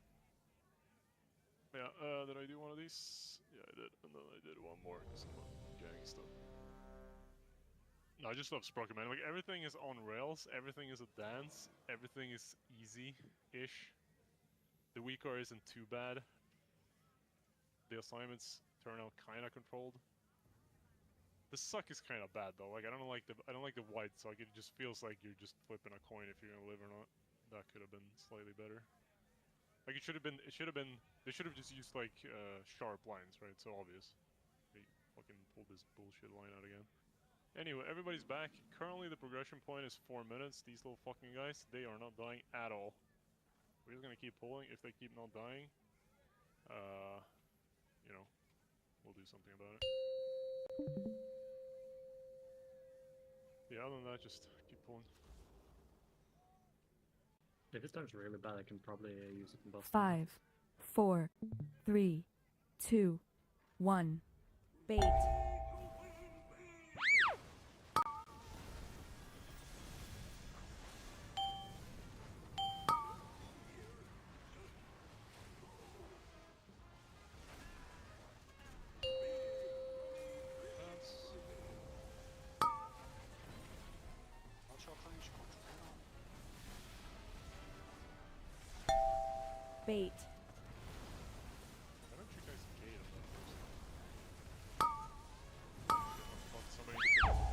Speaker 1: Yeah, did I do one of these? Yeah, I did. And then I did one more because I'm getting stuff. No, I just love Sprocket, man. Like, everything is on rails, everything is a dance, everything is easy-ish. The weaker isn't too bad. The assignments turn out kinda controlled. The suck is kinda bad though. Like, I don't like the white suck. It just feels like you're just flipping a coin if you're gonna live or not. That could have been slightly better. Like it should have been. They should have just used like sharp lines, right? So obvious. They fucking pulled this bullshit line out again. Anyway, everybody's back. Currently, the progression point is 4 minutes. These little fucking guys, they are not dying at all. We're just gonna keep pulling. If they keep not dying, you know, we'll do something about it. Yeah, other than that, just keep pulling.
Speaker 2: If it turns really bad, I can probably use it in Boston.
Speaker 11: 5, 4, 3, 2, 1. Bait. Bait.
Speaker 1: Why don't you guys gate on that first? Fuck, somebody get the ball.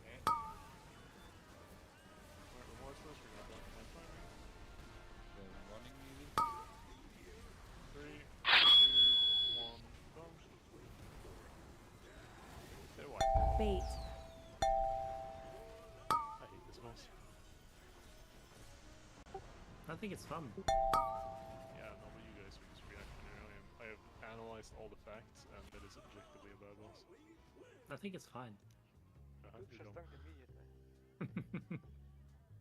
Speaker 1: Okay. Alright, we'll watch this. We're gonna block my timing.
Speaker 16: Running maybe?
Speaker 1: 3, 2, 1, go. Stay wide.
Speaker 11: Bait.
Speaker 1: I hate this boss.
Speaker 2: I think it's fun.
Speaker 1: Yeah, no, but you guys are just reactionary. I have analyzed all the facts, and it is objectively a bad boss.
Speaker 2: I think it's fine.
Speaker 1: You don't.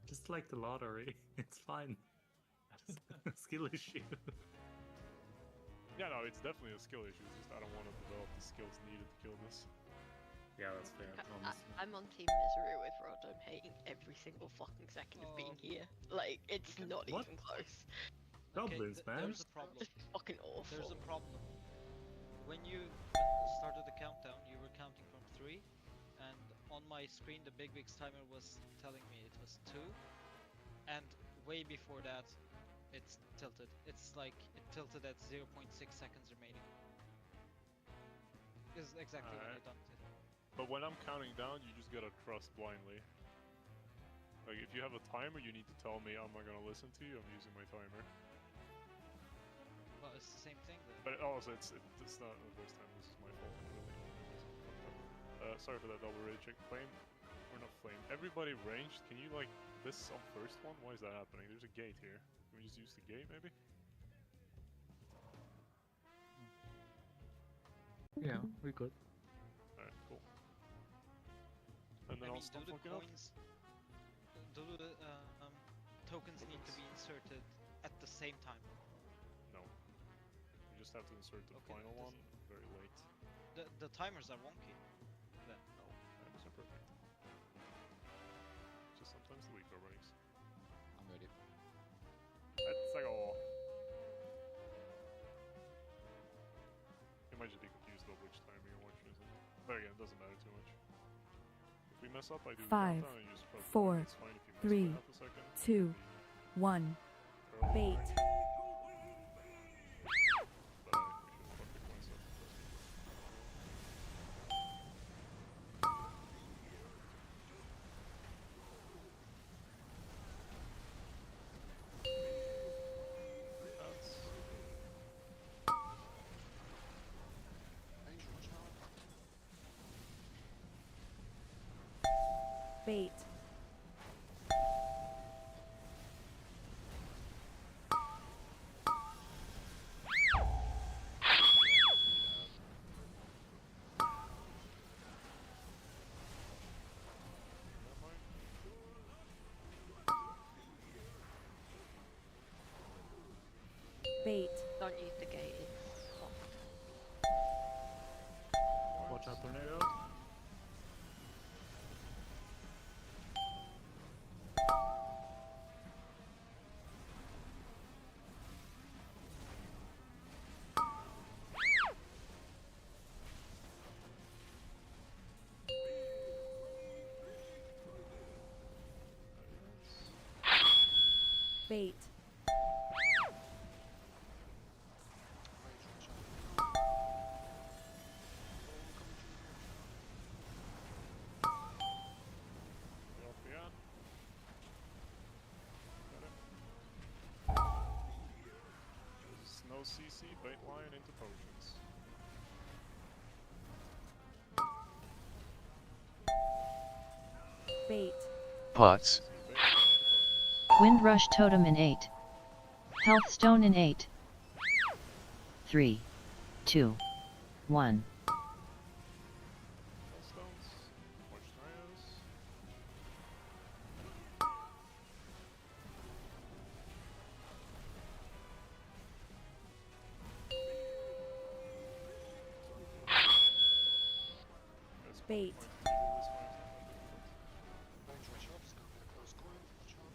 Speaker 2: Just like the lottery, it's fine. Skill issue.
Speaker 1: Yeah, no, it's definitely a skill issue. It's just I don't want to develop the skills needed to kill this.
Speaker 2: Yeah, that's fair.
Speaker 7: I'm on Team Misery with Rod. I'm hating every single fucking second of being here. Like, it's not even close.
Speaker 2: Goblins, man.
Speaker 21: There's a problem.
Speaker 7: It's fucking awful.
Speaker 21: There's a problem. When you started the countdown, you were counting from 3, and on my screen the Big Wig's timer was telling me it was 2, and way before that, it's tilted. It's like it tilted at 0.6 seconds remaining. Is exactly when I dumped it.
Speaker 1: But when I'm counting down, you just gotta trust blindly. Like, if you have a timer, you need to tell me I'm not gonna listen to you, I'm using my timer.
Speaker 21: Well, it's the same thing then.
Speaker 1: But also, it's not the first time, this is my fault. Sorry for that double rage check. Flame, or not flame. Everybody ranged, can you like, this on first one? Why is that happening? There's a gate here. Can we just use the gate, maybe?
Speaker 3: Yeah, we could.
Speaker 1: Alright, cool. And then I'll stop fucking up.
Speaker 21: Do the tokens need to be inserted at the same time?
Speaker 1: No. You just have to insert the final one very late.
Speaker 21: The timers are wonky. Then.
Speaker 1: No, timers are perfect. Just sometimes the weaker runnings.
Speaker 16: I'm ready.
Speaker 1: Let's go. You might just be confused about which timer you're watching, isn't it? But again, it doesn't matter too much. If we mess up, I do
Speaker 11: 5,
Speaker 1: countdown and you just press
Speaker 11: 4,
Speaker 1: it's fine if you mess
Speaker 11: 3,
Speaker 1: by half a second.
Speaker 11: 2, 1. Bait.
Speaker 1: But I should have fucked it myself.
Speaker 11: Bait. Bait.
Speaker 7: Don't use the gate, it's fucked.
Speaker 2: Watch out, tornado.
Speaker 11: Bait.
Speaker 1: no CC, bait line into potions.
Speaker 11: Bait.
Speaker 13: Pots.
Speaker 14: Windrush Totem in 8. Health Stone in 8. 3, 2, 1.
Speaker 1: Stones. Watch trios.
Speaker 11: Bait.
Speaker 4: Range watch out, it's gonna be a close coin. Watch out.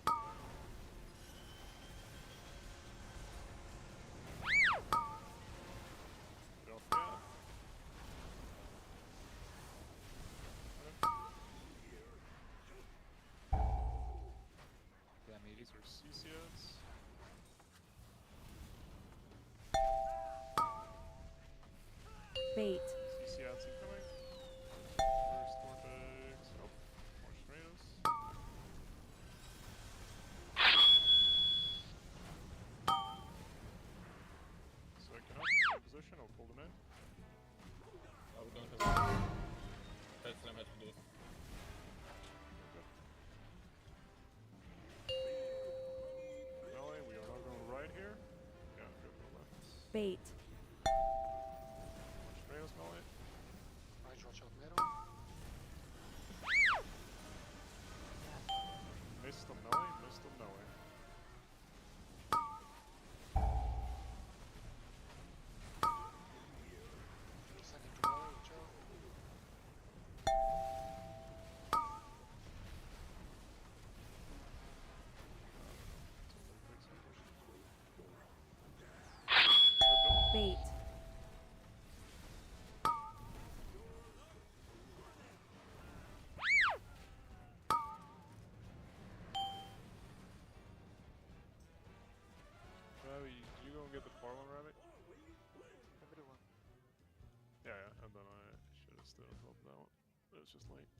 Speaker 1: Get off that.
Speaker 16: Yeah, maybe.
Speaker 1: These are CCS.
Speaker 11: Bait.
Speaker 1: CCS incoming. First vortex. Oh, more tomatoes. Second up, same position, I'll pull them in.
Speaker 5: We don't have that's them to do.
Speaker 1: Melee, we are not going right here. Yeah, go to the left.
Speaker 11: Bait.
Speaker 1: Watch tomatoes melee.
Speaker 4: Range watch out, middle.
Speaker 1: Missed the melee, missed the melee.
Speaker 4: Second to melee, watch out.
Speaker 11: Bait.
Speaker 1: Rabbit, you gonna get the far one, Rabbit? Yeah, yeah, and then I should have stood on top of that one. But it's just late.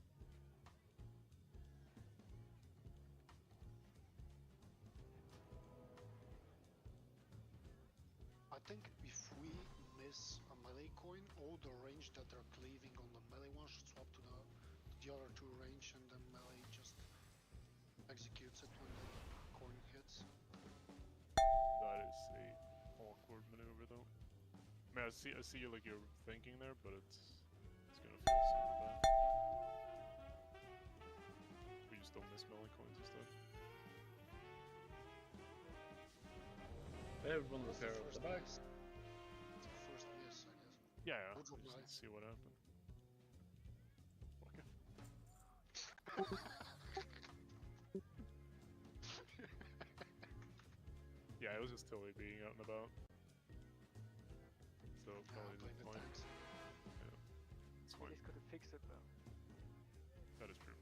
Speaker 4: I think if we miss a melee coin, all the range that they're cleaving on the melee one should swap to the other two range, and then melee just executes it when the coin hits.
Speaker 1: That is a awkward maneuver, though. I mean, I see like you're thinking there, but it's gonna feel super bad. We just don't miss melee coins instead.
Speaker 5: Everyone
Speaker 4: What's
Speaker 5: repair up the back.
Speaker 4: miss? It's the first miss, I guess.
Speaker 1: Yeah, yeah.
Speaker 4: Good job,
Speaker 1: Just
Speaker 4: guys.
Speaker 1: let's see what happened. Okay. Yeah, it was just Tilly being out and about. So probably
Speaker 4: blame
Speaker 1: the
Speaker 4: the
Speaker 1: point.
Speaker 4: tanks.
Speaker 1: Yeah, it's fine.
Speaker 12: Could have fixed it though.
Speaker 1: That is true.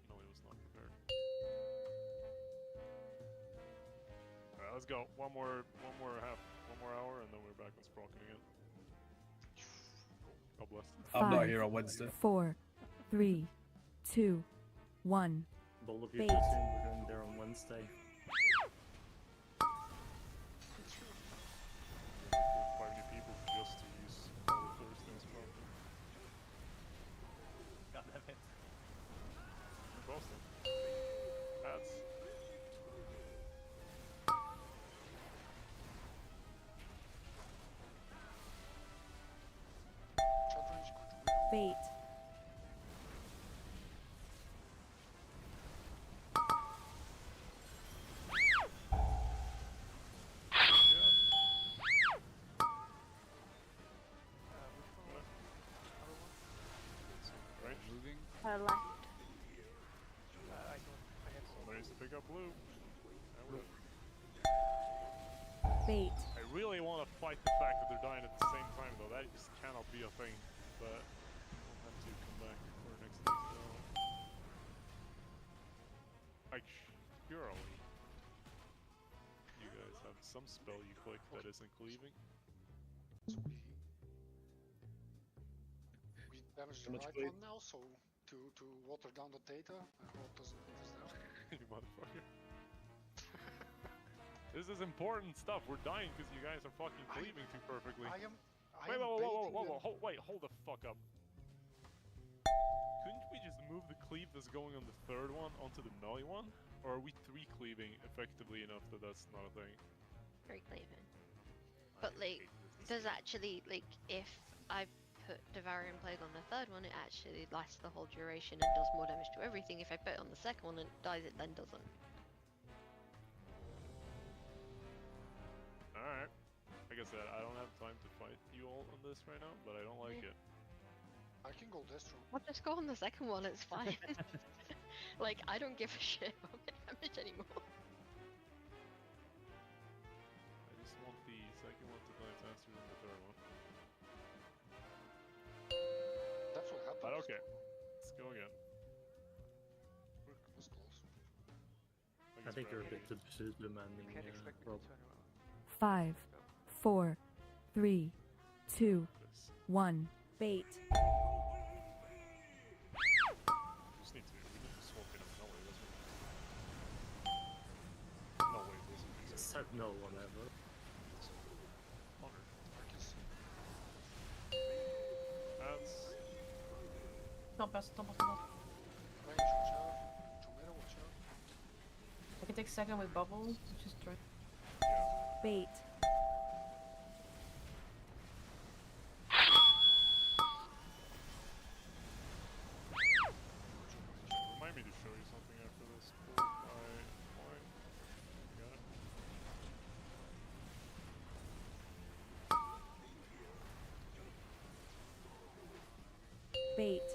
Speaker 1: Millie was not prepared. Alright, let's go. One more hour, and then we're back on Sprocken again. God bless.
Speaker 15: I'm not
Speaker 11: 5,
Speaker 15: here on Wednesday.
Speaker 11: 4, 3, 2, 1.
Speaker 2: Bold of you
Speaker 11: Bait.
Speaker 2: to assume we're going there on Wednesday.
Speaker 1: Quite a few people just to use all the Thursday on Sprocken.
Speaker 12: God damn it.
Speaker 1: Boston. That's.
Speaker 4: Shot range, good to middle.
Speaker 11: Bait.
Speaker 1: Right?
Speaker 16: Moving.
Speaker 20: Left.
Speaker 12: I don't. I have so
Speaker 1: Somebody needs to pick up blue. I will.
Speaker 11: Bait.
Speaker 1: I really want to fight the fact that they're dying at the same time, though. That just cannot be a thing. But we'll have to come back for next week, though. Like, surely you guys have some spell you click that isn't cleaving.
Speaker 4: So we damaged the
Speaker 5: much
Speaker 4: right
Speaker 5: blade.
Speaker 4: one now, so to water down the data, I hope doesn't beat us down.
Speaker 1: You motherfucker. This is important stuff. We're dying because you guys are fucking cleaving too perfectly.
Speaker 4: I am
Speaker 1: Wait, whoa, whoa, whoa,
Speaker 4: baiting
Speaker 1: whoa,
Speaker 4: them.
Speaker 1: whoa, wait, hold the fuck up. Couldn't we just move the cleave that's going on the third one onto the melee one? Or are we 3 cleaving effectively enough that that's not a thing?
Speaker 7: Very cleaving. But like, does actually like if I put Devouring Plague on the third one, it actually lasts the whole duration and does more damage to everything. If I put it on the second one and it dies, it then doesn't.
Speaker 1: Alright. Like I said, I don't have time to fight you all on this right now, but I don't like it.
Speaker 4: I can go Destro.
Speaker 7: I'll just go on the second one, it's fine. Like, I don't give a shit about my damage anymore.
Speaker 1: I just want the second one to die faster than the third one.
Speaker 4: That's what happened.
Speaker 1: But okay, let's go again.
Speaker 4: That's close.
Speaker 2: I think you're a bit too demanding.
Speaker 12: Can't expect me
Speaker 2: Rob.
Speaker 12: to turn around.
Speaker 11: 5, 4, 3, 2, 1. Bait.
Speaker 1: We need to swap in a melee, that's what. No, wait, this is
Speaker 2: Said no one ever.
Speaker 1: Honor.
Speaker 4: Marcus.
Speaker 1: That's.
Speaker 17: Don't pass, don't pass, don't pass.
Speaker 4: Range, watch out. Tomato, watch out.
Speaker 17: I can take second with bubble. Just try.
Speaker 11: Bait.
Speaker 1: Remind me to show you something after this. Pull my line. Got it.
Speaker 11: Bait.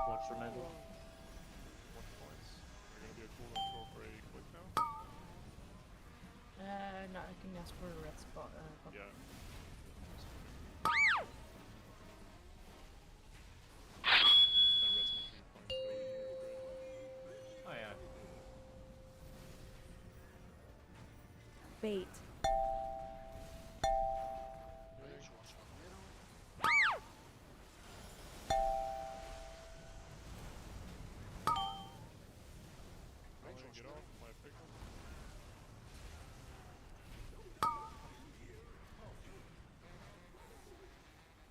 Speaker 2: Watch your medal.
Speaker 1: 1 points. Are you gonna be a cooldown throw for a click now?
Speaker 17: No, I can ask for a red spot. Bubble.
Speaker 1: Yeah.
Speaker 8: Oh yeah.
Speaker 11: Bait.
Speaker 4: Range, watch out. Tomato. Range, watch
Speaker 1: Get
Speaker 4: out.
Speaker 1: off my pickup.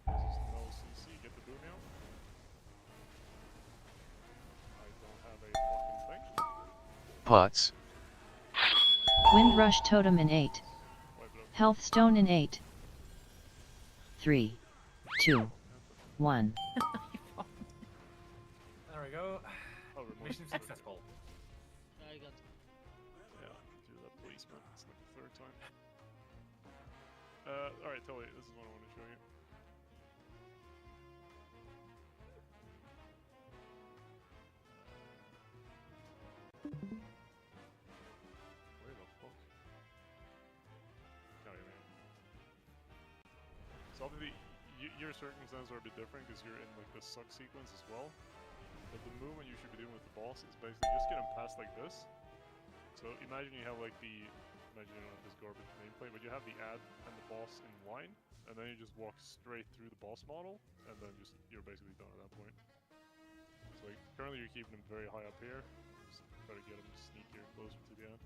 Speaker 1: This is no CC. Get the boom out. I don't have a fucking thing.
Speaker 13: Pots.
Speaker 14: Wind Rush Totem in 8. Health Stone in 8. 3, 2, 1.
Speaker 8: There we go.
Speaker 1: Oh, remote.
Speaker 8: Mission successful.
Speaker 21: I got.
Speaker 1: Yeah, do that policeman. It's like the 3rd time. Alright, Tully, this is what I want to show you. Where the fuck? Oh, yeah, man. So obviously, your circumstances are a bit different because you're in like the suck sequence as well. But the movement you should be doing with the boss is basically just get him past like this. So imagine you have like imagine you don't have this garbage nameplate, but you have the ad and the boss in line, and then you just walk straight through the boss model, and then you're basically done at that point. So like currently you're keeping him very high up here. Just try to get him sneakier, closer to the ad.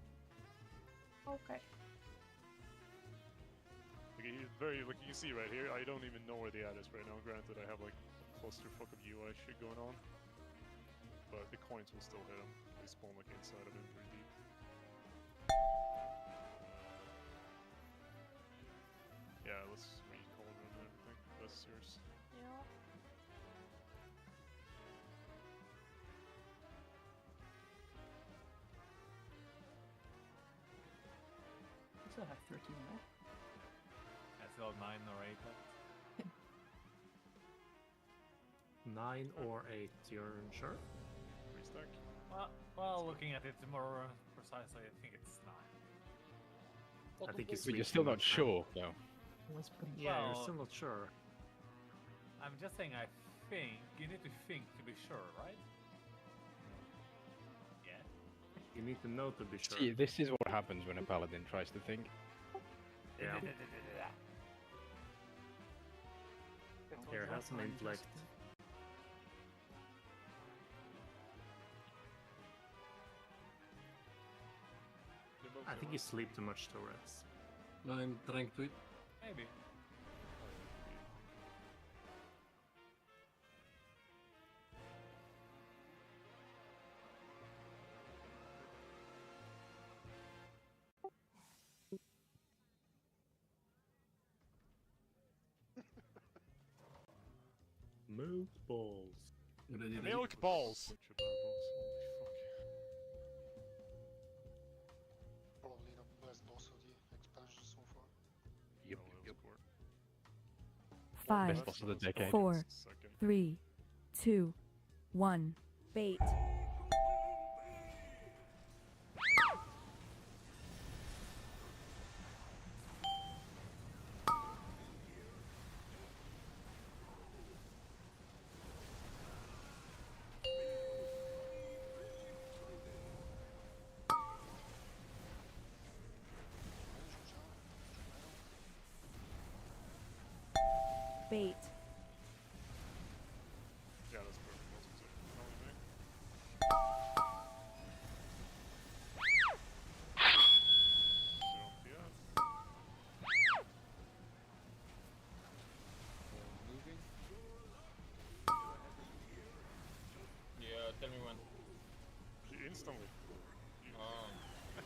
Speaker 17: Okay.
Speaker 1: Like he's very, like you can see right here, I don't even know where the ad is right now. Granted, I have like a clusterfuck of UI shit going on, but the coins will still hit him. They spawn like inside of him pretty deep. Yeah, let's recall run and everything. That's yours.
Speaker 20: Yeah.
Speaker 17: I still have 13 left.
Speaker 8: That's about 9 or 8 left.
Speaker 2: 9 or 8, you're sure?
Speaker 1: Restack.
Speaker 8: Well, looking at it more precisely, I think it's 9.
Speaker 2: I think it's
Speaker 18: But you're still not sure, though.
Speaker 2: Yeah,
Speaker 8: Well,
Speaker 2: you're still not sure.
Speaker 8: I'm just saying, I think you need to think to be sure, right? Yeah.
Speaker 2: You need to know to be sure.
Speaker 18: See, this is what happens when a paladin tries to think.
Speaker 2: Yeah. Here, have some intellect. I think you sleep too much, Torres.
Speaker 19: I'm trying to eat.
Speaker 8: Maybe.
Speaker 2: Milk balls.
Speaker 19: Ready, ready.
Speaker 1: Milk balls!
Speaker 4: Probably the best boss of the expansion so far.
Speaker 18: Yep, yep.
Speaker 11: Five,
Speaker 18: Best boss of the decade.
Speaker 11: 4, 3, 2, 1. Bait. Bait.
Speaker 1: Yeah, that's perfect. That's exactly what I mean.
Speaker 16: Moving.
Speaker 5: Yeah, tell me when.
Speaker 1: Instantly.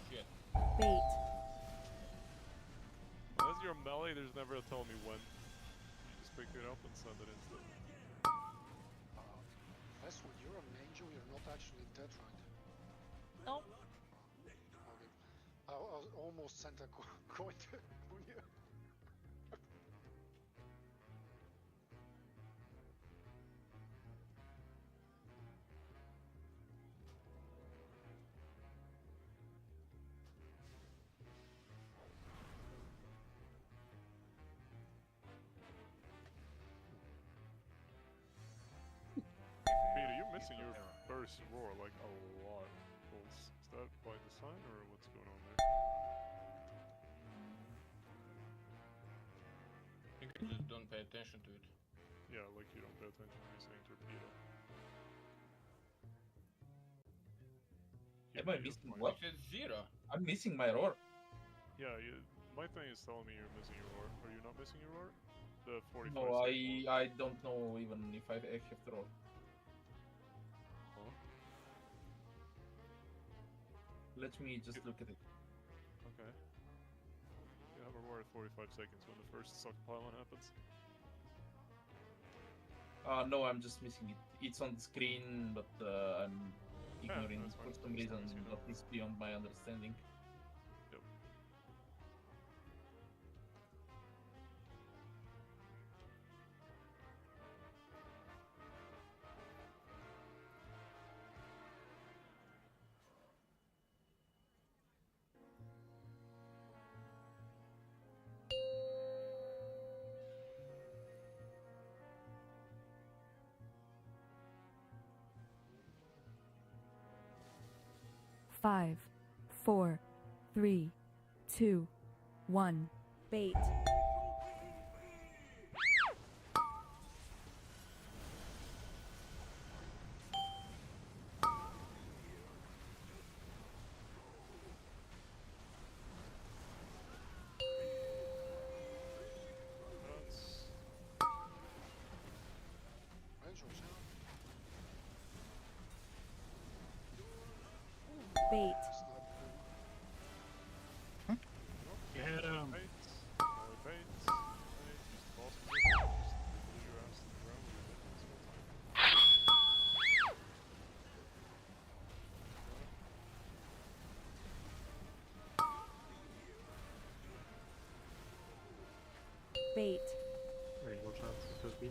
Speaker 5: Shit.
Speaker 11: Bait.
Speaker 1: Unless you're melee, there's never a tell me when. You just pick it up and send it instantly.
Speaker 4: That's when you're a Manjo, you're not actually dead, right?
Speaker 17: No.
Speaker 4: Okay. I almost sent a coin to Munya.
Speaker 1: Peter, you're missing your first roar like a lot. Is that by design or what's going on there?
Speaker 5: I think I just don't pay attention to it.
Speaker 1: Yeah, like you don't pay attention when you're saying torpedo.
Speaker 10: Am I missing what?
Speaker 5: It says 0.
Speaker 10: I'm missing my roar.
Speaker 1: Yeah, my thing is telling me you're missing your roar. Are you not missing your roar? The 45
Speaker 10: No, I don't know even if I have the roar.
Speaker 1: Huh?
Speaker 10: Let me just look at it.
Speaker 1: Okay. You have a roar at 45 seconds when the first suck pylon happens.
Speaker 10: No, I'm just missing it. It's on the screen, but I'm ignoring it for some reason that is beyond my understanding.
Speaker 1: Yep.
Speaker 11: Five, 4, 3, 2, 1. Bait. Bait.
Speaker 2: Get him.
Speaker 11: Bait.
Speaker 2: Wait, watch out. It could be.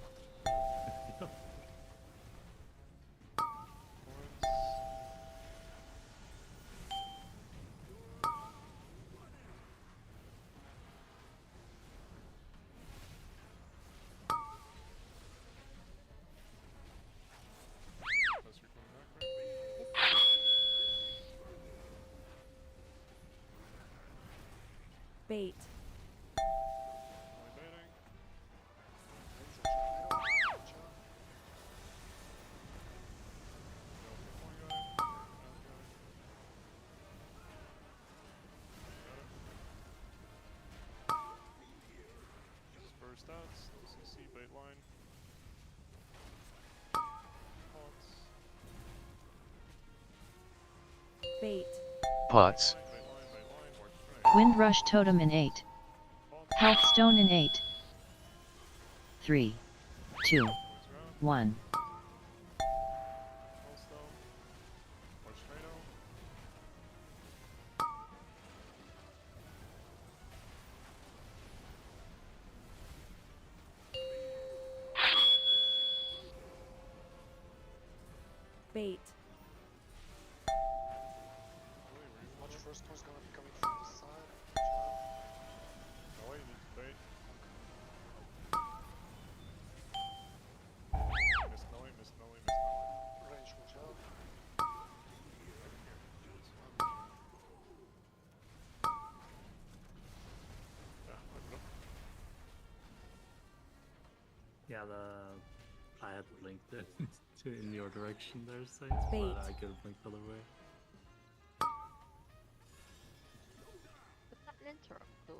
Speaker 11: Bait.
Speaker 1: stats, no CC, bait line. Pots.
Speaker 11: Bait.
Speaker 13: Pots.
Speaker 1: Bait line, march train.
Speaker 14: Wind Rush Totem in 8. Health Stone in 8. 3, 2, 1.
Speaker 1: Hellstone. March Tornado.
Speaker 11: Bait.
Speaker 4: Watch first one's gonna be coming from the side.
Speaker 1: No way, you need to bait. Missed Nelly, missed Nelly, missed Nelly.
Speaker 4: Range, watch out.
Speaker 1: Yeah, open up.
Speaker 2: Yeah, I had blinked it in your direction there, Saints,
Speaker 11: Bait.
Speaker 2: but I could have blinked the other way.
Speaker 7: Was that an interrupt or?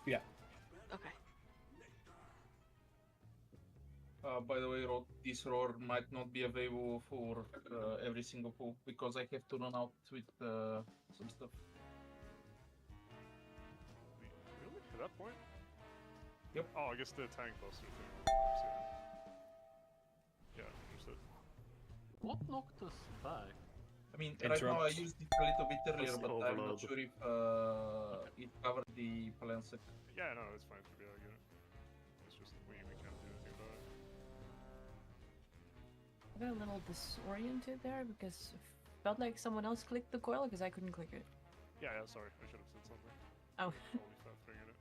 Speaker 15: Yeah.
Speaker 7: Okay.
Speaker 10: By the way, this roar might not be available for every single pool because I have to run out with some stuff.
Speaker 1: Really? At that point?
Speaker 10: Yep.
Speaker 1: Oh, I guess the tank buster thing. Yeah, understood.
Speaker 3: What knocked us back?
Speaker 10: I mean, right now I
Speaker 15: Interrupt.
Speaker 10: used it a little bit earlier,
Speaker 2: Just
Speaker 10: but I'm not
Speaker 2: overload.
Speaker 10: sure if it covered the Palansec.
Speaker 1: Yeah, no, it's fine for me, I get it. It's just we can't do anything about it.
Speaker 17: I got a little disoriented there because it felt like someone else clicked the coil because I couldn't click it.
Speaker 1: Yeah, sorry, I should have said something.
Speaker 17: Oh.
Speaker 1: Totally fat fingered it.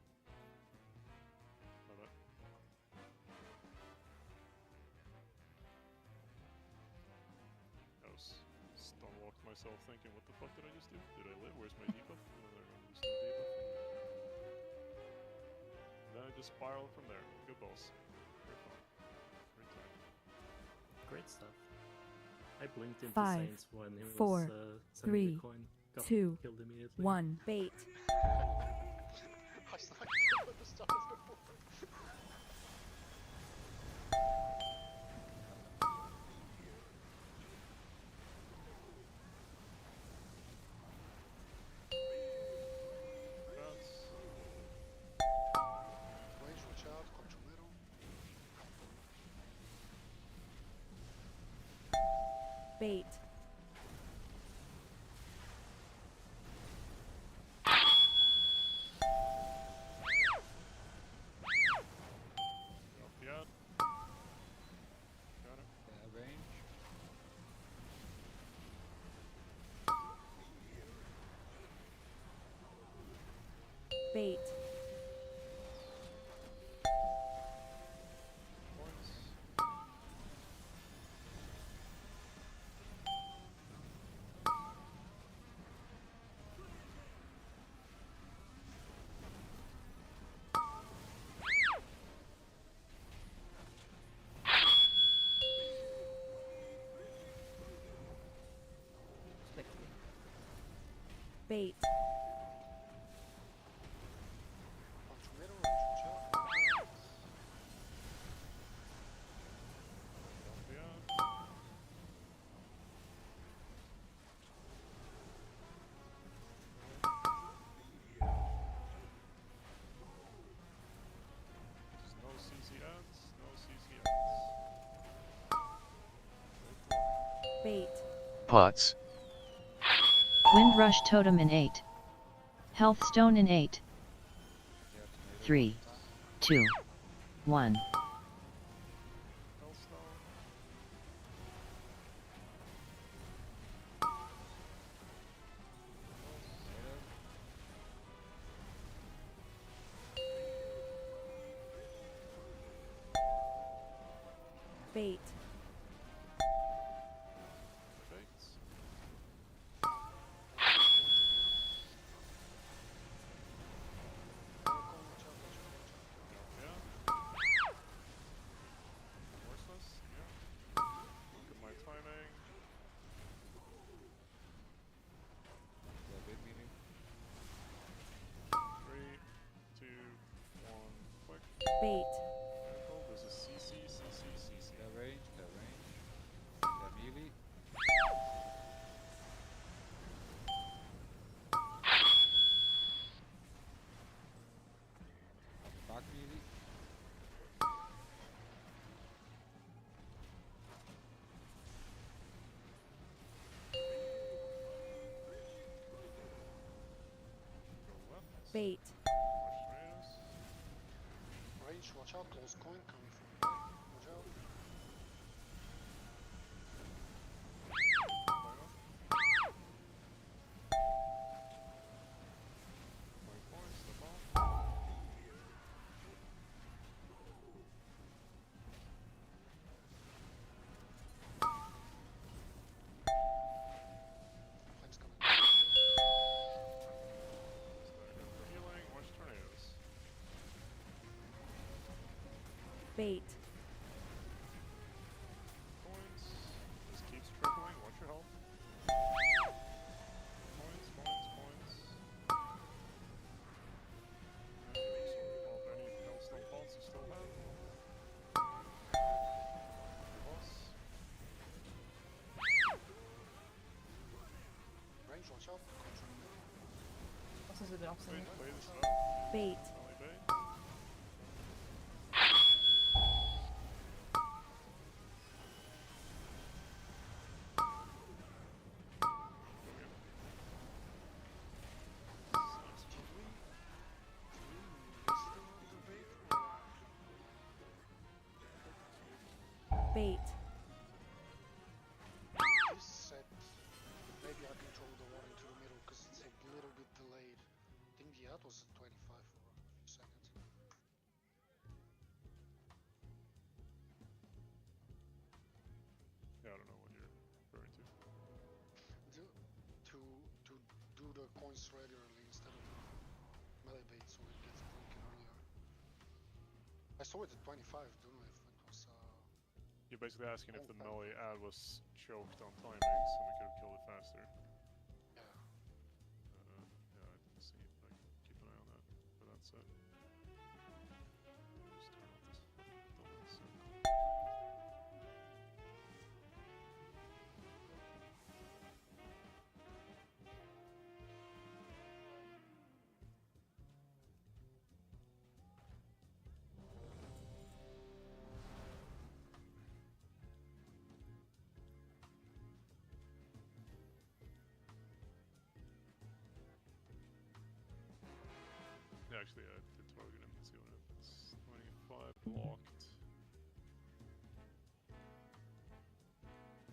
Speaker 1: My bad. I was stunlocked myself thinking, what the fuck did I just do? Did I live? Where's my debuff? And then I remember there's no debuff. And then I just spiraled from there. Good balls. Great fun. Great time.
Speaker 2: Great stuff. I blinked into
Speaker 11: 5,
Speaker 2: Saints when he was
Speaker 11: 4,
Speaker 2: sending
Speaker 11: 3,
Speaker 2: the coin. Got
Speaker 11: 2,
Speaker 2: killed immediately.
Speaker 11: 1. Bait.
Speaker 4: I sniped him at the start of the war.
Speaker 1: Bounce.
Speaker 4: Range, watch out. Control middle.
Speaker 11: Bait.
Speaker 1: Off the ad. Got it.
Speaker 16: Yeah, range.
Speaker 11: Bait.
Speaker 1: Points.
Speaker 11: Bait.
Speaker 4: Control middle. Range, watch out.
Speaker 1: Off the ad. There's no CC ads, no CC ads.
Speaker 11: Bait.
Speaker 13: Pots.
Speaker 14: Wind Rush Totem in 8. Health Stone in 8. 3, 2, 1.
Speaker 1: Hellstone.
Speaker 11: Bait.
Speaker 1: Baits. Yeah. Worthless. Yeah. Look at my timing.
Speaker 16: Yeah, big meeting.
Speaker 1: 3, 2, 1, quick.
Speaker 11: Bait.
Speaker 1: Watch tomatoes.
Speaker 4: Range, watch out, close coin coming from the right. Watch out.
Speaker 1: Points, the ball.
Speaker 4: Flames coming.
Speaker 1: Starting for healing, watch tornadoes.
Speaker 11: Bait.
Speaker 1: Coins. This keeps trickling, watch your health. Coins, coins, coins. And sort of any hellstone pots you still have. Boss.
Speaker 4: Range, watch out. Control middle.
Speaker 17: Boss is a bit opposite.
Speaker 1: Wait, play this up.
Speaker 11: Bait.
Speaker 1: Belly bait.
Speaker 11: Bait.
Speaker 4: This set, maybe I can throw the water into the middle because it's a little bit delayed. I think the ad was at 25 for a few seconds.
Speaker 1: Yeah, I don't know what you're referring to.
Speaker 4: To do the coins regularly instead of melee bait so it gets broken earlier. I saw it at 25, don't know if it was
Speaker 1: You're basically asking if the melee ad was choked on timings so we could have killed it faster.
Speaker 4: yeah.
Speaker 1: Yeah, I didn't see it, but I can keep an eye on that. But that's it. Just turn off this fucking double circle. Yeah, actually, I did target him. Let's see what happens. 25 blocked.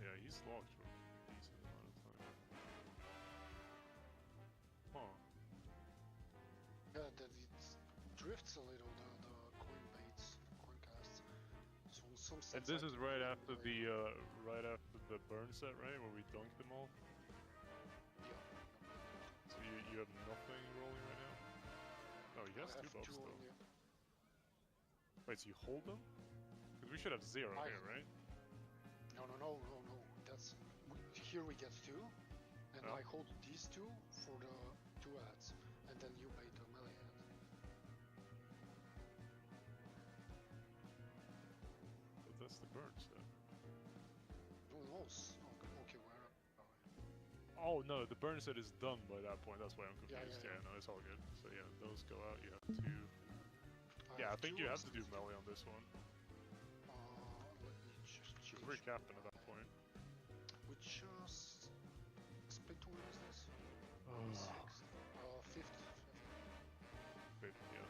Speaker 1: Yeah, he's locked for a decent amount of time. Huh.
Speaker 4: Yeah, that it drifts a little, the coin baits, coin casts. So in some
Speaker 1: And
Speaker 4: sense
Speaker 1: this
Speaker 4: I
Speaker 1: is
Speaker 4: can
Speaker 1: right
Speaker 4: really
Speaker 1: after
Speaker 4: relate.
Speaker 1: the burn set, right? Where we dunked them all.
Speaker 4: Yeah.
Speaker 1: So you have nothing rolling right now? Oh, he has
Speaker 4: I
Speaker 1: two
Speaker 4: have
Speaker 1: buffs
Speaker 4: two
Speaker 1: though.
Speaker 4: only.
Speaker 1: Wait, so you hold them? Because we should have zero
Speaker 4: I-
Speaker 1: here, right?
Speaker 4: No. That's here we get two, and
Speaker 1: Oh.
Speaker 4: I hold these two for the two ads, and then you bait the melee ad.
Speaker 1: But that's the burn set.
Speaker 4: Who knows? Okay, where are we?
Speaker 1: Oh no, the burn set is done by that point. That's why I'm
Speaker 4: Yeah,
Speaker 1: confused.
Speaker 4: yeah,
Speaker 1: Yeah, no, it's all good. So yeah, those go out. You have two. Yeah, I think you have to do melee on this one.
Speaker 4: Let me just change.
Speaker 1: Because we're capping at that point.
Speaker 4: Which split one is this?
Speaker 1: Oh.
Speaker 4: Sixth. Fifth.
Speaker 1: Fifth, yeah.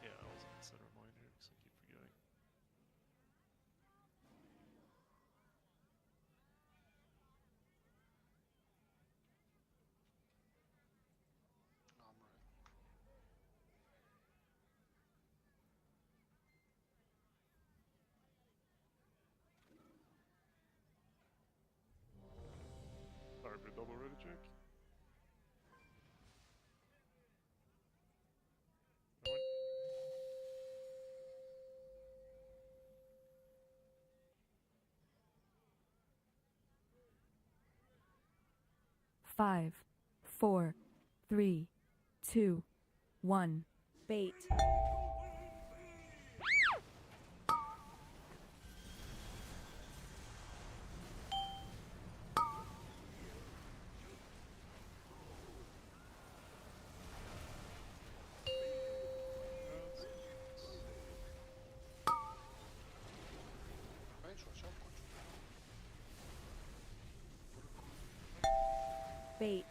Speaker 1: Yeah, I also need to set a reminder because I keep forgetting.
Speaker 4: I'm ready.
Speaker 1: Sorry for double ready check. No one?
Speaker 11: 5, 4, 3, 2, 1. Bait.
Speaker 4: Range, watch out, control.
Speaker 11: Bait.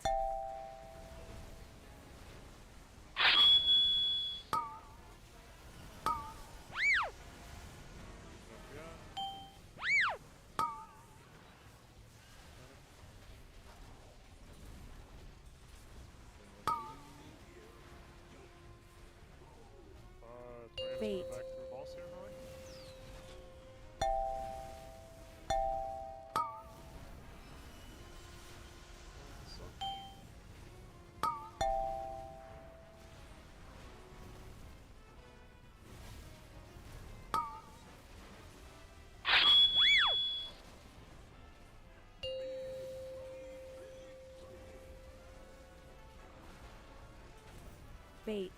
Speaker 11: Bait.
Speaker 1: Back to the boss here, Molly.
Speaker 11: Bait.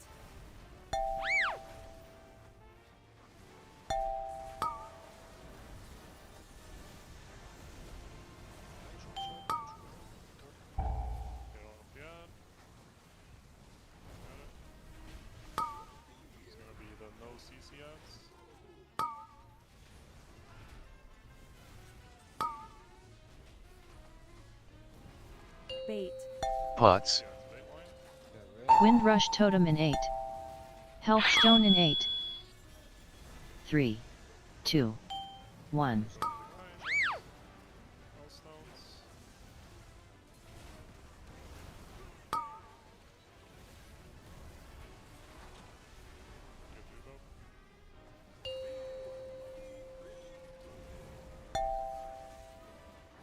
Speaker 1: Get off the ad. Got it. It's gonna be the no CC ads.
Speaker 11: Bait.
Speaker 13: Pots.
Speaker 14: Wind Rush Totem in 8. Health Stone in 8. 3, 2, 1.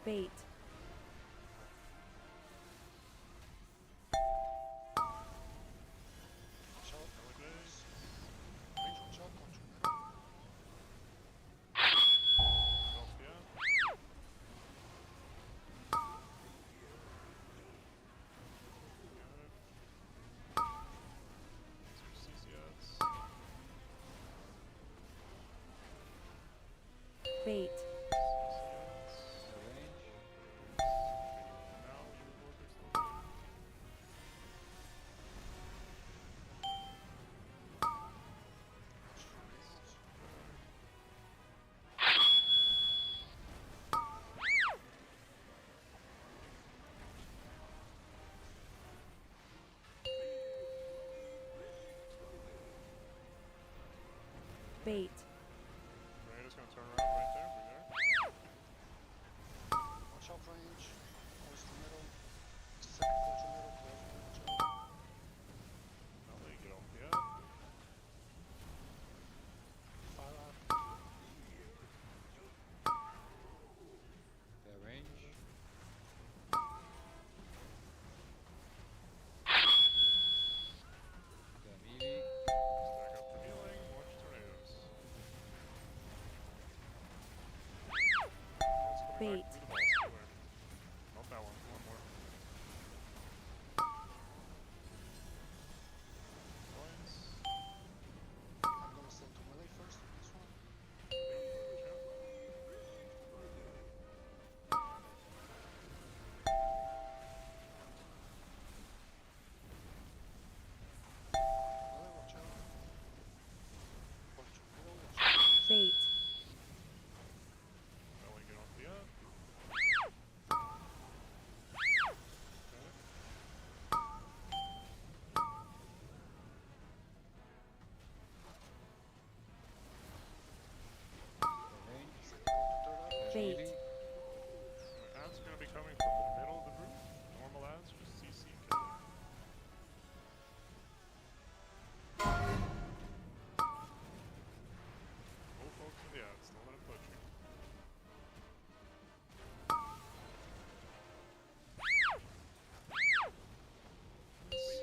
Speaker 11: Bait. Bait. Bait.
Speaker 1: Tornado's gonna turn around right there. Be there.
Speaker 4: Watch out range. Always tornado. Second call tornado. Close. Watch out.
Speaker 1: Now they get off the ad.
Speaker 4: Fire out.
Speaker 16: Fair range. Fair melee.
Speaker 1: Stack up for healing. Watch tornadoes. Ball's coming
Speaker 11: Bait.
Speaker 1: back through the balls. Beware. Not that one. One more. Coins.
Speaker 4: I'm gonna send to melee first on this one. Melee, watch out. Watch tornado. Watch out.
Speaker 11: Bait.
Speaker 1: Melee get off the ad.
Speaker 11: Bait.
Speaker 1: Ads are gonna be coming from the middle of the room. Normal ads, just CC and kill them. Go focus on the ads, don't let them touch you.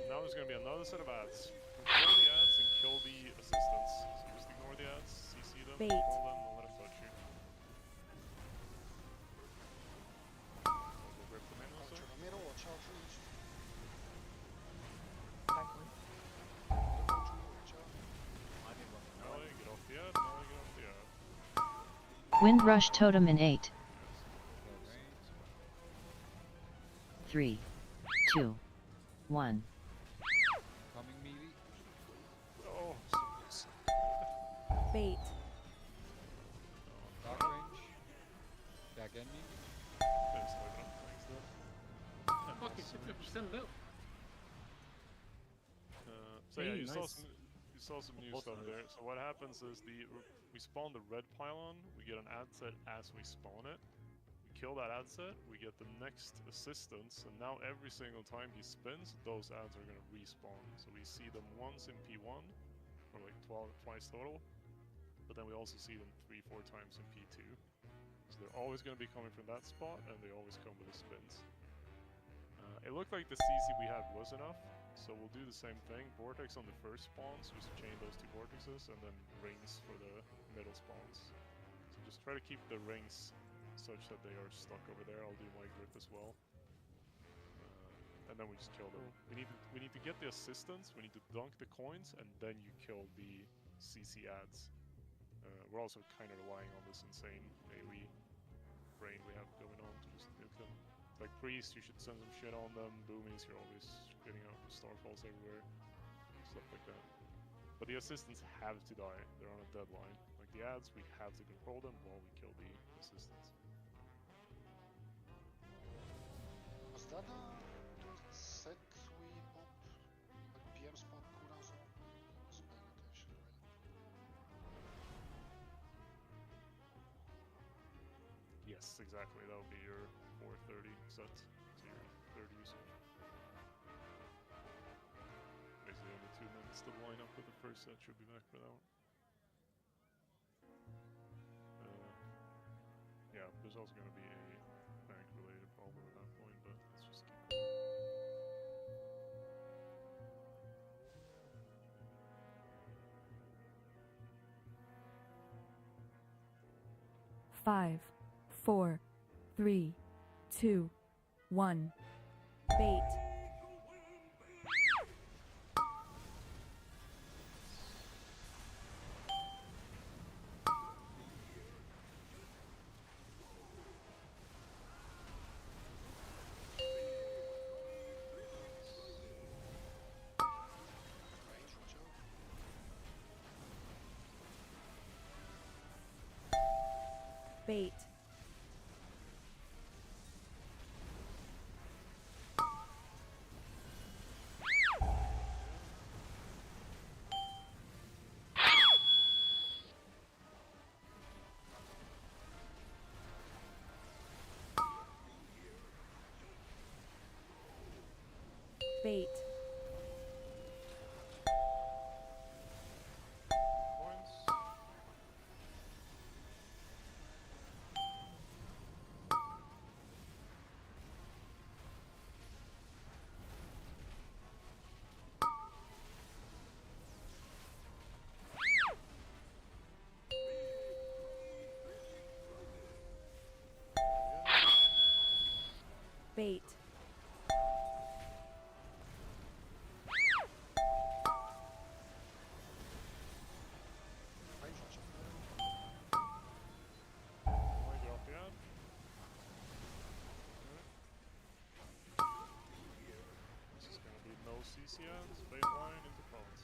Speaker 1: Now there's gonna be another set of ads. Control the ads and kill the assistants. So just ignore the ads, CC them,
Speaker 11: Bait.
Speaker 1: control them, don't let them touch you. We'll rip them in
Speaker 4: Watch
Speaker 1: also.
Speaker 4: out middle. Watch out range.
Speaker 1: Melee, get off the ad, melee, get off the ad.
Speaker 14: Wind Rush Totem in 8. 3, 2, 1.
Speaker 16: Coming melee.
Speaker 1: Oh, so close.
Speaker 11: Bait.
Speaker 16: Dark range. Back end melee.
Speaker 1: Thanks, leave it up. Thanks, though.
Speaker 19: fucking 50% left.
Speaker 1: So yeah,
Speaker 2: Hey,
Speaker 1: you saw
Speaker 2: nice.
Speaker 1: some new
Speaker 2: Both
Speaker 1: stuff
Speaker 2: sides.
Speaker 1: there. So what happens is we spawn the red pylon, we get an ad set as we spawn it. We kill that ad set, we get the next assistance, and now every single time he spins, those ads are gonna respawn. So we see them once in P1, or like twice total, but then we also see them 3-4 times in P2. So they're always gonna be coming from that spot, and they always come with the spins. It looked like the CC we had was enough, so we'll do the same thing. Vortex on the first spawns, just chain those two vortexes, and then rings for the middle spawns. So just try to keep the rings such that they are stuck over there. I'll do my grip as well. And then we just kill them. We need to get the assistance, we need to dunk the coins, and then you kill the CC ads. We're also kind of relying on this insane AoE brain we have going on to just nuke them. Like Priest, you should send some shit on them. Boomies, you're always getting out with Starfalls everywhere. Stuff like that. But the assistants have to die. They're on a deadline. Like the ads, we have to control them while we kill the assistants.
Speaker 4: Was that a set we popped? Like PM spawn cooldown zone? I wasn't paying attention really.
Speaker 1: Yes, exactly. That would be your 430 set. So your 30 usage. Basically only 2 minutes to line up with the first set. Should be back for that one. Yeah, there's also going to be a bank related problem at that point, but let's just keep it.
Speaker 11: Five, 4, 3, 2, 1. Bait. Bait. Bait. Bait.
Speaker 1: This is going to be no CCNs, baseline into phones.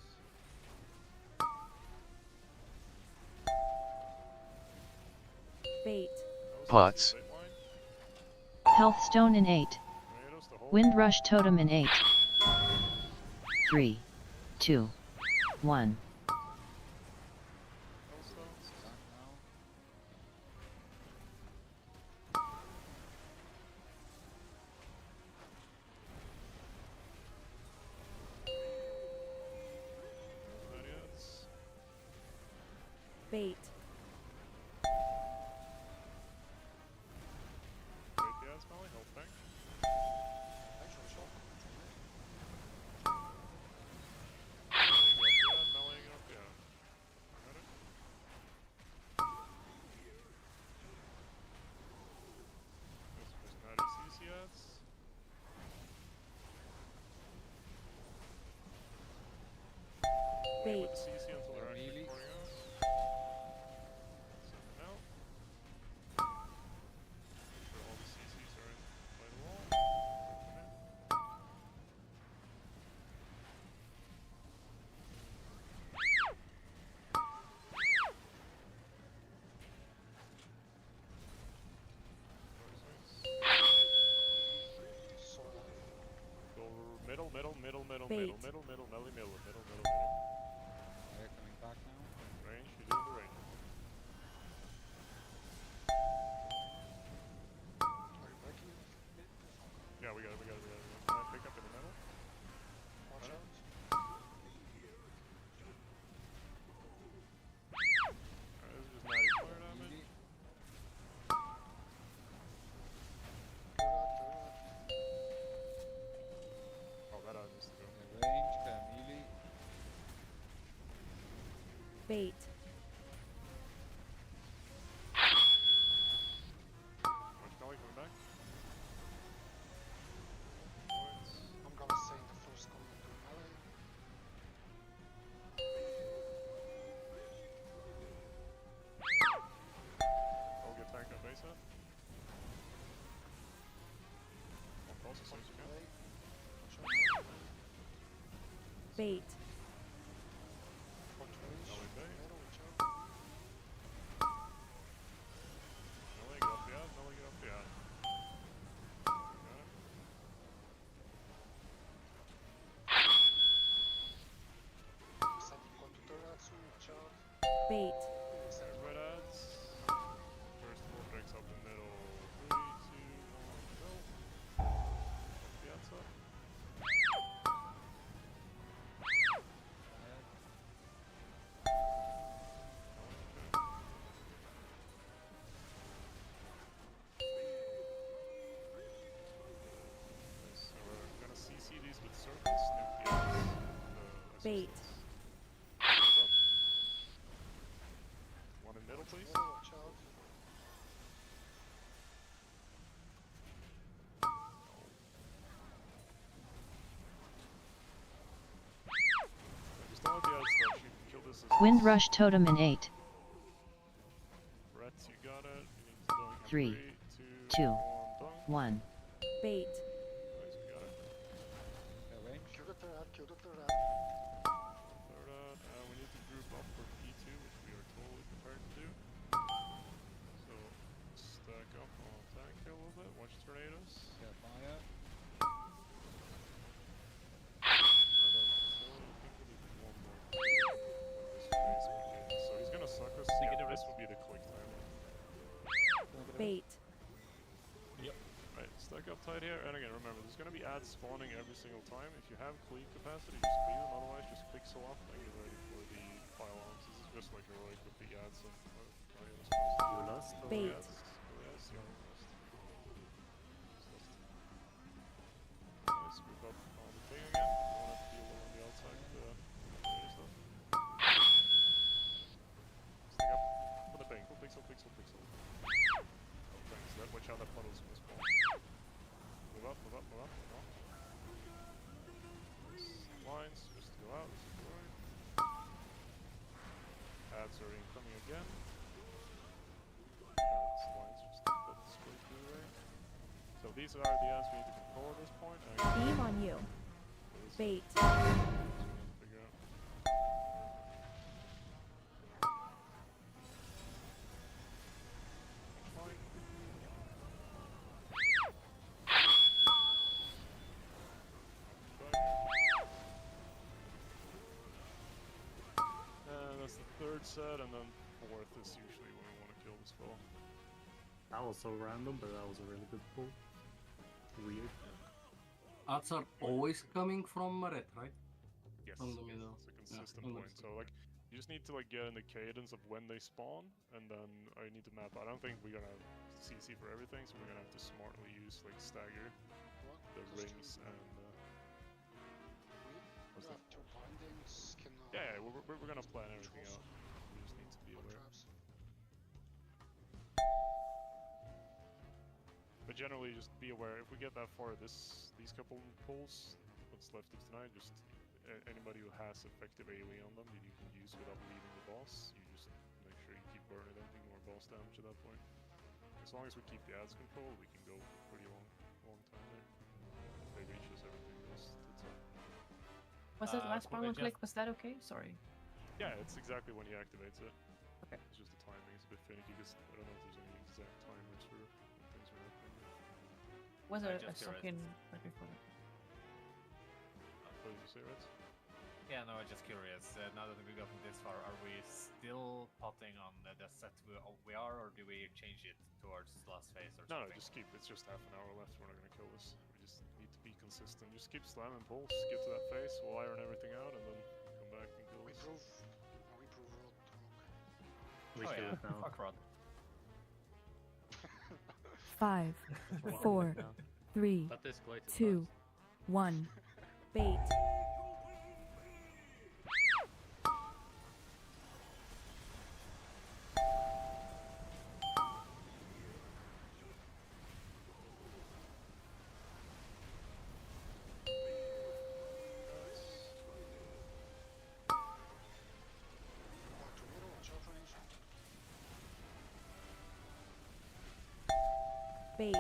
Speaker 11: Bait.
Speaker 13: Pots.
Speaker 14: Health Stone in 8. Wind Rush Totem in 8. 3, 2, 1.
Speaker 11: Bait.
Speaker 1: Wait with the CC until they're actually pouring out. Send them out. Make sure all the CCs are in by the wall. Come in.
Speaker 11: Bait.
Speaker 1: middle, middle, melee, middle.
Speaker 16: Fire coming back now.
Speaker 1: Range, you're doing the range.
Speaker 4: Are you breaking it?
Speaker 1: Yeah, we got it. Alright, pick up in the middle.
Speaker 4: Watch
Speaker 1: Right.
Speaker 4: out.
Speaker 1: Alright, this is just natty fire damage. Oh, that needs to go.
Speaker 16: The range, melee.
Speaker 11: Bait.
Speaker 1: Watch melee coming back. Points.
Speaker 4: I'm gonna say the first coming to melee.
Speaker 1: I'll get tanked on base up. I'll cross as soon as you can.
Speaker 4: Melee. Watch out.
Speaker 11: Bait.
Speaker 4: Watch range.
Speaker 1: Melee bait.
Speaker 4: Middle, watch out.
Speaker 1: Melee, get off the ad. Melee, get off the ad. Got it.
Speaker 4: Setting going to Toratsu, watch out.
Speaker 11: Bait.
Speaker 1: Alright, red ads. First four breaks up the middle. 3, 2, 1, go. Off the ads up. Nice. So we're gonna CC these with circles, nuke the ads.
Speaker 11: Bait.
Speaker 1: Up. One in middle, please.
Speaker 4: Middle, watch out.
Speaker 1: Just don't let the ads touch. You can kill this as
Speaker 14: Windrush Totem in 8.
Speaker 1: Rats, you got it. You need to dunk in
Speaker 14: 3,
Speaker 1: 2,
Speaker 14: 2,
Speaker 1: 1, dunk.
Speaker 14: 1.
Speaker 11: Bait.
Speaker 1: Nice, we got it.
Speaker 16: Range.
Speaker 4: Kill the Torat, kill the Torat.
Speaker 1: Third out, we need to group up for P2, which we are totally prepared to do. So, stack up on tank here a little bit. Watch tornadoes.
Speaker 16: Yeah, fire.
Speaker 1: And then, so I think we need one more when this phase begins. So he's gonna suck us. Yeah, this will be the quick time.
Speaker 11: Bait.
Speaker 1: Right, stack up tight here, and again, remember, there's gonna be ads spawning every single time. If you have cleave capacity, just cleave them, otherwise just click swap and get ready for the pylons. This is just like heroic with the ads and
Speaker 2: You last or
Speaker 11: Bait.
Speaker 1: Yes, you're last. Nice, group up on the thing again. Don't have to deal on the outside with the stuff. Stack up for the ping. Pixel. Oh, thanks. Watch out, that puddle's gonna spawn. Move up. Lines, just go out, destroy. Ads are incoming again. Ads, lines, just let it spray through right. So these are the ads we need to control at this point.
Speaker 11: Beam on you. Bait.
Speaker 1: Figure out. That's the third set, and then fourth is usually when we want to kill this fella.
Speaker 2: That was so random, but that was a really good pull. Weird.
Speaker 19: Ads are always coming from red, right?
Speaker 1: Yes,
Speaker 19: From the middle.
Speaker 1: it's a consistent
Speaker 19: Yeah,
Speaker 1: point. So like, you just need to like get in the cadence of when they spawn, and then I need to map out. I don't think we're gonna CC for everything, so we're gonna have to smartly use like stagger the rings and.
Speaker 4: We have two bindings. Can
Speaker 1: Yeah, we're gonna plan everything out. We just need to be aware.
Speaker 4: traps.
Speaker 1: But generally, just be aware. If we get that far, these couple pulls, what's left of tonight, just anybody who has effective AoE on them that you can use without leaving the boss, you just make sure you keep burning them, ignore boss damage at that point. As long as we keep the ads controlled, we can go pretty long time there. If they reach us, everything goes to top.
Speaker 17: Was that last
Speaker 8: could
Speaker 17: power
Speaker 8: we
Speaker 17: click? Was that okay? Sorry.
Speaker 1: Yeah, it's exactly when he activates it.
Speaker 17: Okay.
Speaker 1: It's just the timing is a bit finicky because I don't know if there's any exact timers for when things are happening.
Speaker 17: Was
Speaker 8: I
Speaker 17: a
Speaker 8: just
Speaker 17: second
Speaker 8: theorized.
Speaker 17: right before that?
Speaker 1: But what did you say, Reds?
Speaker 8: Yeah, no, I'm just curious. Now that we've gotten this far, are we still potting on the set we are, or do we change it towards last phase or
Speaker 1: No,
Speaker 8: something?
Speaker 1: just keep. It's just half an hour left. We're not gonna kill this. We just need to be consistent. Just keep slamming pulse. Get to that phase. We'll iron everything out and then come back and kill
Speaker 4: We
Speaker 1: this.
Speaker 4: prove Rod wrong.
Speaker 2: We
Speaker 8: Oh,
Speaker 2: kill
Speaker 8: yeah.
Speaker 2: it now.
Speaker 8: Fuck Rod.
Speaker 11: 5, 4, 3,
Speaker 3: That escalated
Speaker 11: 2, 1. Bait.
Speaker 4: Tornado, watch out, range.
Speaker 11: Bait.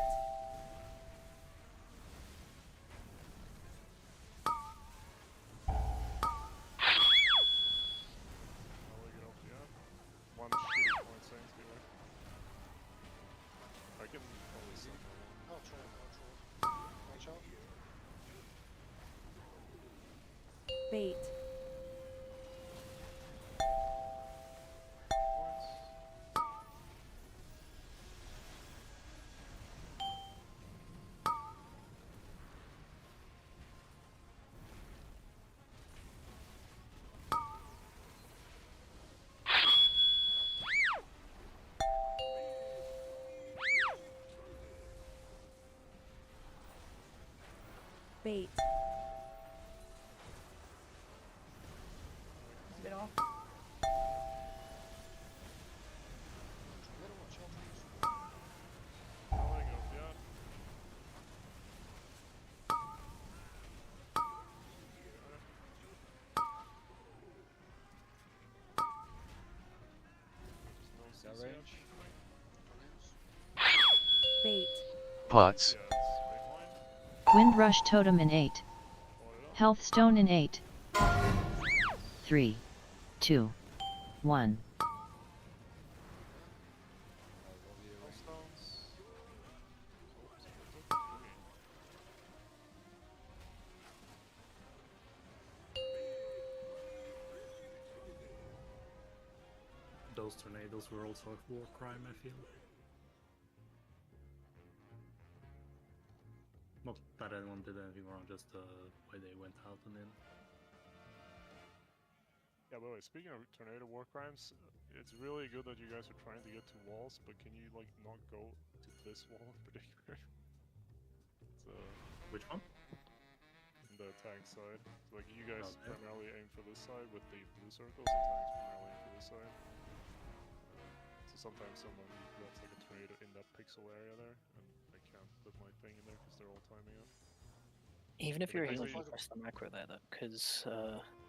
Speaker 1: I'll get off the app. One shitty point saying to there. I can probably send that one.
Speaker 4: Outro. Watch out.
Speaker 11: Bait.
Speaker 1: Points.
Speaker 11: Bait.
Speaker 17: It's a bit off.
Speaker 4: Tornado, watch out, range.
Speaker 1: I'll get off the app. Just no
Speaker 16: That
Speaker 1: CC
Speaker 16: range?
Speaker 4: Tornadoes.
Speaker 11: Bait.
Speaker 13: Pots.
Speaker 1: Yeah, it's baseline.
Speaker 14: Wind Rush Totem in 8.
Speaker 1: Hold it up.
Speaker 14: Health Stone in 8. 3, 2, 1.
Speaker 1: Milestones.
Speaker 2: Those tornadoes were also a war crime, I feel. Not that anyone did anything wrong, just the way they went out and in.
Speaker 1: Yeah, by the way, speaking of tornado war crimes, it's really good that you guys are trying to get to walls, but can you, like, not go to this wall in particular? It's,
Speaker 2: Which one?
Speaker 1: the tank side. So, like, you guys
Speaker 2: Okay.
Speaker 1: primarily aim for this side with the blue circles, and tanks primarily aim for this side. So sometimes someone lets, like, a tornado in that pixel area there, and I can't put my thing in there because they're all timing up.
Speaker 6: Even if
Speaker 1: But
Speaker 6: you're a
Speaker 1: like,
Speaker 6: healer,
Speaker 1: actually-
Speaker 6: you press the macro there though, because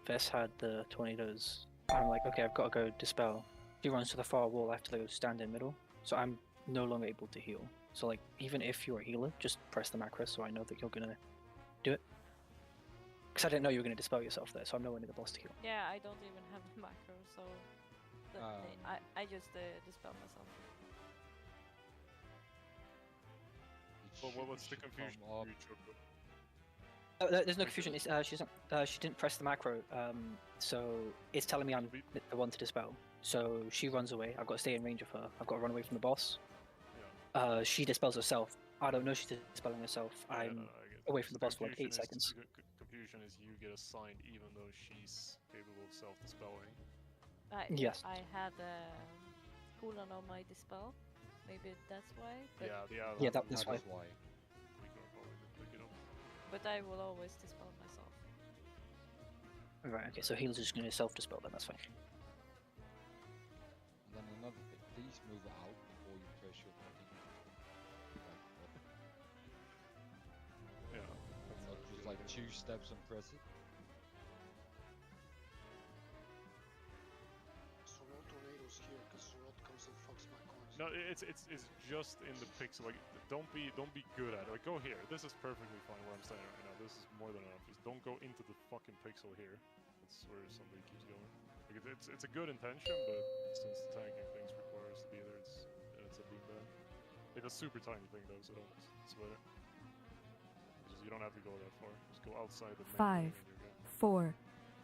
Speaker 6: Vess had the tornadoes. I'm like, okay, I've got to go dispel. He runs to the far wall after they stand in middle, so I'm no longer able to heal. So like, even if you're a healer, just press the macro so I know that you're gonna do it. Because I didn't know you were gonna dispel yourself there, so I'm nowhere near the boss to heal.
Speaker 20: Yeah, I don't even have the macro, so I just dispel myself.
Speaker 1: Well, what's the confusion? You choked up.
Speaker 6: There's no confusion. It's, she didn't press the macro, so it's telling me I'm the one to dispel. So she runs away. I've got to stay in range of her. I've got to run away from the boss.
Speaker 1: Yeah.
Speaker 6: She dispels herself. I don't know she's dispelling herself.
Speaker 1: Yeah,
Speaker 6: I'm
Speaker 1: no, I get it.
Speaker 6: away from the boss for like
Speaker 1: Confusion
Speaker 6: 8 seconds.
Speaker 1: Confusion is you get assigned even though she's capable of self-dispelling.
Speaker 6: Yes.
Speaker 20: I had cooldown on my dispel. Maybe that's why. But
Speaker 6: Yeah, that's why.
Speaker 1: We can probably pick it up.
Speaker 20: But I will always dispel myself.
Speaker 6: Right. Okay. So healer's just going to self-dispel then. That's fine.
Speaker 16: And then another thing, please move out before you press your button.
Speaker 1: Yeah.
Speaker 16: Not just like 2 steps and press it.
Speaker 4: So no tornadoes here, because Rod comes and fucks my coins.
Speaker 1: No, it's just in the pixel. Like, don't be good at it. Like, go here. This is perfectly fine where I'm standing right now. This is more than enough. Just don't go into the fucking pixel here. That's where somebody keeps going. Like, it's a good intention, but since the tanking things require us to be there, it's a being bad. It's a super tiny thing though, so don't sweat it. You don't have to go that far. Just go outside the main
Speaker 11: 5,
Speaker 1: ring and you're good.
Speaker 11: 4,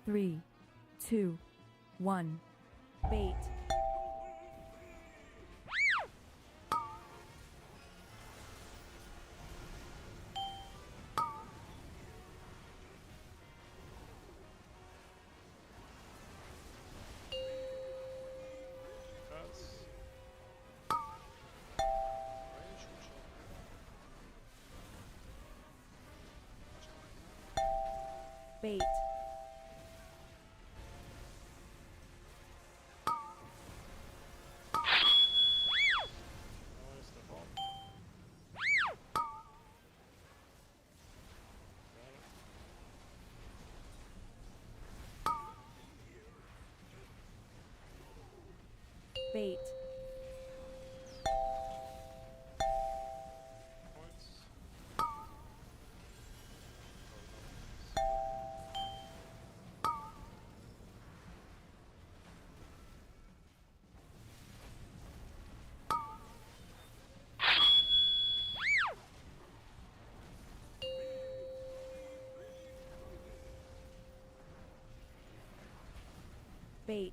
Speaker 11: 3, 2, 1. Bait. Bait. Bait. Bait.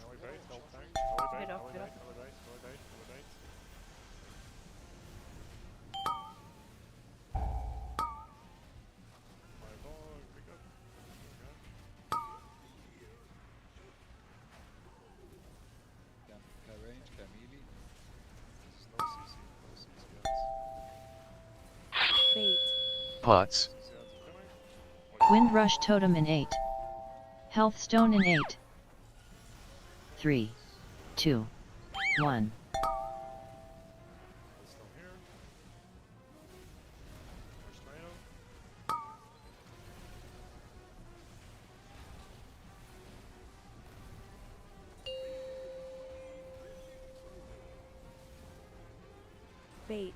Speaker 1: Elevate, help tank. Elevate,
Speaker 17: Get off, get
Speaker 1: elevate,
Speaker 17: off.
Speaker 1: elevate, elevate, elevate. Fireball, pick up.
Speaker 16: Can range, can melee.
Speaker 1: This is no CC, no CC guys.
Speaker 11: Bait.
Speaker 13: Pots.
Speaker 1: CC guys are coming.
Speaker 14: Wind Rush Totem in 8. Health Stone in 8. 3, 2, 1.
Speaker 1: Still here. First tomato.
Speaker 11: Bait.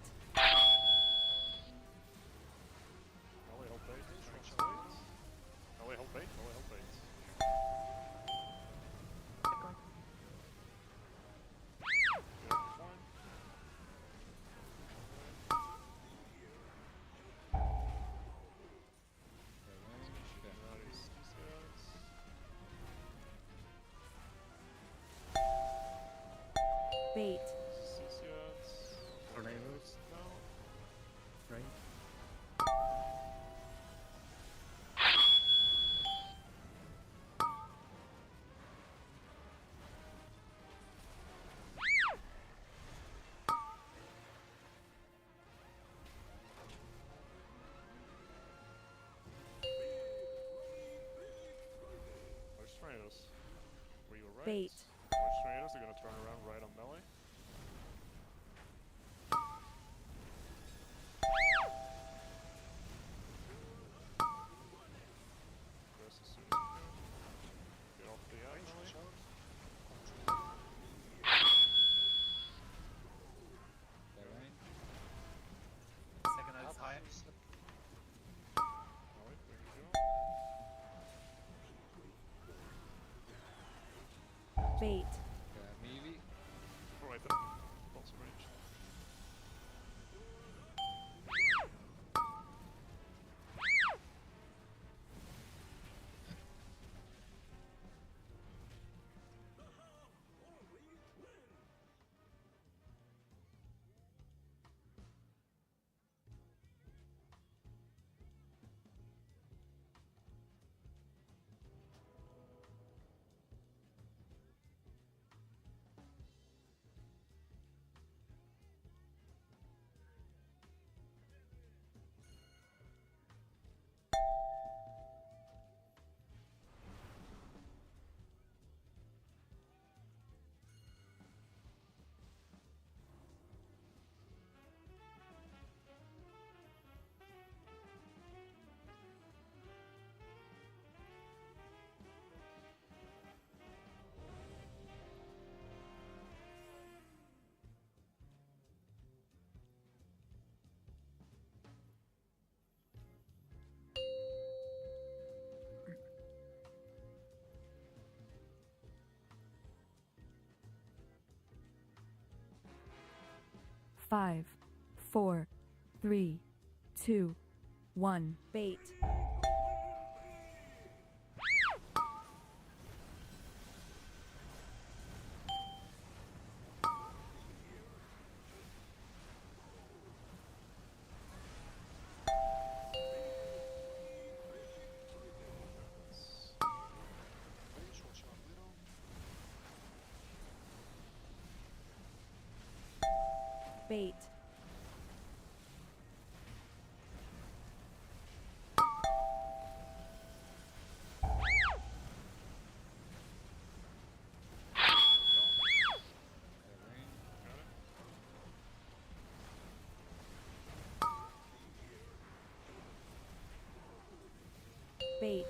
Speaker 1: Ellie, help bait. Next bait. Ellie, help bait. Ellie, help bait. Yeah, fine. That is CCS.
Speaker 11: Bait.
Speaker 1: CCS.
Speaker 2: Tornadoes.
Speaker 1: No.
Speaker 2: Right?
Speaker 1: Large tornadoes. Were you right?
Speaker 11: Bait.
Speaker 1: Large tornadoes are gonna turn around right on melee. Press as soon as you can. Get off the ad melee.
Speaker 16: Can range.
Speaker 8: Second is high.
Speaker 1: Alright, there you go.
Speaker 11: Bait.
Speaker 16: Can melee.
Speaker 1: Alright then. Lots of range.
Speaker 11: Five, 4, 3, 2, 1. Bait.
Speaker 4: Range, watch out middle.
Speaker 11: Bait. Bait.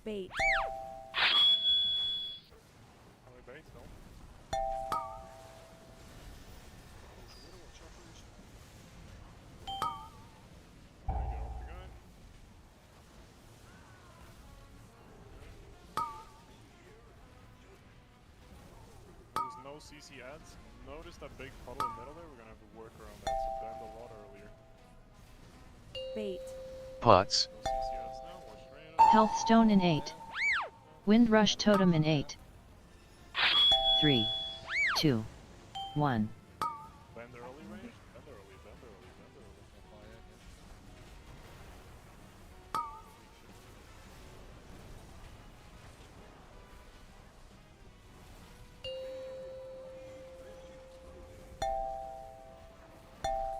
Speaker 11: Bait.
Speaker 1: Only bait, no?
Speaker 4: Close the middle, watch out range.
Speaker 1: Trying to get off the guy. There's no CC ads. Notice that big puddle in the middle there? We're gonna have to work around that, so bend a lot earlier.
Speaker 11: Bait.
Speaker 13: Pots.
Speaker 1: No CC ads now, watch Reyna.
Speaker 14: Health Stone in 8. Windrush Totem in 8. 3, 2, 1.
Speaker 1: Bend early range? Bend early, bend early, bend early.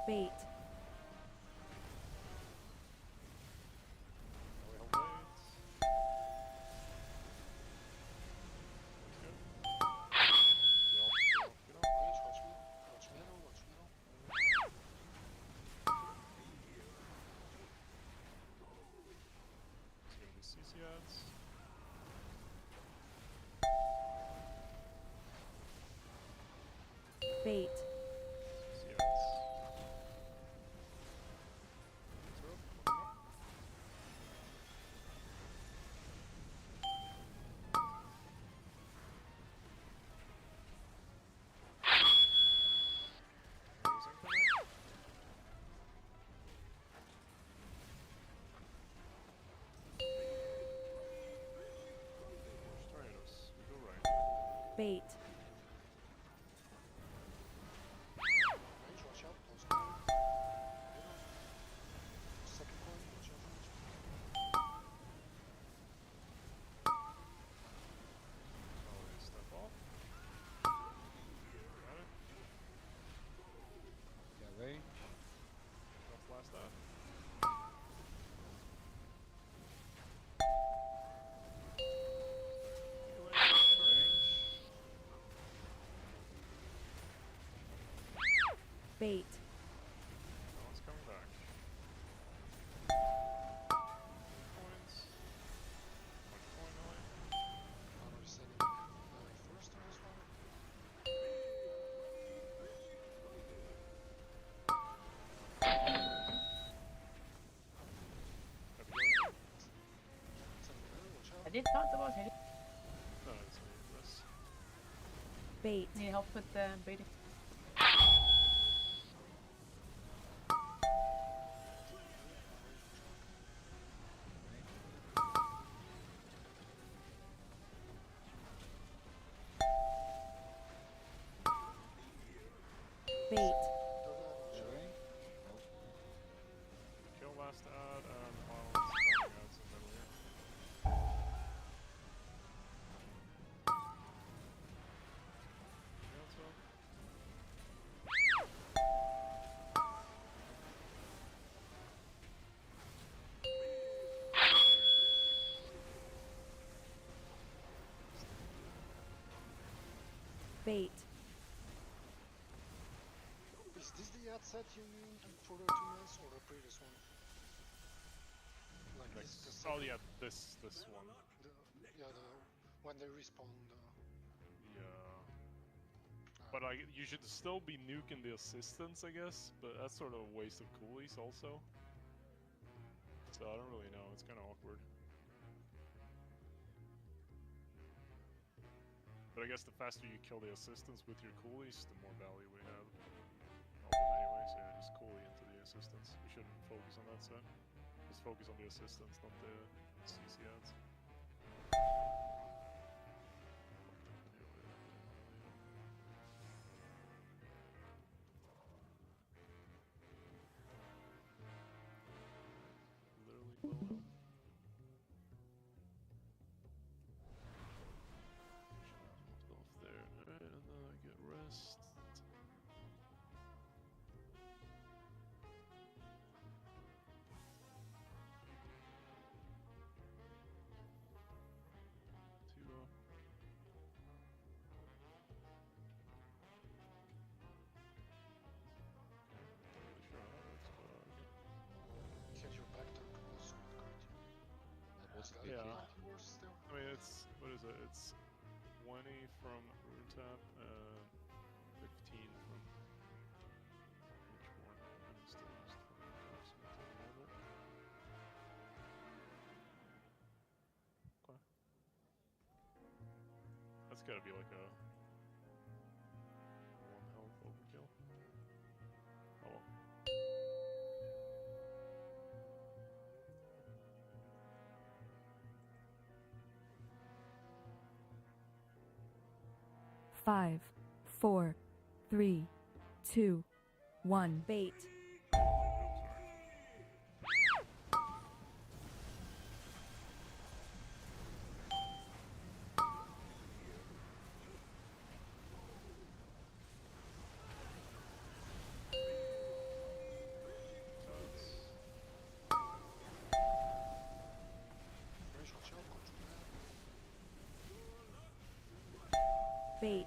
Speaker 11: Bait.
Speaker 1: We hold baits. That's good. Get off, get off, get off.
Speaker 4: Range, watch middle. Watch middle, watch middle.
Speaker 1: It's gonna be CC ads.
Speaker 11: Bait.
Speaker 1: CC ads. Throw, open up. Raise incoming. Watch tornadoes. We go right.
Speaker 11: Bait.
Speaker 4: Range, watch out, close the middle. Middle. Second point, watch out range.
Speaker 1: Always step off. Got it.
Speaker 16: Yeah, range.
Speaker 1: Off last ad.
Speaker 11: Bait.
Speaker 1: No one's coming back. Points. Watch point line.
Speaker 4: Honor sending first there as well.
Speaker 1: Have you going?
Speaker 4: Sending middle, watch out.
Speaker 17: I did not the boss. I did.
Speaker 1: No, it's me. This.
Speaker 11: Bait.
Speaker 17: Need help with the baiting.
Speaker 11: Bait.
Speaker 4: Third ad, watch out.
Speaker 16: Range.
Speaker 1: Kill last ad and final spawning ads in the middle here. Cancel.
Speaker 11: Bait.
Speaker 4: Is this the ad set you mean for the 2 months or the previous one? Like this,
Speaker 1: Oh yeah, this one.
Speaker 4: Yeah, when they respawn.
Speaker 1: Yeah. But you should still be nuking the assistants, I guess. But that's sort of a waste of coolies also. So I don't really know. It's kind of awkward. But I guess the faster you kill the assistants with your coolies, the more value we have. Of them anyway, so yeah, just coolie into the assistants. We shouldn't focus on that side. Just focus on the assistants, not the CC ads. Literally low health. Off there. Alright, and then I get rest. Two up.
Speaker 4: Hit your back tank also with card. Is that
Speaker 1: Yeah.
Speaker 4: worse still?
Speaker 1: I mean, it's, what is it? It's 20 from rune tap and 15 from each one. And it still has 20 cost until normal. Okay. That's gotta be like a 1 health overkill. Oh well.
Speaker 11: Five, 4, 3, 2, 1. Bait. Bait.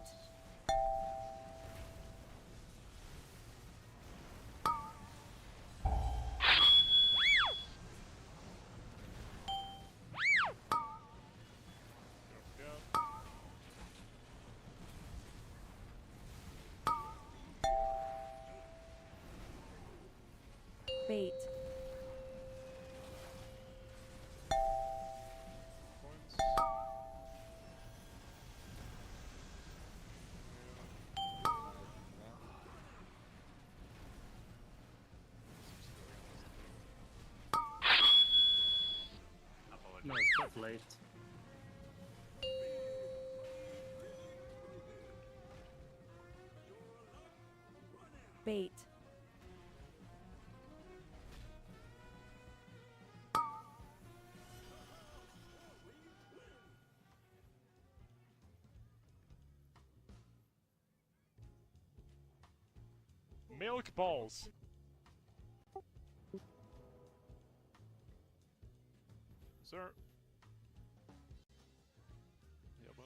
Speaker 11: Bait.
Speaker 2: No, it's quite late.
Speaker 11: Bait.
Speaker 1: Milk balls! Sir. Yabba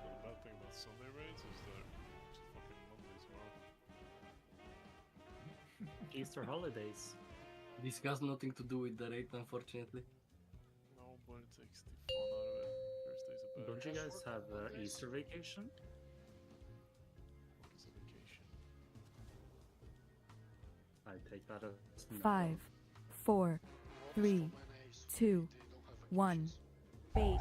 Speaker 1: The bad thing about Sunday raids is that it's fucking Monday tomorrow.
Speaker 2: Easter holidays.
Speaker 19: This has nothing to do with the raid, unfortunately.
Speaker 1: No, but it takes the fun out of it. Thursday's a bad
Speaker 2: Don't you guys have Easter vacation?
Speaker 1: What is a vacation?
Speaker 2: I take that as no.
Speaker 11: 5, 4, 3, 2, 1. Bait.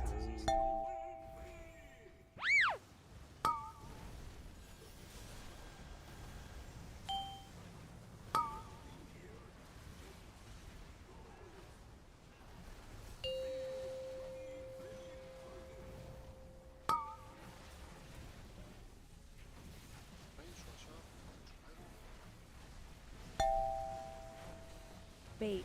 Speaker 11: Bait.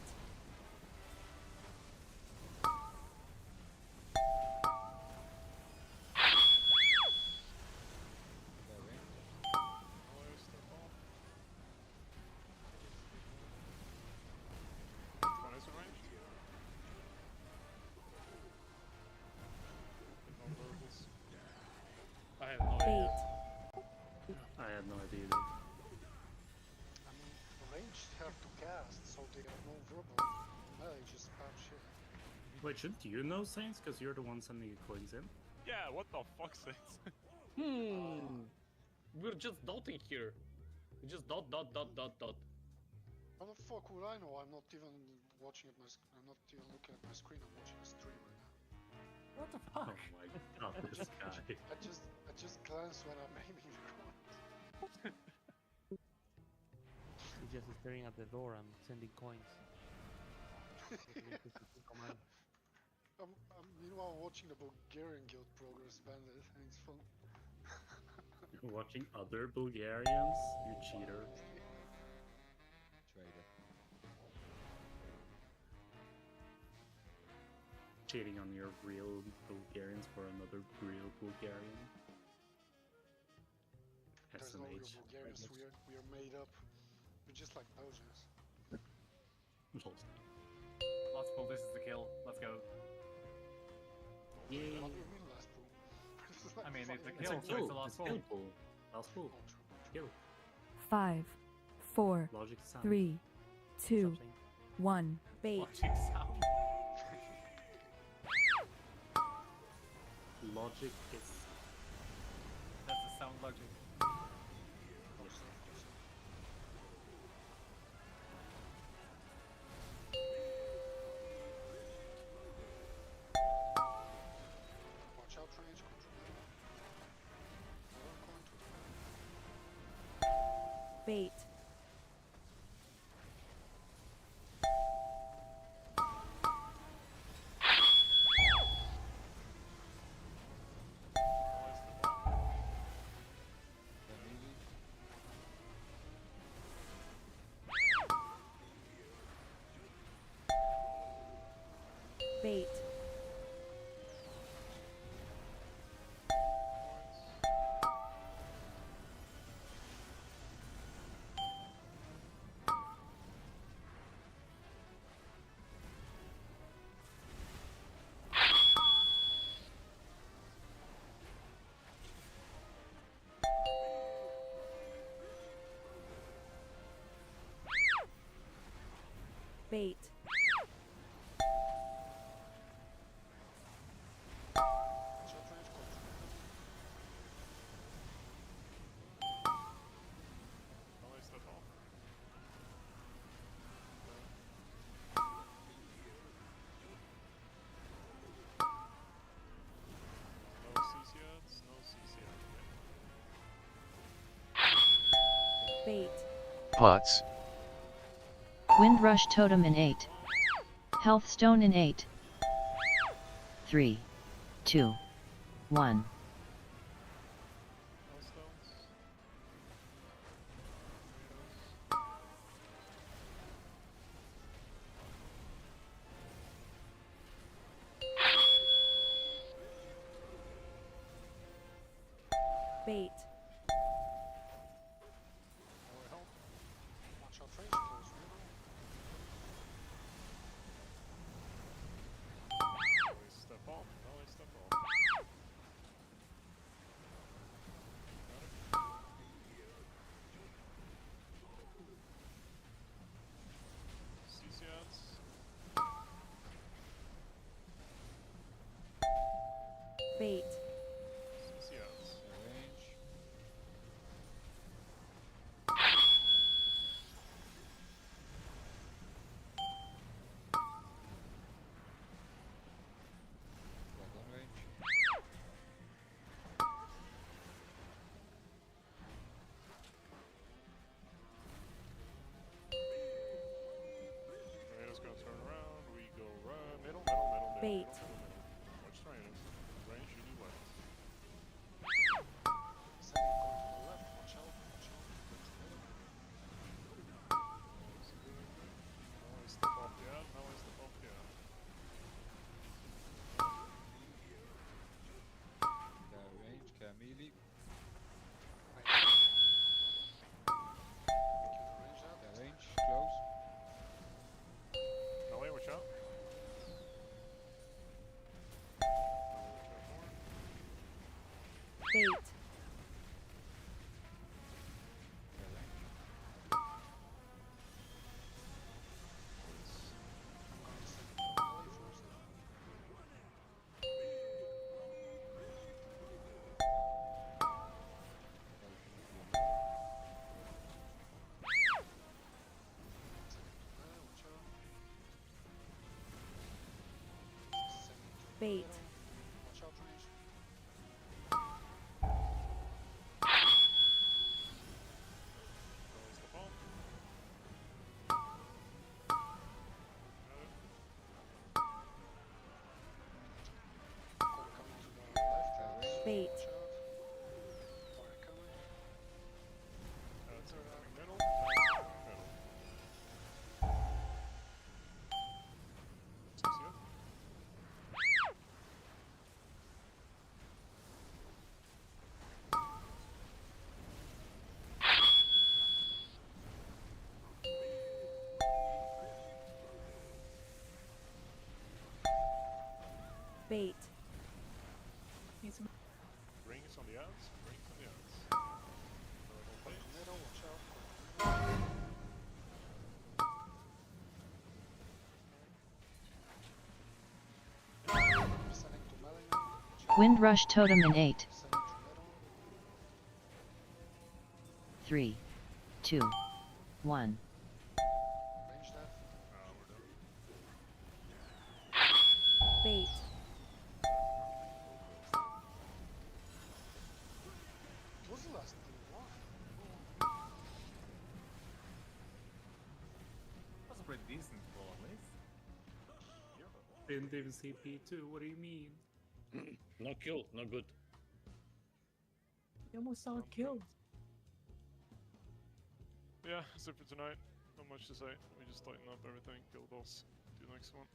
Speaker 2: do you do?
Speaker 4: I mean, ranged have to cast, so they have no verbal. Melee just spam shit.
Speaker 2: Wait, shouldn't you know, Saints? Because you're the one sending the coins in.
Speaker 1: Yeah, what the fuck, Saints?
Speaker 19: We're just dotting here. We just dot.
Speaker 4: How the fuck would I know? I'm not even watching at my. I'm not even looking at my screen. I'm watching a stream right now.
Speaker 19: What the fuck?
Speaker 2: Oh my god, this guy.
Speaker 4: I just glance when I'm aiming the ground.
Speaker 3: He's just staring at the door and sending coins.
Speaker 4: I'm meanwhile watching the Bulgarian Guild Progress Bandit, and it's fun.
Speaker 2: You're watching other Bulgarians? You cheater.
Speaker 16: Traitor.
Speaker 2: Cheating on your real Bulgarians for another real Bulgarian.
Speaker 4: There's no real
Speaker 2: SMH.
Speaker 4: Bulgarians. We are made up. We're just like Belgians.
Speaker 8: Last pull, this is the kill. Let's go.
Speaker 2: Yay.
Speaker 4: What do you mean last pull?
Speaker 8: I mean, it's a
Speaker 2: It's
Speaker 8: kill,
Speaker 2: a
Speaker 8: so
Speaker 2: kill.
Speaker 8: it's the last
Speaker 2: It's
Speaker 8: pull.
Speaker 2: Last pull. Kill.
Speaker 11: 5, 4,
Speaker 2: Logic sound.
Speaker 11: 3, 2, 1. Bait.
Speaker 8: Logic sound.
Speaker 2: Logic is...
Speaker 8: That's the sound logic.
Speaker 4: Watch out, range control.
Speaker 11: Bait. Bait. Bait.
Speaker 1: Always the ball. No CCS, no CCS.
Speaker 11: Bait.
Speaker 13: Pots.
Speaker 14: Windrush Totem in 8. Health Stone in 8. 3, 2, 1.
Speaker 11: Bait.
Speaker 4: Watch out, range close.
Speaker 1: Always step off, always step off. CCS.
Speaker 11: Bait.
Speaker 1: CCS.
Speaker 16: Range. Dragon range.
Speaker 1: Tornado's gonna turn around, we go right, middle.
Speaker 11: Bait.
Speaker 1: Watch tornadoes. Range, you do left.
Speaker 4: Sending going to the left. Watch out. Watch out.
Speaker 1: Always step off the ad, always step off the ad.
Speaker 16: Range. Camille. Range. Close.
Speaker 1: Melee, watch out.
Speaker 11: Bait. Bait.
Speaker 4: Watch out, range.
Speaker 1: Throws the bomb.
Speaker 4: Core coming to the left edge.
Speaker 11: Bait.
Speaker 4: Watch out. Fire coming.
Speaker 1: It's coming middle. Middle. CCF.
Speaker 11: Bait.
Speaker 17: Need some.
Speaker 1: Rings on the ads. Rings on the ads. Turtle
Speaker 4: Fire
Speaker 1: bait.
Speaker 4: middle, watch out. Sending to melee now. Watch out.
Speaker 14: Wind Rush Totem in 8,
Speaker 4: Sending to middle.
Speaker 14: 3, 2, 1.
Speaker 4: Range death.
Speaker 1: We're done.
Speaker 11: Bait.
Speaker 4: What was the last thing? What?
Speaker 8: That's a pretty decent roll at least.
Speaker 2: Didn't even see P2. What do you mean?
Speaker 3: No kill, no good.
Speaker 17: You almost saw it killed.
Speaker 1: Yeah, that's it for tonight. Not much to say. We just tighten up everything, kill the boss, do the next one.